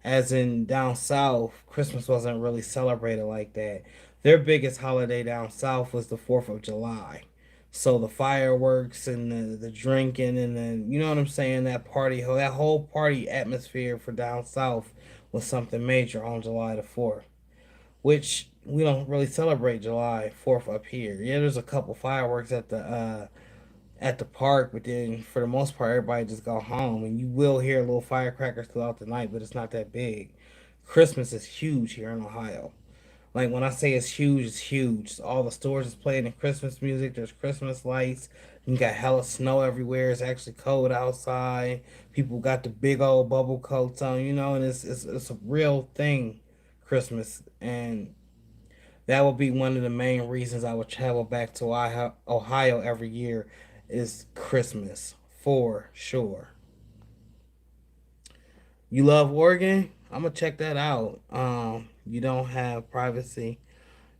As in down south, Christmas wasn't really celebrated like that. Their biggest holiday down south was the 4th of July. So the fireworks and the drinking and then you know what I'm saying, that whole party atmosphere for down south was something major on July the 4th, which we don't really celebrate July 4th up here. Yeah, there's a couple fireworks at the park, but then for the most part, everybody just go home, and you will hear little firecrackers throughout the night, but it's not that big. Christmas is huge here in Ohio. Like when I say it's huge, it's huge. All the stores is playing the Christmas music. There's Christmas lights. You got hella snow everywhere. It's actually cold outside. People got the big old bubble coats on, and it's a real thing, Christmas. And that would be one of the main reasons I would travel back to Ohio every year is Christmas, for sure. You love Oregon? I'm gonna check that out. You don't have privacy.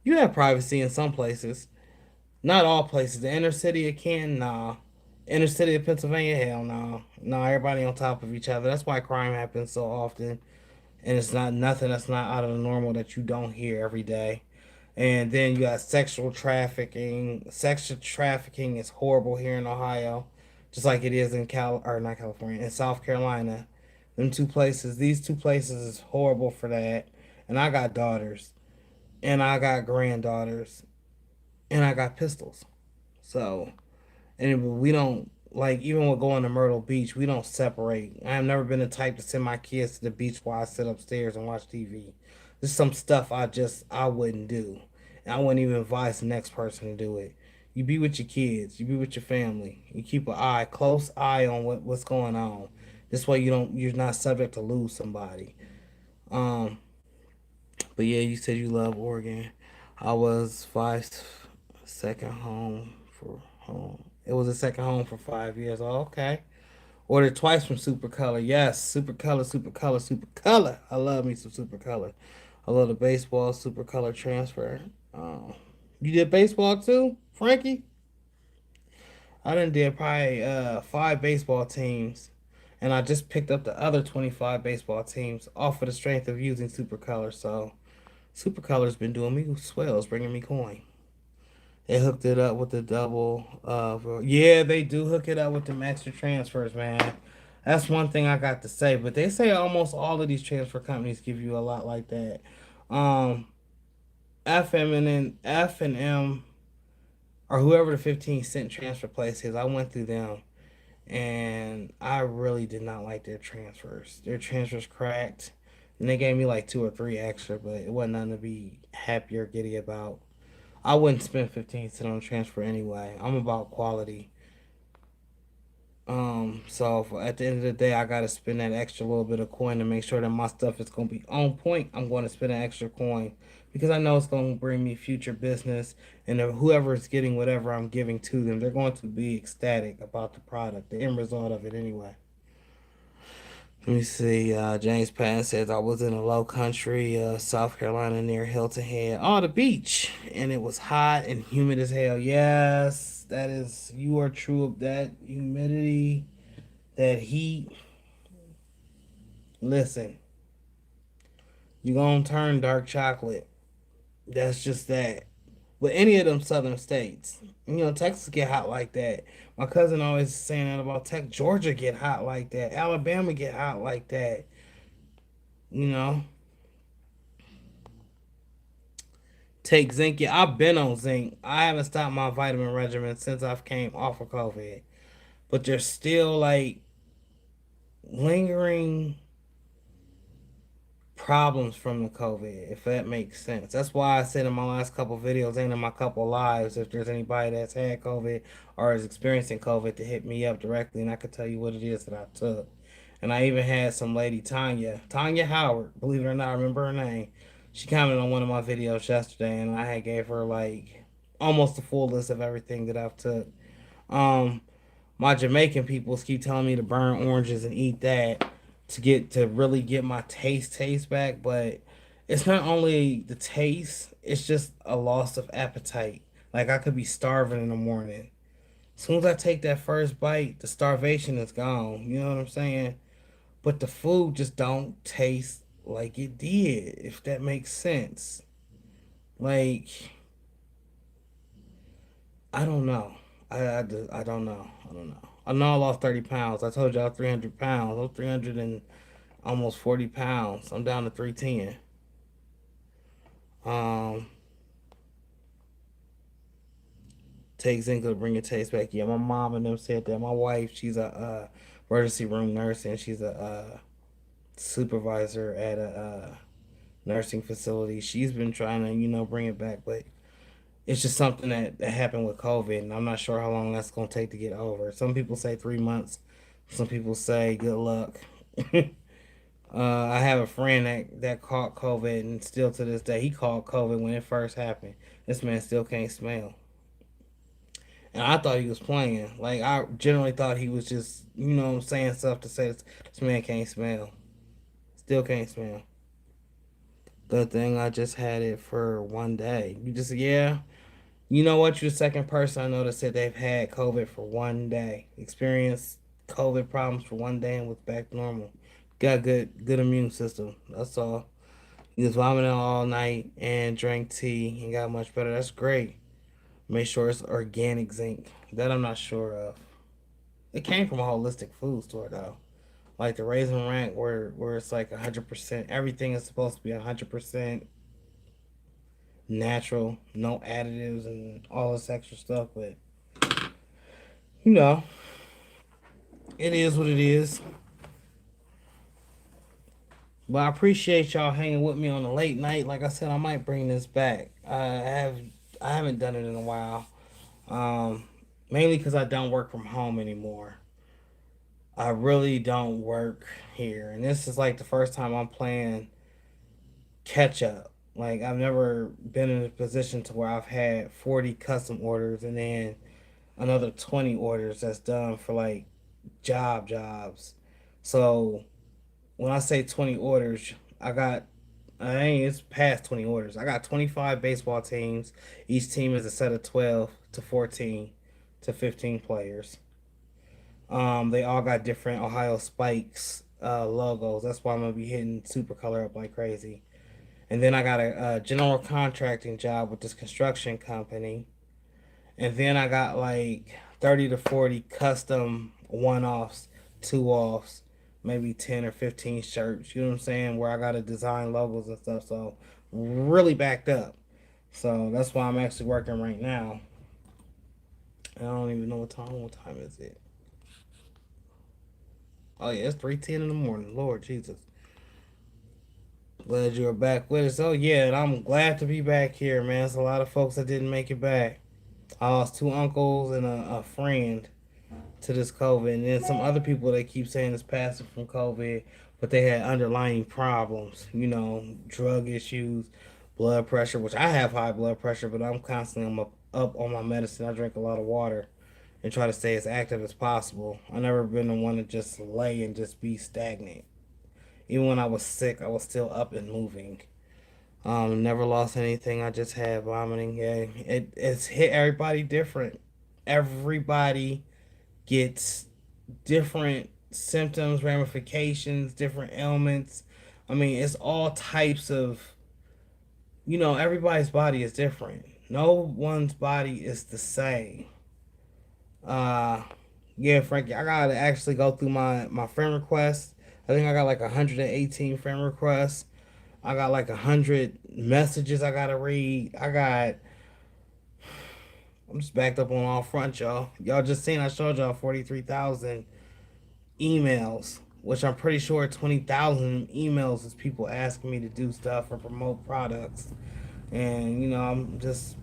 You have privacy in some places. Not all places. The inner city of Canton, nah. Inner city of Pennsylvania, hell no. No, everybody on top of each other. That's why crime happens so often. And it's not nothing that's not out of the normal that you don't hear every day. And then you got sexual trafficking. Sexual trafficking is horrible here in Ohio, just like it is in or not California, in South Carolina. These two places is horrible for that. And I got daughters, and I got granddaughters, and I got pistols. So, and we don't like even with going to Myrtle Beach, we don't separate. I've never been the type to send my kids to the beach while I sit upstairs and watch TV. There's some stuff I wouldn't do, and I wouldn't even advise the next person to do it. You be with your kids, you be with your family, you keep an close eye on what's going on. This way you're not subject to lose somebody. Um, but yeah, you said you love Oregon. I was five second home for home. It was a second home for 5 years. Oh, okay. Ordered twice from Super Color. Yes, Super Color, Super Color, Super Color. I love me some Super Color. I love the baseball Super Color transfer. Um, you did baseball too, Frankie? I done did probably 5 baseball teams, and I just picked up the other 25 baseball teams off of the strength of using Super Color. So Super Color's been doing me swells, bringing me coin. They hooked it up with the double. Yeah, they do hook it up with the extra transfers, man. That's one thing I got to say. But they say almost all of these transfer companies give you a lot like that. Um, F and M or whoever the 15 cent transfer place is, I went through them and I really did not like their transfers. Their transfers cracked, and they gave me like two or three extra, but it wasn't nothing to be happy or giddy about. I wouldn't spend 15 cents on a transfer anyway. I'm about quality. So at the end of the day, I gotta spend that extra little bit of coin to make sure that my stuff is gonna be on point. I'm going to spend an extra coin because I know it's gonna bring me future business, and whoever is getting whatever I'm giving to them, they're going to be ecstatic about the product, the end result of it anyway. Let me see. James Patton says I was in a low country, South Carolina near Hilton Head. Oh, the beach. And it was hot and humid as hell. Yes, that is, you are true of that humidity, that heat. Listen, you going to turn dark chocolate. That's just that. But any of them southern states, Texas get hot like that. My cousin always saying that about Tech. Georgia get hot like that. Alabama get hot like that. You know, take zinc. Yeah, I've been on zinc. I haven't stopped my vitamin regimen since I've came off of COVID. But there's still like lingering problems from the COVID, if that makes sense. That's why I said in my last couple videos and in my couple lives, if there's anybody that's had COVID or is experiencing COVID, to hit me up directly and I could tell you what it is that I took. And I even had some lady, Tanya Howard, believe it or not, I remember her name. She commented on one of my videos yesterday, and I had gave her like almost a full list of everything that I've took. Um, my Jamaican peoples keep telling me to burn oranges and eat that to really get my taste back, but it's not only the taste, it's just a loss of appetite. Like I could be starving in the morning. As soon as I take that first bite, the starvation is gone. You know what I'm saying? But the food just don't taste like it did, if that makes sense. Like I don't know. I don't know. I don't know. I know I lost 30 pounds. I told y'all 300 pounds. I'm 300 and almost 40 pounds. I'm down to 310. Um, Takes zinc to bring your taste back. Yeah, my mom and them said that. My wife, she's a emergency room nurse, and she's a supervisor at a nursing facility. She's been trying to, bring it back, but It's just something that happened with COVID, and I'm not sure how long that's gonna take to get over. Some people say 3 months. Some people say good luck. I have a friend that caught COVID, and still to this day, he caught COVID when it first happened. This man still can't smell, and I thought he was playing. Like I generally thought he was just, saying stuff to say this man can't smell. Still can't smell. Good thing I just had it for one day. You just yeah. You know what? You're the second person I know that said they've had COVID for one day. Experienced COVID problems for one day and was back to normal. Got good immune system. That's all. He was vomiting all night and drank tea and got much better. That's great. Make sure it's organic zinc. That I'm not sure of. It came from a holistic food store though. Like the raisin rank where it's like 100%. Everything is supposed to be 100% natural, no additives and all this extra stuff. But you know, it is what it is. But I appreciate y'all hanging with me on the late night. Like I said, I might bring this back. I haven't done it in a while. Um, Mainly because I don't work from home anymore. I really don't work here, and this is like the first time I'm playing catch up. Like I've never been in a position to where I've had 40 custom orders and then another 20 orders that's done for like jobs. So when I say 20 orders, I think it's past 20 orders. I got 25 baseball teams. Each team is a set of 12 to 14 to 15 players. They all got different Ohio Spikes logos. That's why I'm gonna be hitting Super Color up like crazy. And then I got a general contracting job with this construction company. And then I got like 30 to 40 custom one offs, two offs, maybe 10 or 15 shirts. You know what I'm saying? Where I got to design logos and stuff. So, really backed up. So, that's why I'm actually working right now. I don't even know what time. What time is it? Oh, yeah, it's 3:10 in the morning. Lord Jesus. Glad you are back with us. Oh, yeah, and I'm glad to be back here, man. There's a lot of folks that didn't make it back. I lost two uncles and a friend to this COVID, and then some other people they keep saying is passing from COVID, but they had underlying problems, drug issues, blood pressure, which I have high blood pressure, but I'm constantly up on my medicine. I drink a lot of water and try to stay as active as possible. I never been the one to just lay and just be stagnant. Even when I was sick, I was still up and moving. Never lost anything. I just had vomiting. Yeah, it's hit everybody different. Everybody gets different symptoms, ramifications, different ailments. I mean, it's all types of, everybody's body is different. No one's body is the same. Uh, yeah, Frankie, I gotta actually go through my friend requests. I think I got like 118 friend requests. I got like 100 messages I gotta read. I'm just backed up on all fronts, y'all. Y'all just seen I showed y'all 43,000 emails, which I'm pretty sure 20,000 emails is people asking me to do stuff or promote products. And, I'm just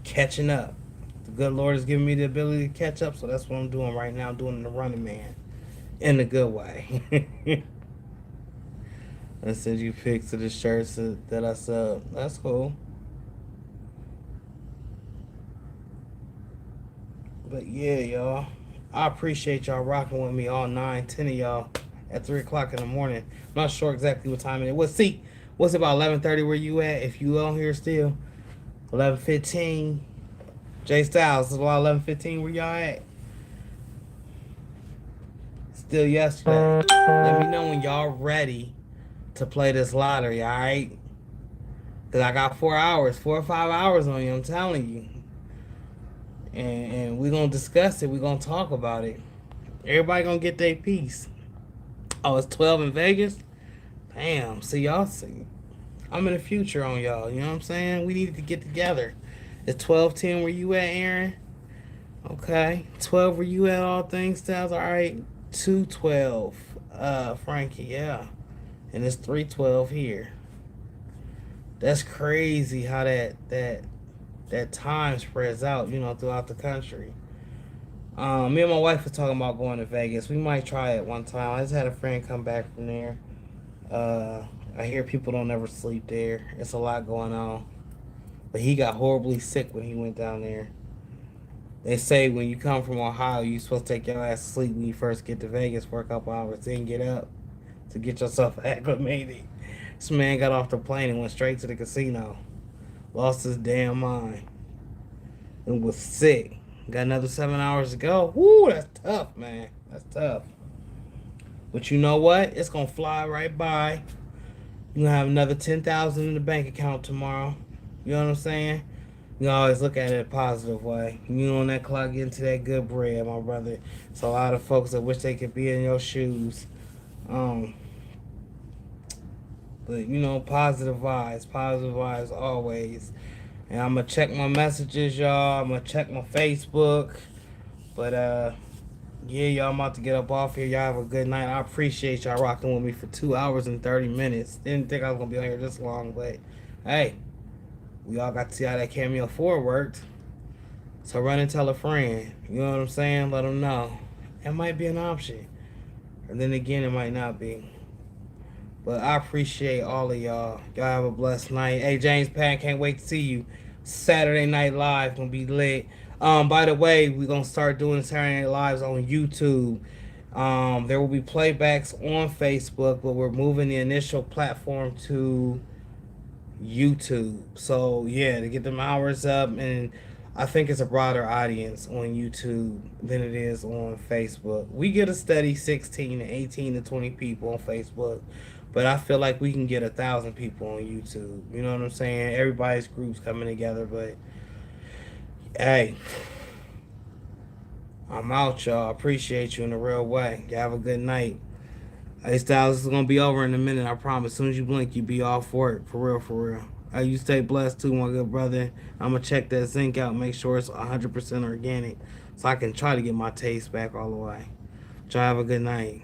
catching up. The good Lord has given me the ability to catch up, so that's what I'm doing right now, doing the running man in a good way. I sent you pics of the shirts that I sell. That's cool. But yeah, y'all. I appreciate y'all rocking with me all 9, 10 of y'all at 3 o'clock in the morning. I'm not sure exactly what time it is. What's about 11:30 where you at? If you on here still, 11:15. Jay Styles, is about 11:15 where y'all at? Still yesterday. Let me know when y'all ready to play this lottery, all right? Cause I got 4 hours, 4 or 5 hours on you. I'm telling you, and we're gonna discuss it. We're gonna talk about it. Everybody gonna get their piece. Oh, it's 12 in Vegas. Damn. See y'all. See, I'm in the future on y'all. You know what I'm saying? We need to get together. It's 12:10 where you at, Aaron? Okay. 12 where you at, all things styles. All right. 212. Frankie, yeah. And it's 312 here. That's crazy how that that time spreads out, throughout the country. Me and my wife were talking about going to Vegas. We might try it one time. I just had a friend come back from there. Uh, I hear people don't ever sleep there. It's a lot going on. But he got horribly sick when he went down there. They say when you come from Ohio, you're supposed to take your ass to sleep when you first get to Vegas for a couple hours, then get up to get yourself acclimated. This man got off the plane and went straight to the casino. Lost his damn mind and was sick. Got another 7 hours to go. Woo, that's tough, man. That's tough. But you know what? It's gonna fly right by. You're gonna have another 10,000 in the bank account tomorrow. You know what I'm saying? You always look at it a positive way. You on that clock getting to that good bread, my brother. It's a lot of folks that wish they could be in your shoes. Um, but positive vibes always. And I'm gonna check my messages, y'all. I'm gonna check my Facebook. But yeah, y'all, I'm about to get up off here. Y'all have a good night. I appreciate y'all rocking with me for 2 hours and 30 minutes. Didn't think I was gonna be on here this long, but hey, we all got to see how that Cameo 4 worked. So run and tell a friend. You know what I'm saying? Let them know. It might be an option. And then again, it might not be. But I appreciate all of y'all. Y'all have a blessed night. Hey, James Pan, can't wait to see you. Saturday Night Live gonna be lit. By the way, we're gonna start doing Saturday Night Lives on YouTube. There will be playbacks on Facebook, but we're moving the initial platform to YouTube. So yeah, to get them hours up, and I think it's a broader audience on YouTube than it is on Facebook. We get a steady 16 to 18 to 20 people on Facebook, but I feel like we can get 1,000 people on YouTube. You know what I'm saying? Everybody's groups coming together, but hey, I'm out, y'all. Appreciate you in a real way. Y'all have a good night. Hey, Styles, this is gonna be over in a minute. I promise. As soon as you blink, you be off work. For real, for real. Hey, you stay blessed too, my good brother. I'm gonna check that zinc out, make sure it's 100% organic, so I can try to get my taste back all the way. Y'all have a good night.